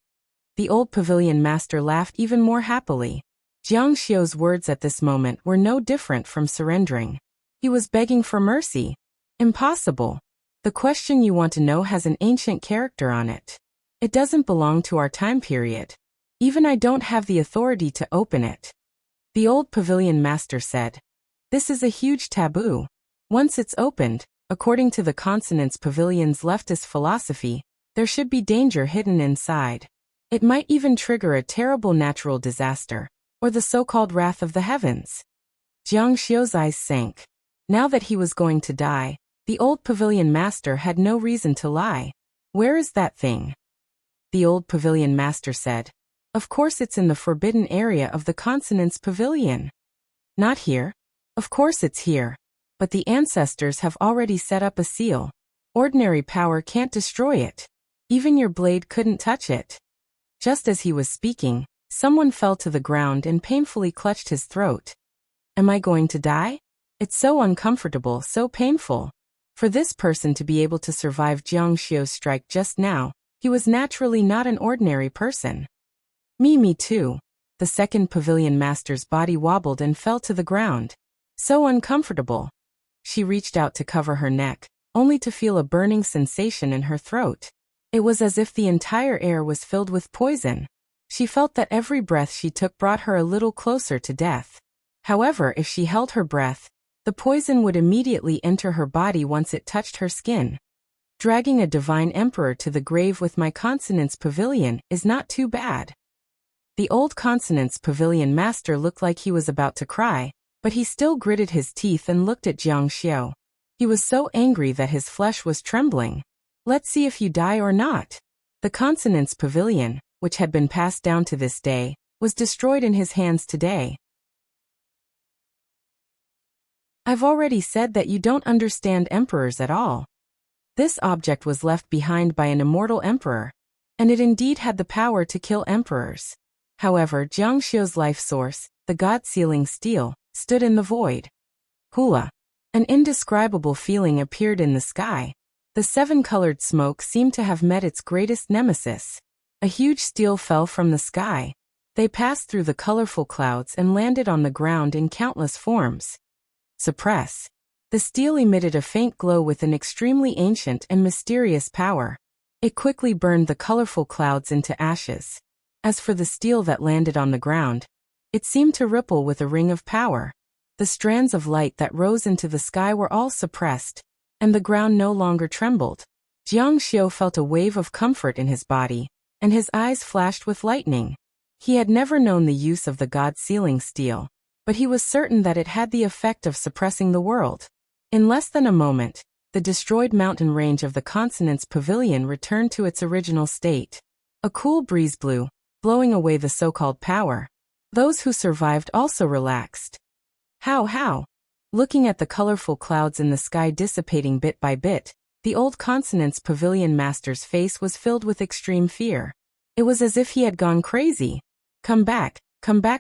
The old Pavilion Master laughed even more happily. Jiang Xiu's words at this moment were no different from surrendering. He was begging for mercy. Impossible. The question you want to know has an ancient character on it. It doesn't belong to our time period. Even I don't have the authority to open it. The old pavilion master said. This is a huge taboo. Once it's opened, according to the Consonance Pavilion's leftist philosophy, there should be danger hidden inside. It might even trigger a terrible natural disaster, or the so-called wrath of the heavens. Jiang Xiu's eyes sank. Now that he was going to die, the old pavilion master had no reason to lie. Where is that thing? The old pavilion master said. Of course it's in the forbidden area of the Consonance Pavilion. Not here. Of course it's here. But the ancestors have already set up a seal. Ordinary power can't destroy it. Even your blade couldn't touch it. Just as he was speaking, someone fell to the ground and painfully clutched his throat. Am I going to die? It's so uncomfortable, so painful. For this person to be able to survive Jiang Xiu's strike just now, he was naturally not an ordinary person. Me too. The second pavilion master's body wobbled and fell to the ground. So uncomfortable. She reached out to cover her neck, only to feel a burning sensation in her throat. It was as if the entire air was filled with poison. She felt that every breath she took brought her a little closer to death. However, if she held her breath, the poison would immediately enter her body once it touched her skin. Dragging a divine emperor to the grave with my Consonance Pavilion is not too bad. The old Consonance Pavilion master looked like he was about to cry, but he still gritted his teeth and looked at Jiang Xiu. He was so angry that his flesh was trembling. Let's see if you die or not. The Consonance Pavilion, which had been passed down to this day, was destroyed in his hands today. I've already said that you don't understand emperors at all. This object was left behind by an immortal emperor, and it indeed had the power to kill emperors. However, Jiang Xiu's life source, the God-sealing steel, stood in the void. Hula. An indescribable feeling appeared in the sky. The seven-colored smoke seemed to have met its greatest nemesis. A huge steel fell from the sky. They passed through the colorful clouds and landed on the ground in countless forms. Suppress. The steel emitted a faint glow with an extremely ancient and mysterious power. It quickly burned the colorful clouds into ashes. As for the steel that landed on the ground, it seemed to ripple with a ring of power. The strands of light that rose into the sky were all suppressed, and the ground no longer trembled. Jiang Xiu felt a wave of comfort in his body, and his eyes flashed with lightning. He had never known the use of the God-sealing steel, but he was certain that it had the effect of suppressing the world. In less than a moment, the destroyed mountain range of the Consonance Pavilion returned to its original state. A cool breeze blew, blowing away the so-called power. Those who survived also relaxed. How? Looking at the colorful clouds in the sky dissipating bit by bit, the old Consonance Pavilion master's face was filled with extreme fear. It was as if he had gone crazy. Come back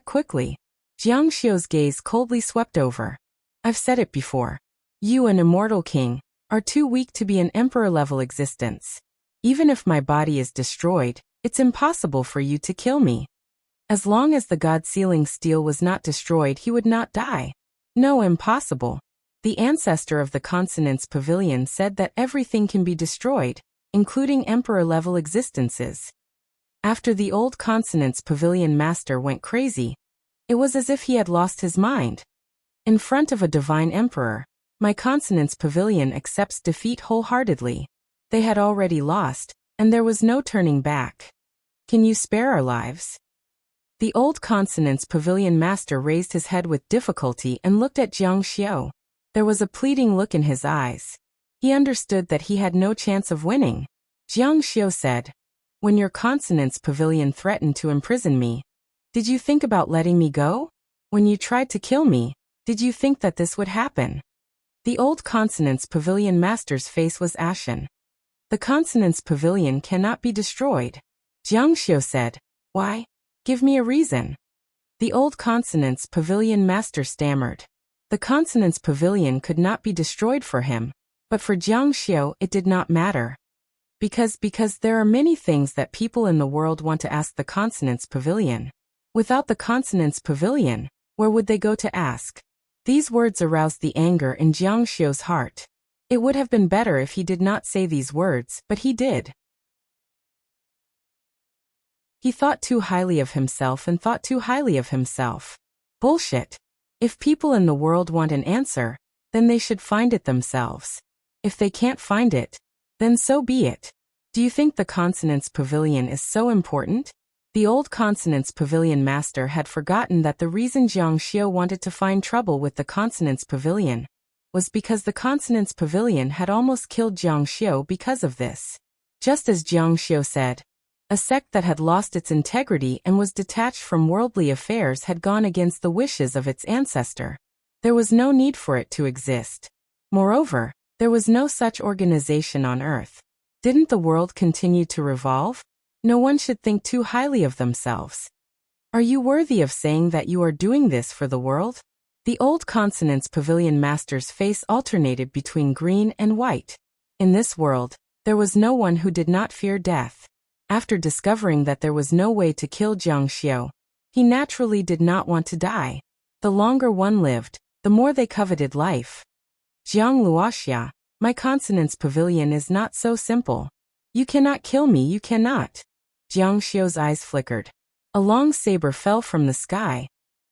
quickly. Jiang Xiu's gaze coldly swept over. I've said it before. You, an immortal king, are too weak to be an emperor-level existence. Even if my body is destroyed, it's impossible for you to kill me. As long as the God-sealing steel was not destroyed, he would not die. No, impossible. The ancestor of the Consonance Pavilion said that everything can be destroyed, including emperor-level existences. After the old Consonance Pavilion master went crazy, it was as if he had lost his mind. In front of a divine emperor, my Consonance Pavilion accepts defeat wholeheartedly. They had already lost, and there was no turning back. Can you spare our lives? The old Consonance Pavilion master raised his head with difficulty and looked at Jiang Xiu. There was a pleading look in his eyes. He understood that he had no chance of winning. Jiang Xiu said, When your Consonance Pavilion threatened to imprison me, did you think about letting me go? When you tried to kill me, did you think that this would happen? The old Consonance Pavilion master's face was ashen. The Consonance Pavilion cannot be destroyed. Jiang Xiu said, Why? Give me a reason. The old Consonance Pavilion master stammered. The Consonance Pavilion could not be destroyed for him, but for Jiang Xiu it did not matter. Because there are many things that people in the world want to ask the Consonance Pavilion. Without the Consonance Pavilion, where would they go to ask? These words aroused the anger in Jiang Xiu's heart. It would have been better if he did not say these words, but he did. He thought too highly of himself and thought too highly of himself. Bullshit. If people in the world want an answer, then they should find it themselves. If they can't find it, then so be it. Do you think the Consonance Pavilion is so important? The old Consonance Pavilion master had forgotten that the reason Jiang Xiu wanted to find trouble with the Consonance Pavilion was because the Consonance Pavilion had almost killed Jiang Xiu because of this. Just as Jiang Xiu said, a sect that had lost its integrity and was detached from worldly affairs had gone against the wishes of its ancestor. There was no need for it to exist. Moreover, there was no such organization on earth. Didn't the world continue to revolve? No one should think too highly of themselves. Are you worthy of saying that you are doing this for the world? The old Consonance Pavilion master's face alternated between green and white. In this world, there was no one who did not fear death. After discovering that there was no way to kill Jiang Xiu, he naturally did not want to die. The longer one lived, the more they coveted life. Jiang Luoxia, my Consonance Pavilion is not so simple. You cannot kill me, you cannot. Jiang Xiu's eyes flickered. A long saber fell from the sky,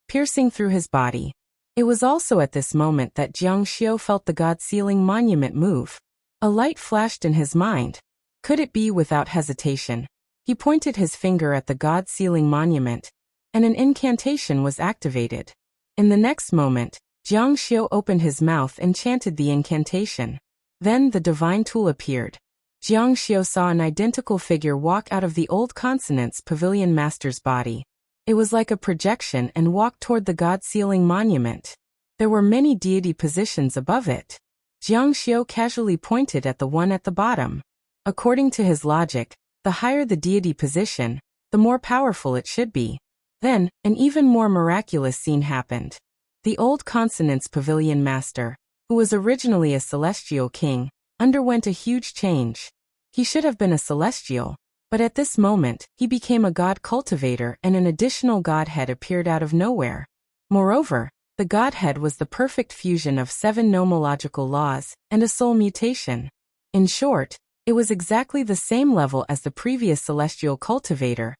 piercing through his body. It was also at this moment that Jiang Xiu felt the God-sealing monument move. A light flashed in his mind. Could it be? Without hesitation, he pointed his finger at the God-sealing monument, and an incantation was activated. In the next moment, Jiang Xiu opened his mouth and chanted the incantation. Then the divine tool appeared. Jiang Xiu saw an identical figure walk out of the old Consonance Pavilion master's body. It was like a projection and walked toward the God-sealing monument. There were many deity positions above it. Jiang Xiu casually pointed at the one at the bottom. According to his logic, the higher the deity position, the more powerful it should be. Then, an even more miraculous scene happened. The old Consonance Pavilion master, who was originally a celestial king, underwent a huge change. He should have been a celestial, but at this moment, he became a god cultivator and an additional godhead appeared out of nowhere. Moreover, the godhead was the perfect fusion of 7 nomological laws and a soul mutation. In short, it was exactly the same level as the previous celestial cultivator,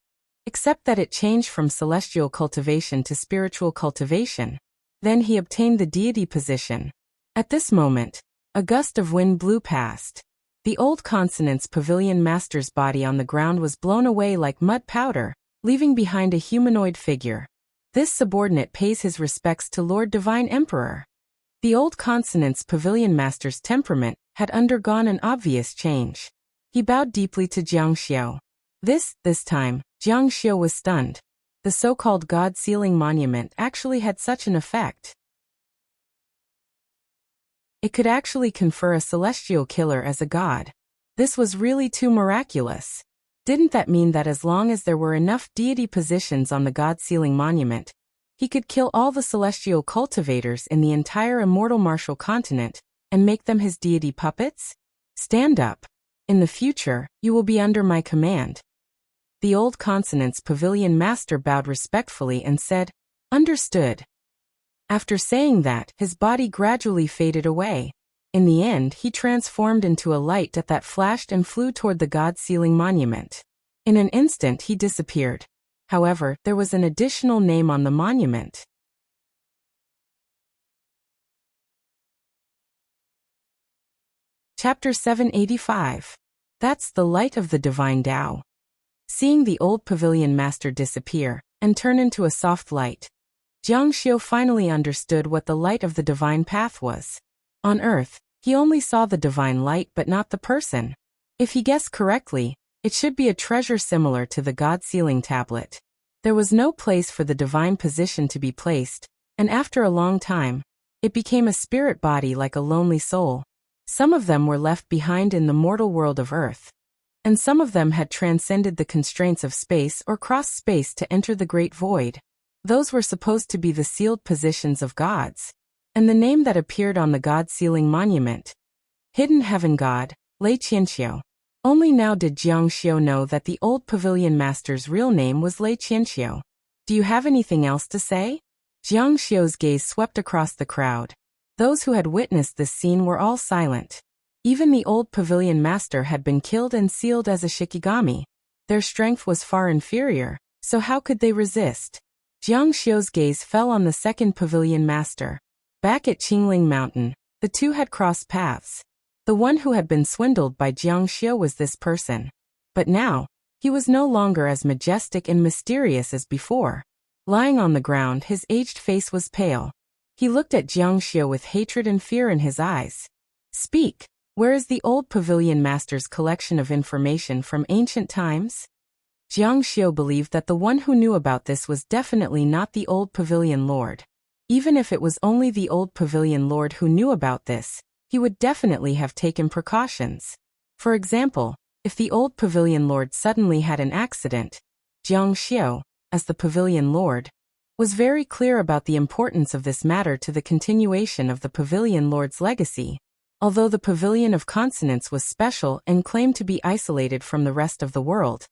except that it changed from celestial cultivation to spiritual cultivation. Then he obtained the deity position. At this moment, a gust of wind blew past. The old Consonance Pavilion master's body on the ground was blown away like mud powder, leaving behind a humanoid figure. This subordinate pays his respects to Lord Divine Emperor. The old Consonance Pavilion master's temperament had undergone an obvious change. He bowed deeply to Jiang Xiu. This time, Jiang Xiu was stunned. The so-called God-sealing monument actually had such an effect. It could actually confer a celestial killer as a god. This was really too miraculous. Didn't that mean that as long as there were enough deity positions on the God-sealing monument, he could kill all the celestial cultivators in the entire immortal martial continent and make them his deity puppets? Stand up. In the future, you will be under my command. The old Consonance Pavilion master bowed respectfully and said, "Understood." After saying that, his body gradually faded away. In the end, he transformed into a light that flashed and flew toward the God-sealing monument. In an instant, he disappeared. However, there was an additional name on the monument. Chapter 785. That's the light of the divine Tao. Seeing the old pavilion master disappear and turn into a soft light, Jiang Xiu finally understood what the light of the divine path was. On earth, he only saw the divine light but not the person. If he guessed correctly, it should be a treasure similar to the God-sealing tablet. There was no place for the divine position to be placed, and after a long time, it became a spirit body like a lonely soul. Some of them were left behind in the mortal world of earth, and some of them had transcended the constraints of space or crossed space to enter the great void. Those were supposed to be the sealed positions of gods, and the name that appeared on the God-sealing monument, Hidden Heaven God, Lei Qianxiu. Only now did Jiang Xiu know that the old pavilion master's real name was Lei Qianxiu. Do you have anything else to say? Jiang Xiu's gaze swept across the crowd. Those who had witnessed this scene were all silent. Even the old pavilion master had been killed and sealed as a shikigami. Their strength was far inferior, so how could they resist? Jiang Xiu's gaze fell on the second pavilion master. Back at Qingling Mountain, the two had crossed paths. The one who had been swindled by Jiang Xiu was this person. But now, he was no longer as majestic and mysterious as before. Lying on the ground, his aged face was pale. He looked at Jiang Xiu with hatred and fear in his eyes. Speak, where is the old pavilion master's collection of information from ancient times? Jiang Xiu believed that the one who knew about this was definitely not the old pavilion lord. Even if it was only the old pavilion lord who knew about this, he would definitely have taken precautions. For example, if the old pavilion lord suddenly had an accident, Jiang Xiu, as the pavilion lord, was very clear about the importance of this matter to the continuation of the pavilion lord's legacy. Although the pavilion of consonants was special and claimed to be isolated from the rest of the world,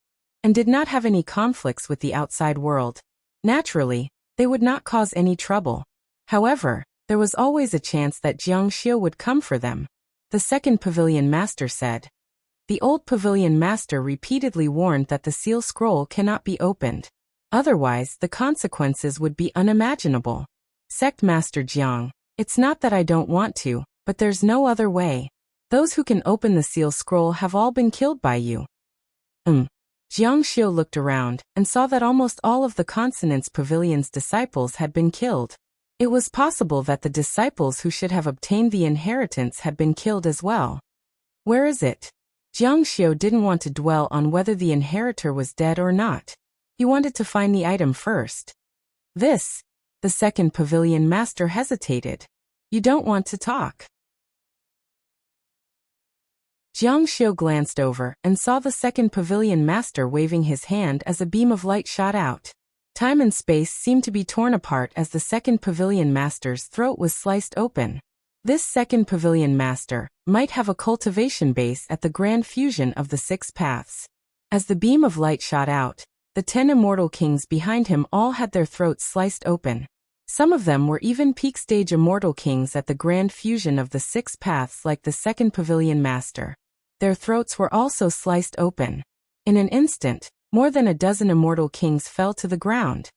and did not have any conflicts with the outside world, naturally, they would not cause any trouble. However, there was always a chance that Jiang Xiu would come for them. The second pavilion master said. The old pavilion master repeatedly warned that the seal scroll cannot be opened. Otherwise, the consequences would be unimaginable. Sect Master Jiang, it's not that I don't want to, but there's no other way. Those who can open the seal scroll have all been killed by you. Jiang Xiu looked around and saw that almost all of the Consonance Pavilion's disciples had been killed. It was possible that the disciples who should have obtained the inheritance had been killed as well. Where is it? Jiang Xiu didn't want to dwell on whether the inheritor was dead or not. He wanted to find the item first. This, the second pavilion master hesitated. You don't want to talk. Jiang Xiu glanced over and saw the second pavilion master waving his hand as a beam of light shot out. Time and space seemed to be torn apart as the second pavilion master's throat was sliced open. This second pavilion master might have a cultivation base at the grand fusion of the 6 paths. As the beam of light shot out, the 10 immortal kings behind him all had their throats sliced open. Some of them were even peak stage immortal kings at the grand fusion of the 6 paths like the second pavilion master. Their throats were also sliced open. In an instant, more than a dozen immortal kings fell to the ground.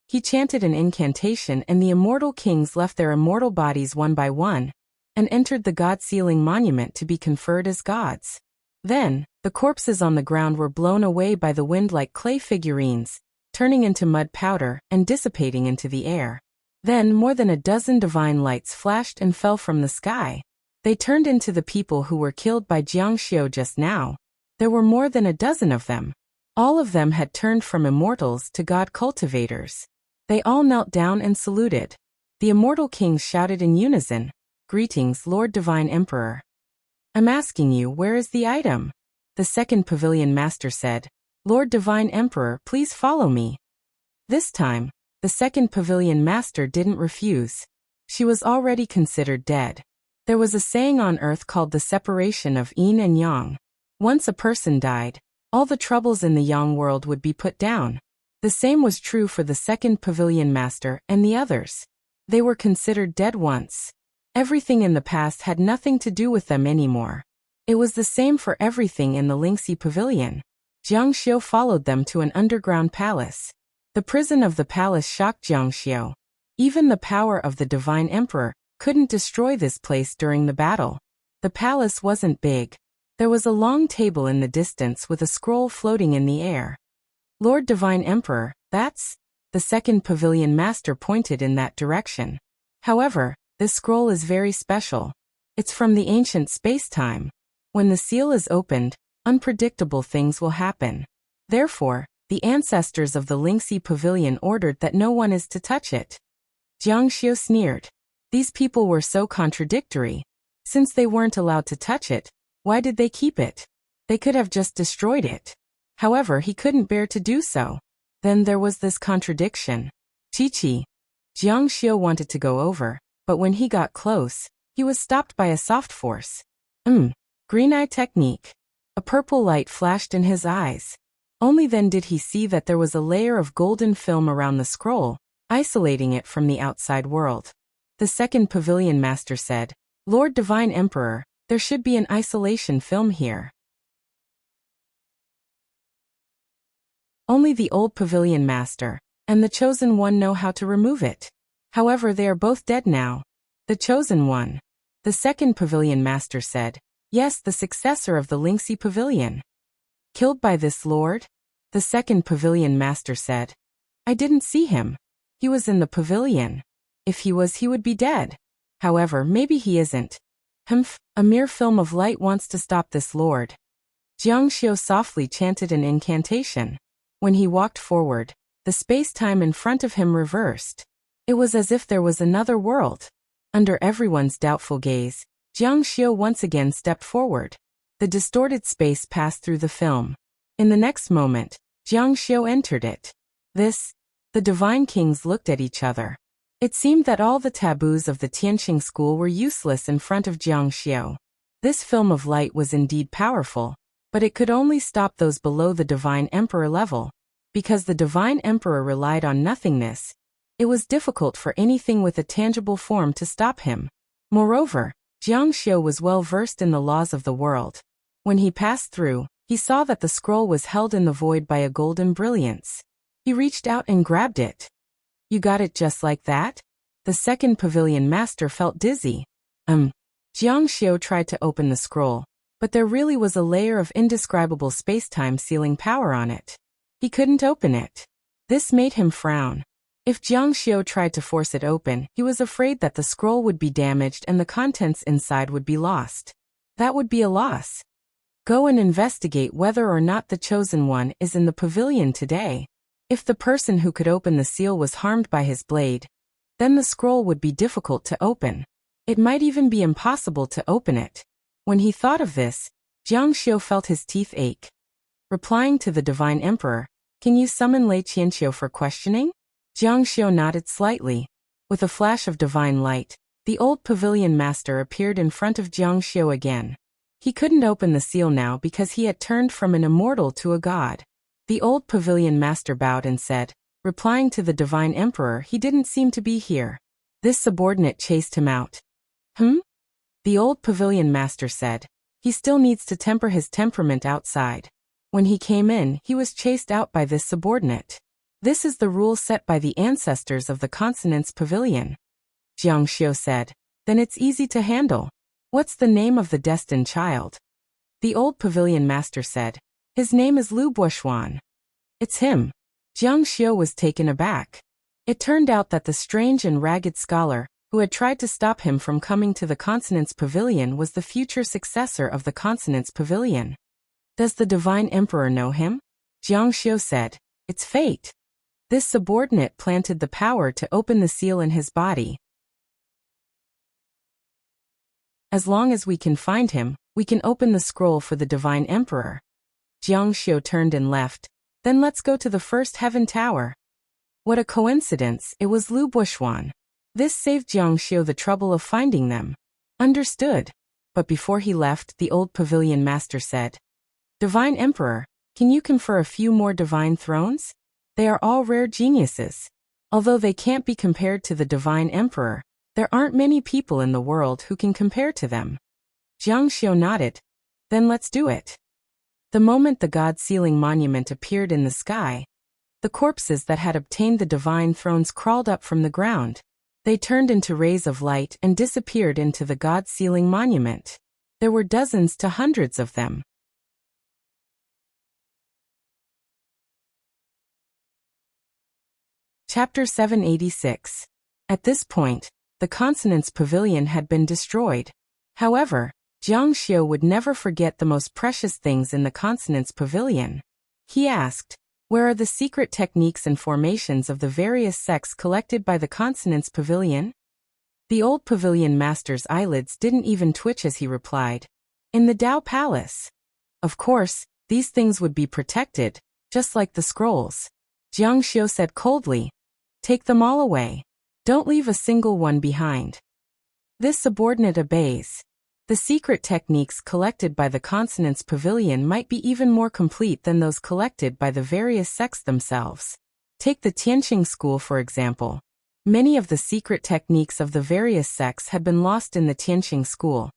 He chanted an incantation and the immortal kings left their immortal bodies one by one, and entered the God-sealing monument to be conferred as gods. Then, the corpses on the ground were blown away by the wind like clay figurines, turning into mud powder and dissipating into the air. Then more than a dozen divine lights flashed and fell from the sky. They turned into the people who were killed by Jiang Xiu just now. There were more than a dozen of them. All of them had turned from immortals to god cultivators. They all knelt down and saluted. The immortal kings shouted in unison, "Greetings, Lord Divine Emperor. I'm asking you, where is the item?" The second pavilion master said, "Lord Divine Emperor, please follow me." This time, the second pavilion master didn't refuse. She was already considered dead. There was a saying on earth called the separation of yin and yang. Once a person died, all the troubles in the yang world would be put down. The same was true for the second pavilion master and the others. They were considered dead once. Everything in the past had nothing to do with them anymore. It was the same for everything in the Lingxi Pavilion. Jiang Xiu followed them to an underground palace. The prison of the palace shocked Jiang Xiu. Even the power of the Divine Emperor couldn't destroy this place during the battle. The palace wasn't big. There was a long table in the distance with a scroll floating in the air. Lord Divine Emperor, that's... The second pavilion master pointed in that direction. However, this scroll is very special. It's from the ancient space-time. When the seal is opened, unpredictable things will happen. Therefore, the ancestors of the Lingxi Pavilion ordered that no one is to touch it. Jiang Xiu sneered. These people were so contradictory. Since they weren't allowed to touch it, why did they keep it? They could have just destroyed it. However, he couldn't bear to do so. Then there was this contradiction. Chi-chi. Jiang Xiu wanted to go over, but when he got close, he was stopped by a soft force. Green eye technique. A purple light flashed in his eyes. Only then did he see that there was a layer of golden film around the scroll, isolating it from the outside world. The second pavilion master said, Lord Divine Emperor, there should be an isolation film here. Only the old pavilion master and the chosen one know how to remove it. However, they are both dead now. The chosen one. The second pavilion master said, yes, the successor of the Lingxi pavilion. Killed by this lord? The second pavilion master said, I didn't see him. He was in the pavilion. If he was, he would be dead. However, maybe he isn't. Humph, a mere film of light wants to stop this lord. Jiang Xiu softly chanted an incantation. When he walked forward, the space-time in front of him reversed. It was as if there was another world. Under everyone's doubtful gaze, Jiang Xiu once again stepped forward. The distorted space passed through the film. In the next moment, Jiang Xiu entered it. The divine kings looked at each other. It seemed that all the taboos of the Tianqing school were useless in front of Jiang Xiu. This film of light was indeed powerful, but it could only stop those below the divine emperor level. Because the divine emperor relied on nothingness, it was difficult for anything with a tangible form to stop him. Moreover, Jiang Xiu was well versed in the laws of the world. When he passed through, he saw that the scroll was held in the void by a golden brilliance. He reached out and grabbed it. You got it just like that? The second pavilion master felt dizzy. Jiang Xiu tried to open the scroll, but there really was a layer of indescribable space-time sealing power on it. He couldn't open it. This made him frown. If Jiang Xiu tried to force it open, he was afraid that the scroll would be damaged and the contents inside would be lost. That would be a loss. Go and investigate whether or not the chosen one is in the pavilion today. If the person who could open the seal was harmed by his blade, then the scroll would be difficult to open. It might even be impossible to open it. When he thought of this, Jiang Xiu felt his teeth ache. Replying to the divine emperor, can you summon Lei Qianqiu for questioning? Jiang Xiu nodded slightly. With a flash of divine light, the old pavilion master appeared in front of Jiang Xiu again. He couldn't open the seal now because he had turned from an immortal to a god. The old pavilion master bowed and said, replying to the divine emperor, he didn't seem to be here. This subordinate chased him out. The old pavilion master said, he still needs to temper his temperament outside. When he came in, he was chased out by this subordinate. This is the rule set by the ancestors of the Consonance Pavilion. Jiang Xiu said, then it's easy to handle. What's the name of the destined child? The old pavilion master said, his name is Lu Buoxuan. It's him. Jiang Xiu was taken aback. It turned out that the strange and ragged scholar, who had tried to stop him from coming to the Consonance Pavilion, was the future successor of the Consonance Pavilion. Does the divine emperor know him? Jiang Xiu said, it's fate. This subordinate planted the power to open the seal in his body. As long as we can find him, we can open the scroll for the divine emperor. Jiang Xiu turned and left. Then let's go to the first heaven tower. What a coincidence, it was Lu Buoxuan. This saved Jiang Xiu the trouble of finding them. Understood. But before he left, the old pavilion master said, Divine Emperor, can you confer a few more divine thrones? They are all rare geniuses. Although they can't be compared to the divine emperor, there aren't many people in the world who can compare to them. Jiang Xiu nodded. Then let's do it. The moment the God-sealing monument appeared in the sky, the corpses that had obtained the divine thrones crawled up from the ground. They turned into rays of light and disappeared into the God-sealing monument. There were dozens to hundreds of them. Chapter 786. At this point, the Consonance Pavilion had been destroyed. However, Jiang Xiu would never forget the most precious things in the Consonance Pavilion. He asked, where are the secret techniques and formations of the various sects collected by the Consonance Pavilion? The old pavilion master's eyelids didn't even twitch as he replied, in the Tao Palace. Of course, these things would be protected, just like the scrolls. Jiang Xiu said coldly, take them all away. Don't leave a single one behind. This subordinate obeys. The secret techniques collected by the Consonance Pavilion might be even more complete than those collected by the various sects themselves. Take the Tianqing school for example. Many of the secret techniques of the various sects had been lost in the Tianqing school.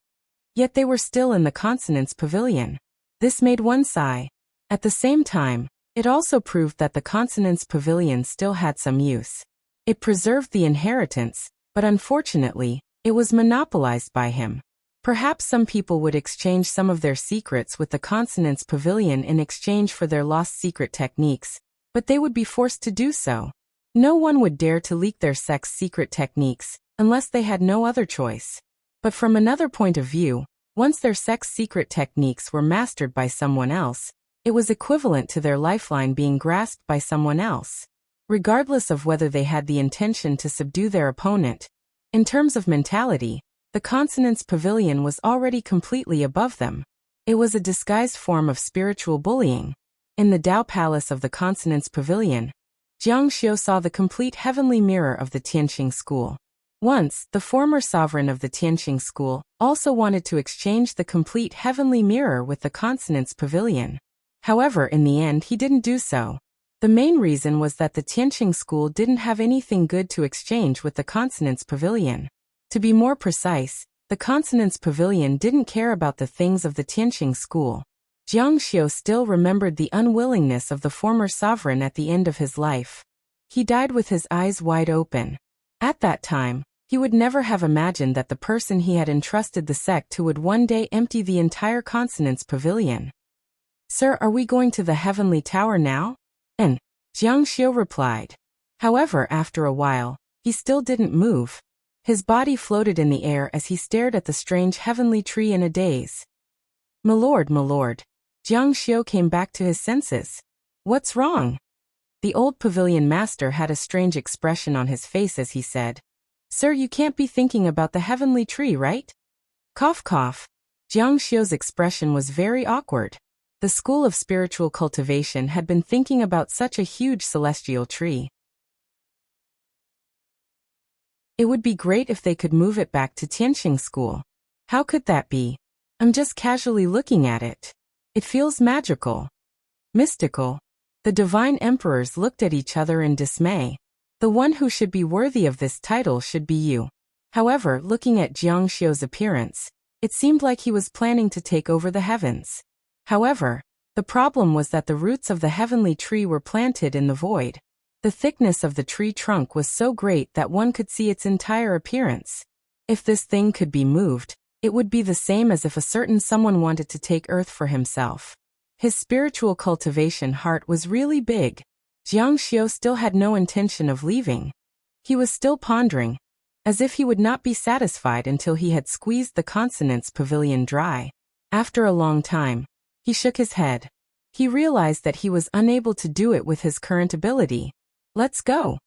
Yet they were still in the consonance pavilion. This made one sigh. At the same time, it also proved that the consonance pavilion still had some use. It preserved the inheritance, but unfortunately, it was monopolized by him. Perhaps some people would exchange some of their secrets with the consonance pavilion in exchange for their lost secret techniques, but they would be forced to do so. No one would dare to leak their sect's secret techniques, unless they had no other choice. But from another point of view, once their sect's secret techniques were mastered by someone else, it was equivalent to their lifeline being grasped by someone else. Regardless of whether they had the intention to subdue their opponent, in terms of mentality, the consonance pavilion was already completely above them. It was a disguised form of spiritual bullying. In the Tao Palace of the consonance pavilion, Jiang Xiu saw the complete heavenly mirror of the Tianqing school. Once, the former sovereign of the Tianqing school also wanted to exchange the complete heavenly mirror with the consonance pavilion. However, in the end he didn't do so. The main reason was that the Tianqing school didn't have anything good to exchange with the consonance pavilion. To be more precise, the consonance pavilion didn't care about the things of the Tianqing school. Jiang Xiu still remembered the unwillingness of the former sovereign at the end of his life. He died with his eyes wide open. At that time, he would never have imagined that the person he had entrusted the sect to would one day empty the entire consonance pavilion. "Sir, are we going to the heavenly tower now?" And Jiang Xiu replied. However, after a while, he still didn't move. His body floated in the air as he stared at the strange heavenly tree in a daze. My lord," Jiang Xiu came back to his senses. "What's wrong?" The old pavilion master had a strange expression on his face as he said, "Sir, you can't be thinking about the heavenly tree, right?" Cough cough. Jiang Xiu's expression was very awkward. The school of spiritual cultivation had been thinking about such a huge celestial tree. It would be great if they could move it back to Tianqing school. How could that be? I'm just casually looking at it. It feels magical. Mystical. The divine emperors looked at each other in dismay. The one who should be worthy of this title should be you. However, looking at Jiang Xiu's appearance, it seemed like he was planning to take over the heavens. However, the problem was that the roots of the heavenly tree were planted in the void. The thickness of the tree trunk was so great that one could see its entire appearance. If this thing could be moved, it would be the same as if a certain someone wanted to take earth for himself. His spiritual cultivation heart was really big. Jiang Xiu still had no intention of leaving. He was still pondering, as if he would not be satisfied until he had squeezed the consonance pavilion dry. After a long time, he shook his head. He realized that he was unable to do it with his current ability. "Let's go."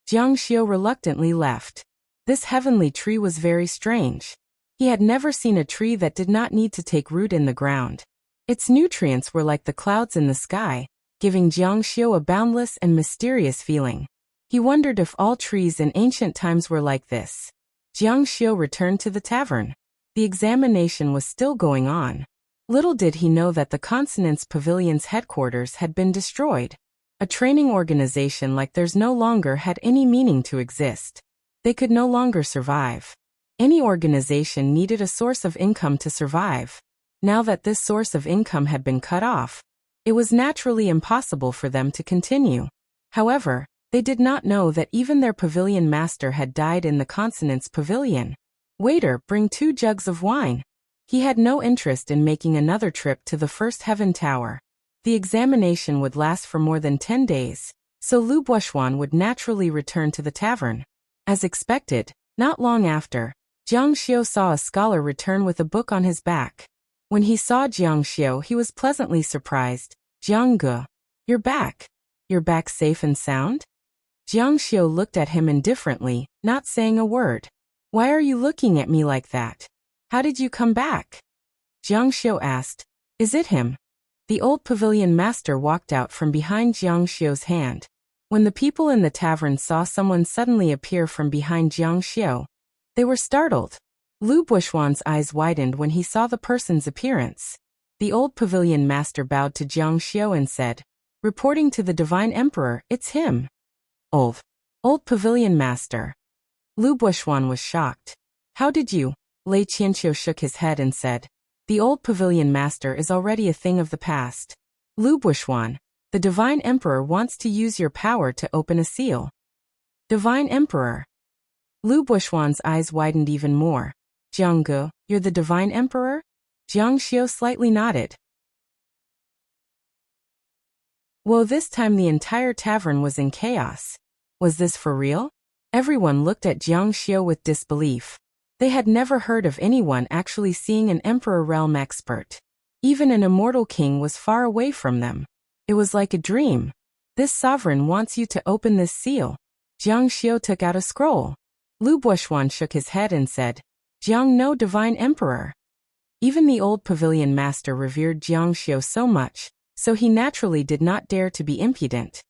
Jiang Xiu reluctantly left. This heavenly tree was very strange. He had never seen a tree that did not need to take root in the ground. Its nutrients were like the clouds in the sky, giving Jiang Xiu a boundless and mysterious feeling. He wondered if all trees in ancient times were like this. Jiang Xiu returned to the tavern. The examination was still going on. Little did he know that the consonance pavilion's headquarters had been destroyed. A training organization like theirs no longer had any meaning to exist. They could no longer survive. Any organization needed a source of income to survive. Now that this source of income had been cut off, it was naturally impossible for them to continue. However, they did not know that even their pavilion master had died in the consonance pavilion. "Waiter, bring 2 jugs of wine." He had no interest in making another trip to the first heaven tower. The examination would last for more than 10 days, so Lu Buoxuan would naturally return to the tavern. As expected, not long after, Jiang Xiu saw a scholar return with a book on his back. When he saw Jiang Xiu, he was pleasantly surprised. "Jiang Ge, you're back. You're back safe and sound?" Jiang Xiu looked at him indifferently, not saying a word. "Why are you looking at me like that? How did you come back?" Jiang Xiu asked. "Is it him?" The old pavilion master walked out from behind Jiang Xiu's hand. When the people in the tavern saw someone suddenly appear from behind Jiang Xiu, they were startled. Lu Buoxuan's eyes widened when he saw the person's appearance. The old pavilion master bowed to Jiang Xiu and said, "Reporting to the divine emperor, it's him." Old pavilion master, Lu Bushwan was shocked. How did you? Lei Qianqiu shook his head and said, the old pavilion master is already a thing of the past. Lu Bushwan, the Divine Emperor wants to use your power to open a seal. Divine Emperor. Lu Bushwan's eyes widened even more. Jianggu, you're the Divine Emperor? Jiang Xiu slightly nodded. Whoa, this time the entire tavern was in chaos. Was this for real? Everyone looked at Jiang Xiu with disbelief. They had never heard of anyone actually seeing an Emperor realm expert. Even an immortal king was far away from them. It was like a dream. This sovereign wants you to open this seal. Jiang Xiu took out a scroll. Lu Bushwan shook his head and said, Jiang no Divine Emperor. Even the old pavilion master revered Jiang Xiu so much, so he naturally did not dare to be impudent.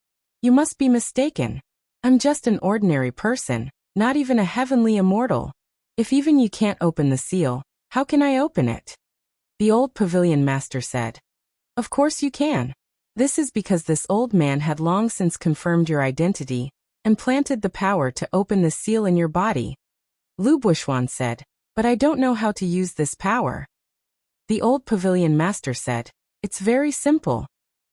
You must be mistaken. I'm just an ordinary person, not even a heavenly immortal. If even you can't open the seal, how can I open it? The old pavilion master said. Of course you can. This is because this old man had long since confirmed your identity and planted the power to open the seal in your body. Lu Bushwan said, but I don't know how to use this power. The old pavilion master said, it's very simple.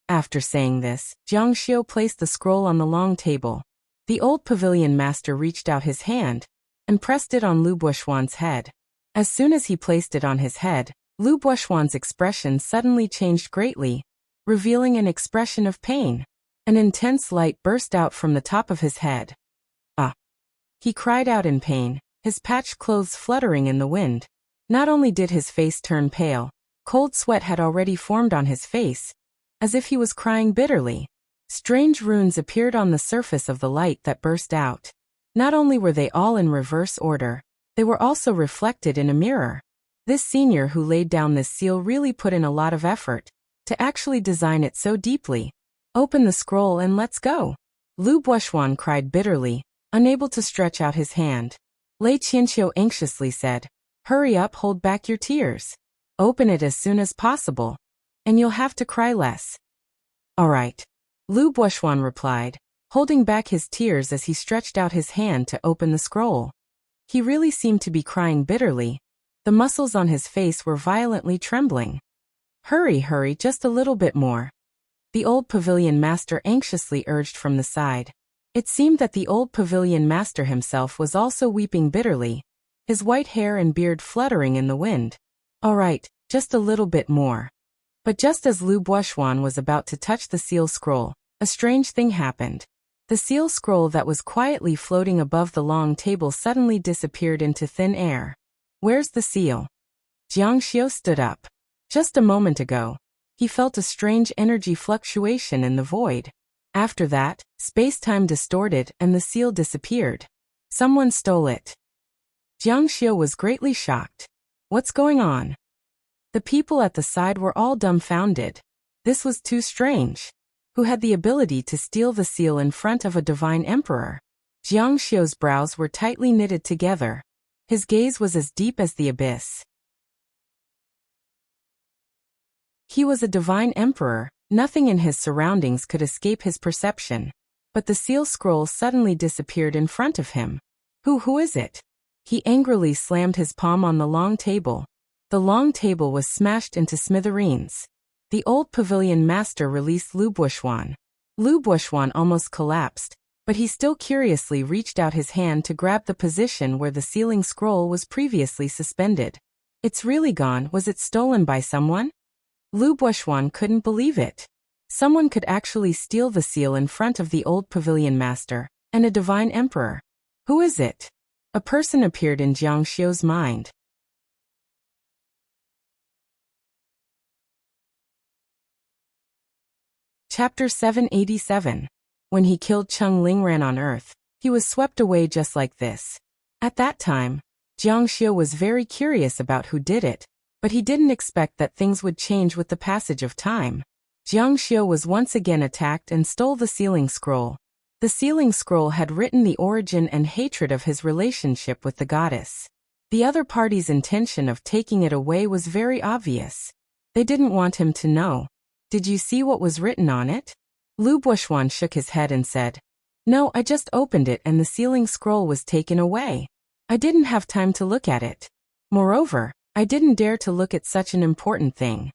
After saying this, Jiang Xiu placed the scroll on the long table. The old pavilion master reached out his hand and pressed it on Lu Bushwan's head. As soon as he placed it on his head, Lu Bushwan's expression suddenly changed greatly, revealing an expression of pain. An intense light burst out from the top of his head. Ah! He cried out in pain, his patched clothes fluttering in the wind. Not only did his face turn pale, cold sweat had already formed on his face, as if he was crying bitterly. Strange runes appeared on the surface of the light that burst out. Not only were they all in reverse order, they were also reflected in a mirror. This senior who laid down this seal really put in a lot of effort to actually design it so deeply. Open the scroll and let's go. Lu Bushwan cried bitterly, unable to stretch out his hand. Lei Qianqiu anxiously said, hurry up, hold back your tears. Open it as soon as possible, and you'll have to cry less. All right. Lu Bushwan replied, holding back his tears as he stretched out his hand to open the scroll. He really seemed to be crying bitterly. The muscles on his face were violently trembling. Hurry, hurry, just a little bit more. The old pavilion master anxiously urged from the side. It seemed that the old pavilion master himself was also weeping bitterly, his white hair and beard fluttering in the wind. All right, just a little bit more. But just as Lu Bushwan was about to touch the seal scroll, a strange thing happened. The seal scroll that was quietly floating above the long table suddenly disappeared into thin air. Where's the seal? Jiang Xiu stood up. Just a moment ago, he felt a strange energy fluctuation in the void. After that, space-time distorted and the seal disappeared. Someone stole it. Jiang Xiu was greatly shocked. What's going on? The people at the side were all dumbfounded. This was too strange. Who had the ability to steal the seal in front of a divine emperor? Jiang Xiu's brows were tightly knitted together. His gaze was as deep as the abyss. He was a divine emperor, nothing in his surroundings could escape his perception. But the seal scroll suddenly disappeared in front of him. Who is it? He angrily slammed his palm on the long table. The long table was smashed into smithereens. The old pavilion master released Lu Bushwan. Lu Bushwan almost collapsed, but he still curiously reached out his hand to grab the position where the sealing scroll was previously suspended. It's really gone. Was it stolen by someone? Lu Bushwan couldn't believe it. Someone could actually steal the seal in front of the old pavilion master, and a divine emperor. Who is it? A person appeared in Jiang Xiu's mind. Chapter 787. When he killed Cheng Lingran on Earth, he was swept away just like this. At that time, Jiang Xiu was very curious about who did it, but he didn't expect that things would change with the passage of time. Jiang Xiu was once again attacked and stole the sealing scroll. The sealing scroll had written the origin and hatred of his relationship with the goddess. The other party's intention of taking it away was very obvious. They didn't want him to know. Did you see what was written on it? Lu Bushwan shook his head and said, No, I just opened it and the sealing scroll was taken away. I didn't have time to look at it. Moreover, I didn't dare to look at such an important thing.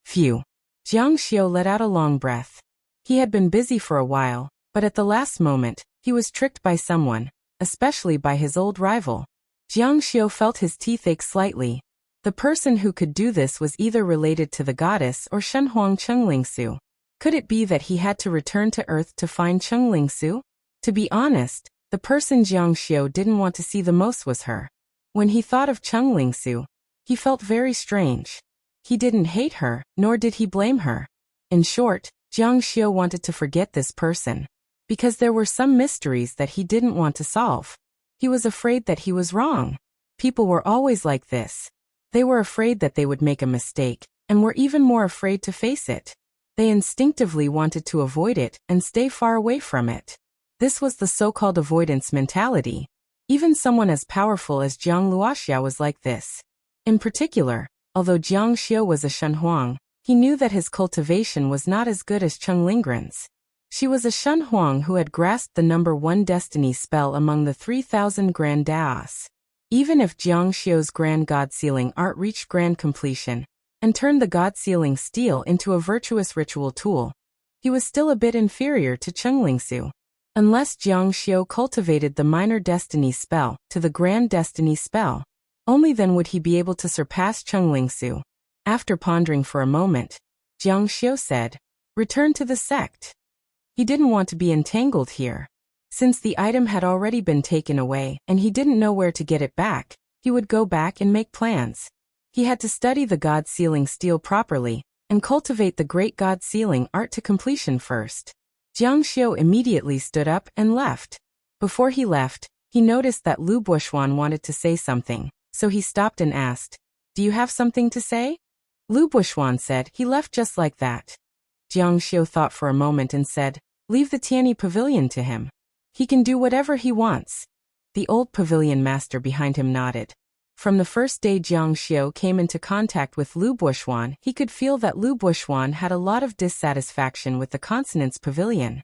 Phew. Jiang Xiu let out a long breath. He had been busy for a while, but at the last moment, he was tricked by someone, especially by his old rival. Jiang Xiu felt his teeth ache slightly. The person who could do this was either related to the goddess or Shenhuang Chenglingsu. Could it be that he had to return to Earth to find Chenglingsu? To be honest, the person Jiang Xiu didn't want to see the most was her. When he thought of Chenglingsu, he felt very strange. He didn't hate her, nor did he blame her. In short, Jiang Xiu wanted to forget this person. Because there were some mysteries that he didn't want to solve. He was afraid that he was wrong. People were always like this. They were afraid that they would make a mistake, and were even more afraid to face it. They instinctively wanted to avoid it and stay far away from it. This was the so-called avoidance mentality. Even someone as powerful as Jiang Luoxia was like this. In particular, although Jiang Xiu was a Shenhuang, he knew that his cultivation was not as good as Cheng Lingren's. She was a Shenhuang who had grasped the number 1 destiny spell among the 3,000 grand daos. Even if Jiang Xiu's grand god sealing art reached grand completion, and turned the god-sealing steel into a virtuous ritual tool, he was still a bit inferior to Chenglingsu. Unless Jiang Xiu cultivated the minor destiny spell to the grand destiny spell, only then would he be able to surpass Chenglingsu. After pondering for a moment, Jiang Xiu said, "Return to the sect." He didn't want to be entangled here. Since the item had already been taken away and he didn't know where to get it back, he would go back and make plans. He had to study the god-sealing steel properly, and cultivate the great god-sealing art to completion first. Jiang Xiu immediately stood up and left. Before he left, he noticed that Lu Buoxuan wanted to say something, so he stopped and asked, "Do you have something to say?" Lu Buoxuan said he left just like that. Jiang Xiu thought for a moment and said, "Leave the Tianyi pavilion to him. He can do whatever he wants." The old pavilion master behind him nodded. From the first day Jiang Xiu came into contact with Lu Buoxuan, he could feel that Lu Buoxuan had a lot of dissatisfaction with the Consonance Pavilion.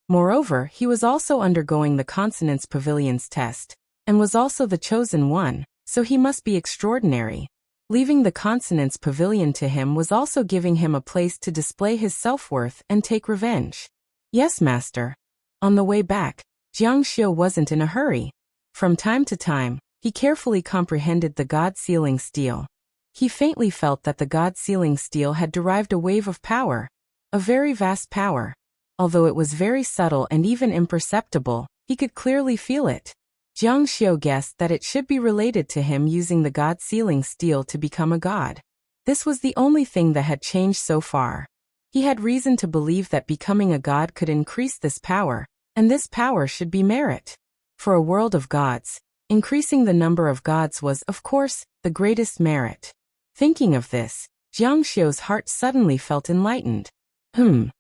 Moreover, he was also undergoing the Consonance Pavilion's test, and was also the chosen one, so he must be extraordinary. Leaving the Consonance Pavilion to him was also giving him a place to display his self-worth and take revenge. Yes, master. On the way back, Jiang Xiu wasn't in a hurry. From time to time, he carefully comprehended the god-sealing steel. He faintly felt that the god-sealing steel had derived a wave of power, a very vast power. Although it was very subtle and even imperceptible, he could clearly feel it. Jiang Xiu guessed that it should be related to him using the god-sealing steel to become a god. This was the only thing that had changed so far. He had reason to believe that becoming a god could increase this power, and this power should be merit. For a world of gods, increasing the number of gods was, of course, the greatest merit. Thinking of this, Jiang Xiu's heart suddenly felt enlightened. Jiang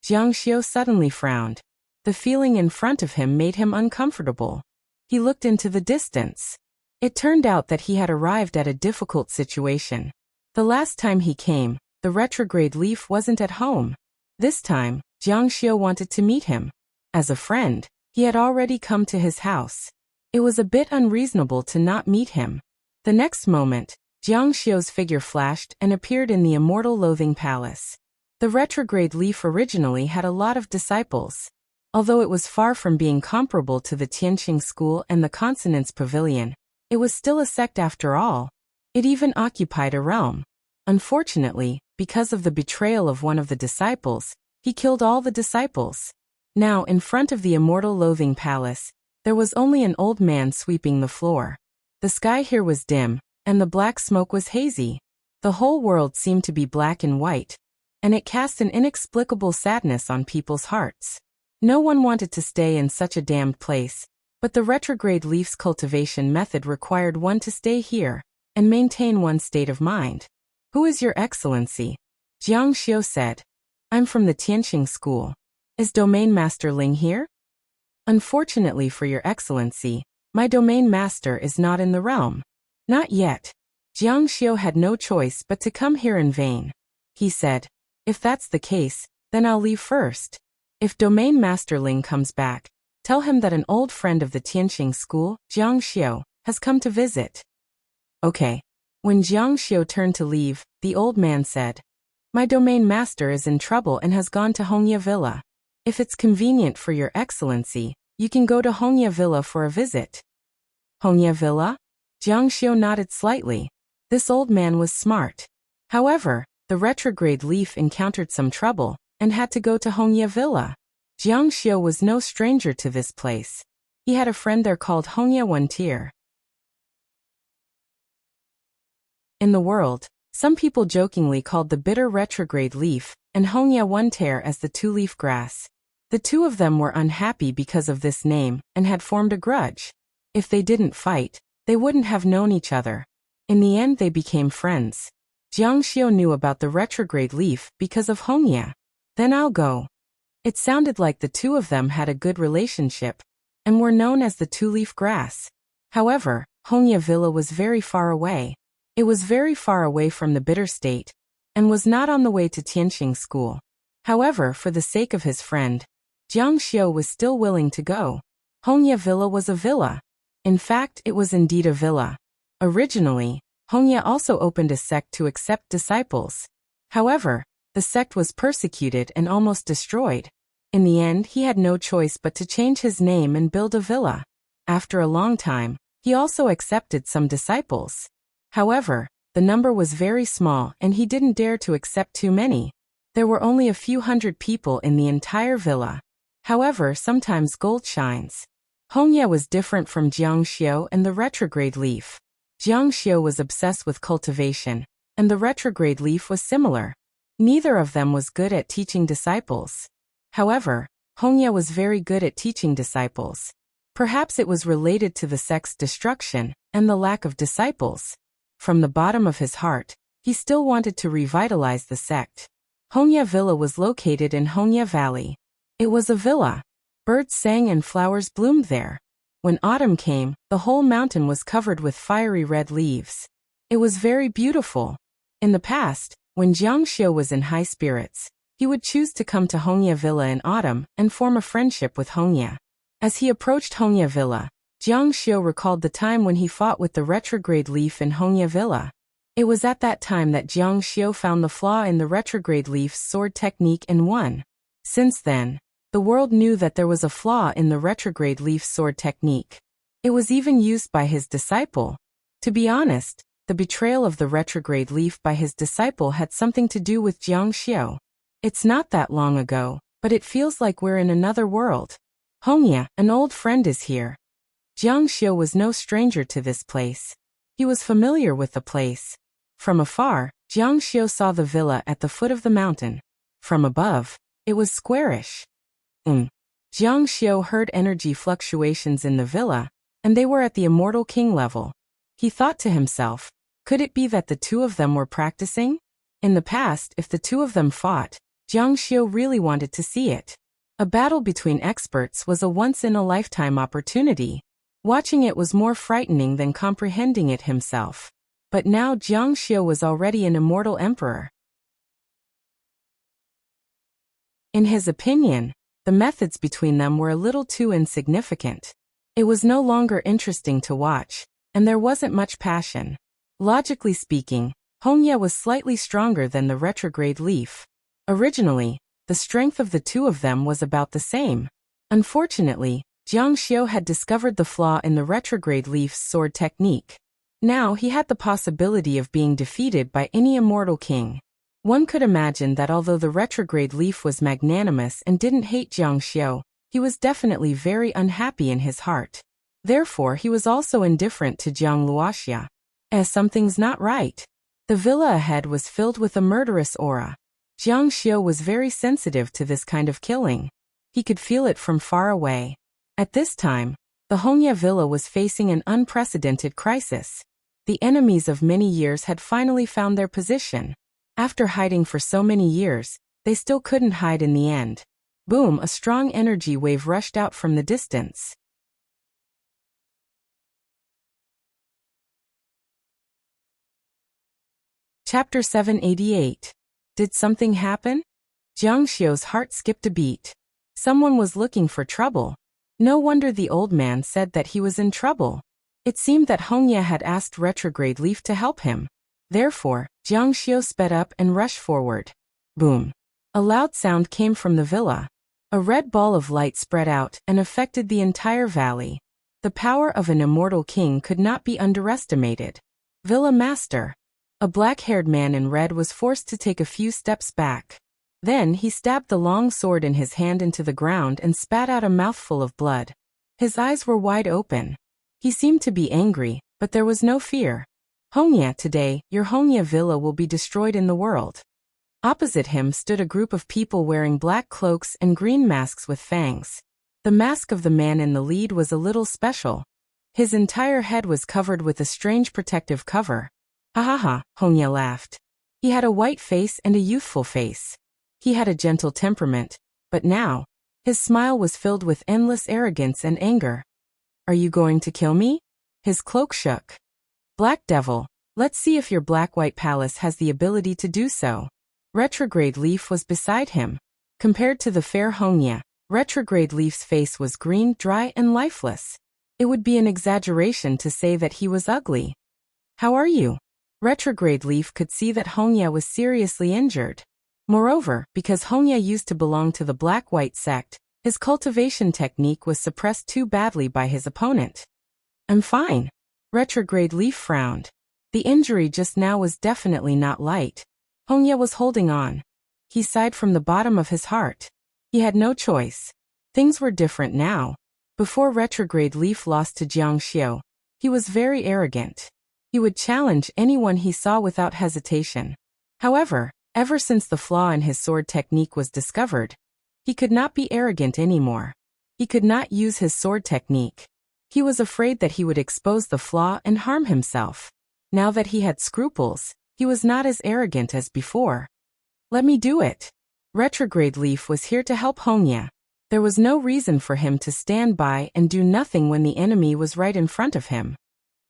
Xiu suddenly frowned. The feeling in front of him made him uncomfortable. He looked into the distance. It turned out that he had arrived at a difficult situation. The last time he came, the retrograde leaf wasn't at home. This time, Jiang Xiu wanted to meet him. As a friend, he had already come to his house. It was a bit unreasonable to not meet him. The next moment, Jiang Xiu's figure flashed and appeared in the Immortal Loathing Palace. The retrograde leaf originally had a lot of disciples. Although it was far from being comparable to the Tianqing school and the Consonance Pavilion, it was still a sect after all. It even occupied a realm. Unfortunately, because of the betrayal of one of the disciples, he killed all the disciples. Now, in front of the Immortal Loathing Palace, there was only an old man sweeping the floor. The sky here was dim, and the black smoke was hazy. The whole world seemed to be black and white, and it cast an inexplicable sadness on people's hearts. No one wanted to stay in such a damned place, but the retrograde leaf's cultivation method required one to stay here and maintain one's state of mind. "Who is your excellency?" Jiang Xiu said. "I'm from the Tianqing school. Is Domain Master Ling here?" "Unfortunately for your excellency, my domain master is not in the realm." "Not yet." Jiang Xiu had no choice but to come here in vain. He said, "If that's the case, Then I'll leave first. If Domain Master Ling comes back, tell him that an old friend of the Tianqing school, Jiang Xiu, has come to visit. Okay. When Jiang Xiu turned to leave, the old man said, My domain master is in trouble and has gone to Hongya Villa. If it's convenient for your excellency, you can go to Hongya Villa for a visit. Hongya Villa? Jiang Xiu nodded slightly. This old man was smart. However, the retrograde leaf encountered some trouble and had to go to Hongya Villa. Jiang Xiu was no stranger to this place. He had a friend there called Hongya Wentier. In the world, some people jokingly called the bitter retrograde leaf and Hongya Wentier as the two-leaf grass. The two of them were unhappy because of this name and had formed a grudge. If they didn't fight, they wouldn't have known each other. In the end they became friends. Jiang Xiu knew about the retrograde leaf because of Hongya. Then I'll go. It sounded like the two of them had a good relationship and were known as the two-leaf grass. However, Hongya Villa was very far away. It was very far away from the bitter state and was not on the way to Tianqing school. However, for the sake of his friend, Jiang Xiu was still willing to go. Hongya Villa was a villa. In fact, it was indeed a villa. Originally, Hongya also opened a sect to accept disciples. However, the sect was persecuted and almost destroyed. In the end, he had no choice but to change his name and build a villa. After a long time, he also accepted some disciples. However, the number was very small and he didn't dare to accept too many. There were only a few hundred people in the entire villa. However, sometimes gold shines. Hongya was different from Jiang Xiu and the retrograde leaf. Jiang Xiu was obsessed with cultivation, and the retrograde leaf was similar. Neither of them was good at teaching disciples. However, Hongya was very good at teaching disciples. Perhaps it was related to the sect's destruction and the lack of disciples. From the bottom of his heart, he still wanted to revitalize the sect. Hongya Villa was located in Hongya Valley. It was a villa. Birds sang and flowers bloomed there. When autumn came, the whole mountain was covered with fiery red leaves. It was very beautiful. In the past, when Jiang Xiu was in high spirits, he would choose to come to Hongya Villa in autumn and form a friendship with Hongya. As he approached Hongya Villa, Jiang Xiu recalled the time when he fought with the retrograde leaf in Hongya Villa. It was at that time that Jiang Xiu found the flaw in the retrograde leaf's sword technique and won. Since then, the world knew that there was a flaw in the retrograde leaf's sword technique. It was even used by his disciple. To be honest, the betrayal of the retrograde leaf by his disciple had something to do with Jiang Xiu. It's not that long ago, but it feels like we're in another world. Hongya, an old friend, is here. Jiang Xiu was no stranger to this place. He was familiar with the place. From afar, Jiang Xiu saw the villa at the foot of the mountain. From above, it was squarish. Jiang Xiu heard energy fluctuations in the villa, and they were at the Immortal King level. He thought to himself, could it be that the two of them were practicing? In the past, if the two of them fought, Jiang Xiu really wanted to see it. A battle between experts was a once-in-a-lifetime opportunity. Watching it was more frightening than comprehending it himself. But now Jiang Xiu was already an immortal emperor. In his opinion, the methods between them were a little too insignificant. It was no longer interesting to watch, and there wasn't much passion. Logically speaking, Hongya was slightly stronger than the retrograde leaf. Originally, the strength of the two of them was about the same. Unfortunately, Jiang Xiu had discovered the flaw in the retrograde leaf's sword technique. Now he had the possibility of being defeated by any immortal king. One could imagine that although the retrograde leaf was magnanimous and didn't hate Jiang Xiu, he was definitely very unhappy in his heart. Therefore, he was also indifferent to Jiang Luoxia. Something's not right. The villa ahead was filled with a murderous aura. Jiang Xiu was very sensitive to this kind of killing. He could feel it from far away. At this time, the Hongya Villa was facing an unprecedented crisis. The enemies of many years had finally found their position. After hiding for so many years, they still couldn't hide in the end. Boom! A strong energy wave rushed out from the distance. Chapter 788. Did something happen? Jiang Xiu's heart skipped a beat. Someone was looking for trouble. No wonder the old man said that he was in trouble. It seemed that Hongya had asked Retrograde Leaf to help him. Therefore, Jiang Xiu sped up and rushed forward. Boom! A loud sound came from the villa. A red ball of light spread out and affected the entire valley. The power of an immortal king could not be underestimated. Villa Master. A black-haired man in red was forced to take a few steps back. Then he stabbed the long sword in his hand into the ground and spat out a mouthful of blood. His eyes were wide open. He seemed to be angry, but there was no fear. Hongya, today, your Hongya villa will be destroyed in the world. Opposite him stood a group of people wearing black cloaks and green masks with fangs. The mask of the man in the lead was a little special. His entire head was covered with a strange protective cover. Ha ha ha, Hongya laughed. He had a white face and a youthful face. He had a gentle temperament, but now, his smile was filled with endless arrogance and anger. Are you going to kill me? His cloak shook. Black Devil, let's see if your black-white palace has the ability to do so. Retrograde Leaf was beside him. Compared to the fair Hongya, Retrograde Leaf's face was green, dry, and lifeless. It would be an exaggeration to say that he was ugly. How are you? Retrograde Leaf could see that Hongya was seriously injured. Moreover, because Hongya used to belong to the black-white sect, his cultivation technique was suppressed too badly by his opponent. I'm fine. Retrograde Leaf frowned. The injury just now was definitely not light. Hongya was holding on. He sighed from the bottom of his heart. He had no choice. Things were different now. Before Retrograde Leaf lost to Jiang Xiu, he was very arrogant. He would challenge anyone he saw without hesitation. However, ever since the flaw in his sword technique was discovered, he could not be arrogant anymore. He could not use his sword technique. He was afraid that he would expose the flaw and harm himself. Now that he had scruples, he was not as arrogant as before. Let me do it. Retrograde Leaf was here to help Hongya. There was no reason for him to stand by and do nothing when the enemy was right in front of him.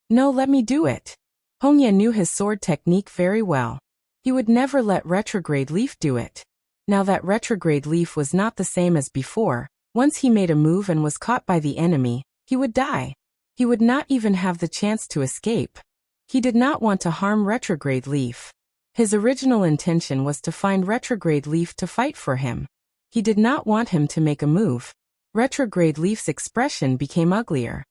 No, let me do it. Hongya knew his sword technique very well. He would never let Retrograde Leaf do it. Now that Retrograde Leaf was not the same as before, once he made a move and was caught by the enemy, he would die. He would not even have the chance to escape. He did not want to harm Retrograde Leaf. His original intention was to find Retrograde Leaf to fight for him. He did not want him to make a move. Retrograde Leaf's expression became uglier.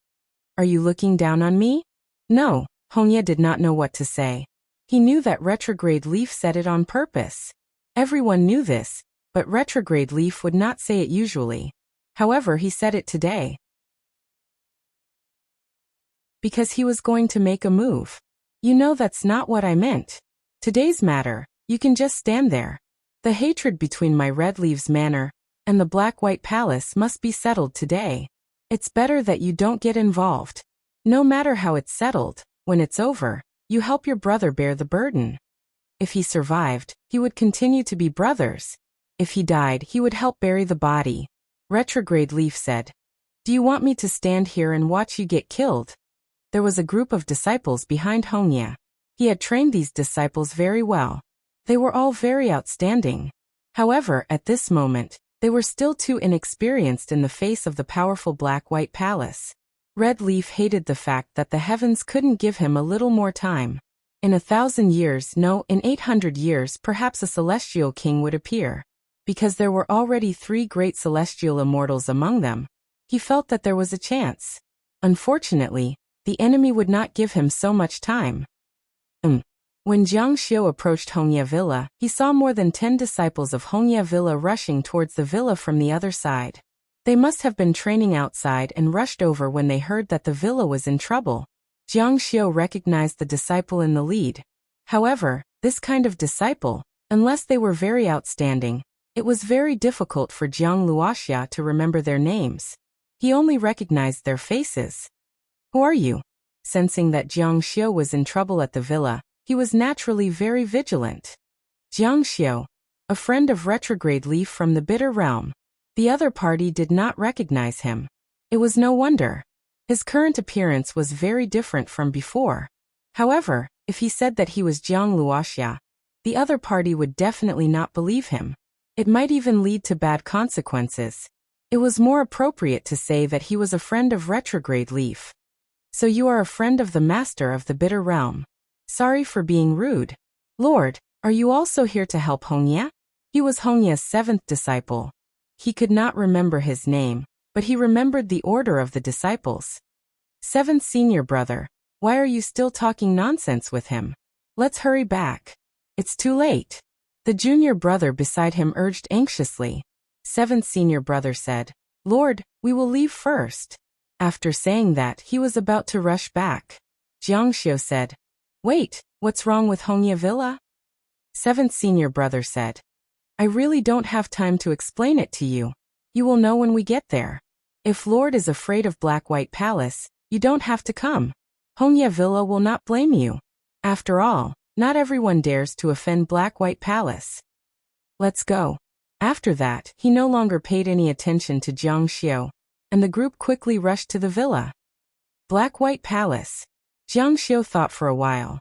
Are you looking down on me? No, Hongya did not know what to say. He knew that Retrograde Leaf said it on purpose. Everyone knew this, but Retrograde Leaf would not say it usually. However, he said it today. Because he was going to make a move. You know that's not what I meant. Today's matter, you can just stand there. The hatred between my Red Leaves Manor and the Black-White Palace must be settled today. It's better that you don't get involved. No matter how it's settled, when it's over, you help your brother bear the burden. If he survived, he would continue to be brothers. If he died, he would help bury the body. Retrograde Leaf said. Do you want me to stand here and watch you get killed? There was a group of disciples behind Hongya. He had trained these disciples very well. They were all very outstanding. However, at this moment, they were still too inexperienced in the face of the powerful Black-White Palace. Red Leaf hated the fact that the heavens couldn't give him a little more time. In 1,000 years, no, in 800 years, perhaps a celestial king would appear. Because there were already 3 great celestial immortals among them, he felt that there was a chance. Unfortunately, the enemy would not give him so much time. When Jiang Xiu approached Hongya Villa, he saw more than 10 disciples of Hongya Villa rushing towards the villa from the other side. They must have been training outside and rushed over when they heard that the villa was in trouble. Jiang Xiu recognized the disciple in the lead. However, this kind of disciple, unless they were very outstanding, it was very difficult for Jiang Luoxia to remember their names. He only recognized their faces. Who are you? Sensing that Jiang Xiu was in trouble at the villa, he was naturally very vigilant. Jiang Xiu, a friend of Retrograde Leaf from the Bitter Realm. The other party did not recognize him. It was no wonder. His current appearance was very different from before. However, if he said that he was Jiang Luoxia, the other party would definitely not believe him. It might even lead to bad consequences. It was more appropriate to say that he was a friend of retrograde leaf. So you are a friend of the master of the bitter realm. Sorry for being rude. Lord, are you also here to help Hongya? He was Hongya's seventh disciple. He could not remember his name, but he remembered the order of the disciples. Seventh senior brother, why are you still talking nonsense with him? Let's hurry back. It's too late. The junior brother beside him urged anxiously. Seventh senior brother said, Lord, we will leave first. After saying that, he was about to rush back. Jiangxiu said, Wait, what's wrong with Hongya Villa? Seventh senior brother said, I really don't have time to explain it to you. You will know when we get there. If Lord is afraid of Black-White Palace, you don't have to come. Hongya Villa will not blame you. After all, not everyone dares to offend Black-White Palace. Let's go. After that, he no longer paid any attention to Jiangxiu, and the group quickly rushed to the villa. Black-White Palace. Jiangxiu thought for a while.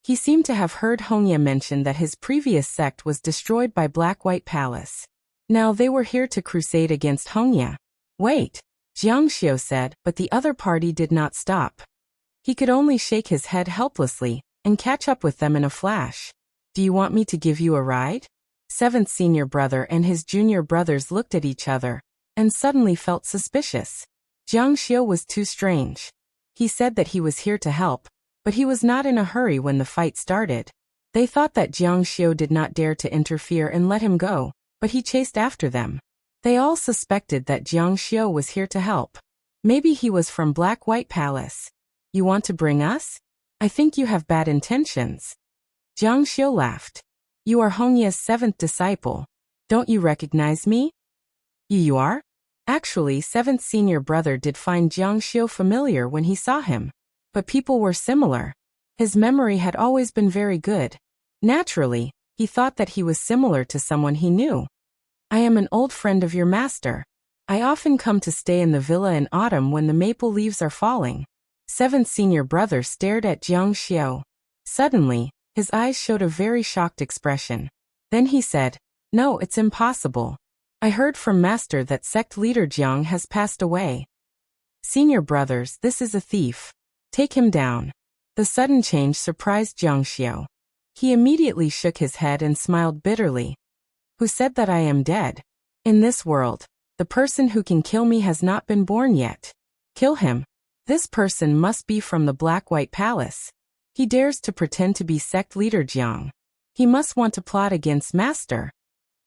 He seemed to have heard Hongya mention that his previous sect was destroyed by Black-White Palace. Now they were here to crusade against Hongya. Wait, Jiangxiu said, but the other party did not stop. He could only shake his head helplessly and catch up with them in a flash. Do you want me to give you a ride? Seventh senior brother and his junior brothers looked at each other and suddenly felt suspicious. Jiangxiu was too strange. He said that he was here to help, but he was not in a hurry when the fight started. They thought that Jiangxiu did not dare to interfere and let him go, but he chased after them. They all suspected that Jiangxiu was here to help. Maybe he was from Black-White Palace. You want to bring us? I think you have bad intentions. Jiangxiu laughed. You are Hongya's seventh disciple. Don't you recognize me? You are? Actually, seventh senior brother did find Jiangxiu familiar when he saw him. But people were similar. His memory had always been very good. Naturally, he thought that he was similar to someone he knew. I am an old friend of your master. I often come to stay in the villa in autumn when the maple leaves are falling. Seventh senior brother stared at Jiangxiu. Suddenly, his eyes showed a very shocked expression. Then he said, No, it's impossible. I heard from master that sect leader Jiang has passed away. Senior brothers, this is a thief. Take him down. The sudden change surprised Jiangxiu. He immediately shook his head and smiled bitterly. Who said that I am dead? In this world, the person who can kill me has not been born yet. Kill him. This person must be from the Black-White Palace. He dares to pretend to be sect leader Jiang. He must want to plot against master.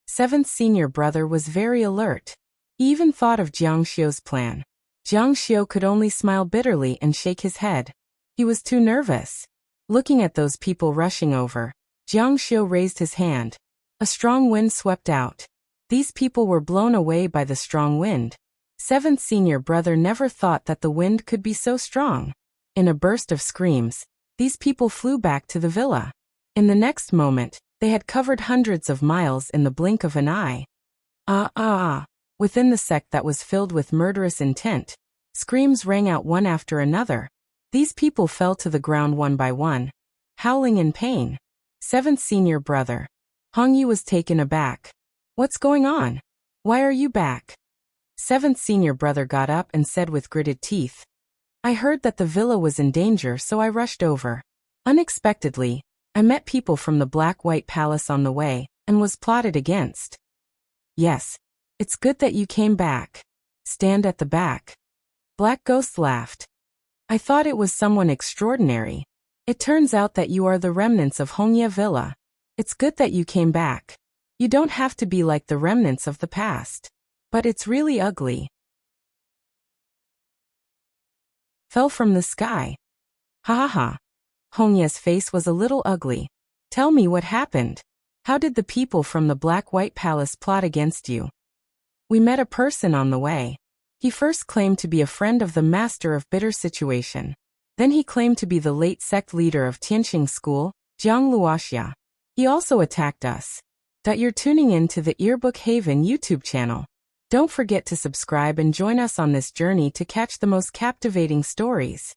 Seventh senior brother was very alert. He even thought of Jiangxiu's plan. Jiangxiu could only smile bitterly and shake his head. He was too nervous. Looking at those people rushing over, Jiangxiu raised his hand. A strong wind swept out. These people were blown away by the strong wind. Seventh senior brother never thought that the wind could be so strong. In a burst of screams, these people flew back to the villa. In the next moment, they had covered hundreds of miles in the blink of an eye. Within the sect that was filled with murderous intent, screams rang out one after another. These people fell to the ground one by one, howling in pain. Seventh senior brother. Hongyi was taken aback. What's going on? Why are you back? Seventh senior brother got up and said with gritted teeth. I heard that the villa was in danger, so I rushed over. Unexpectedly, I met people from the Black-White Palace on the way, and was plotted against. Yes, it's good that you came back. Stand at the back. Black Ghost laughed. I thought it was someone extraordinary. It turns out that you are the remnants of Hongya Villa. It's good that you came back. You don't have to be like the remnants of the past. But it's really ugly. Fell from the sky. Ha ha ha. Hongya's face was a little ugly. Tell me what happened. How did the people from the Black-White Palace plot against you? We met a person on the way. He first claimed to be a friend of the master of bitter situation. Then he claimed to be the late sect leader of Tianqing School, Jiang Luoxia. He also attacked us. You're tuning in to the Earbook Haven YouTube channel. Don't forget to subscribe and join us on this journey to catch the most captivating stories.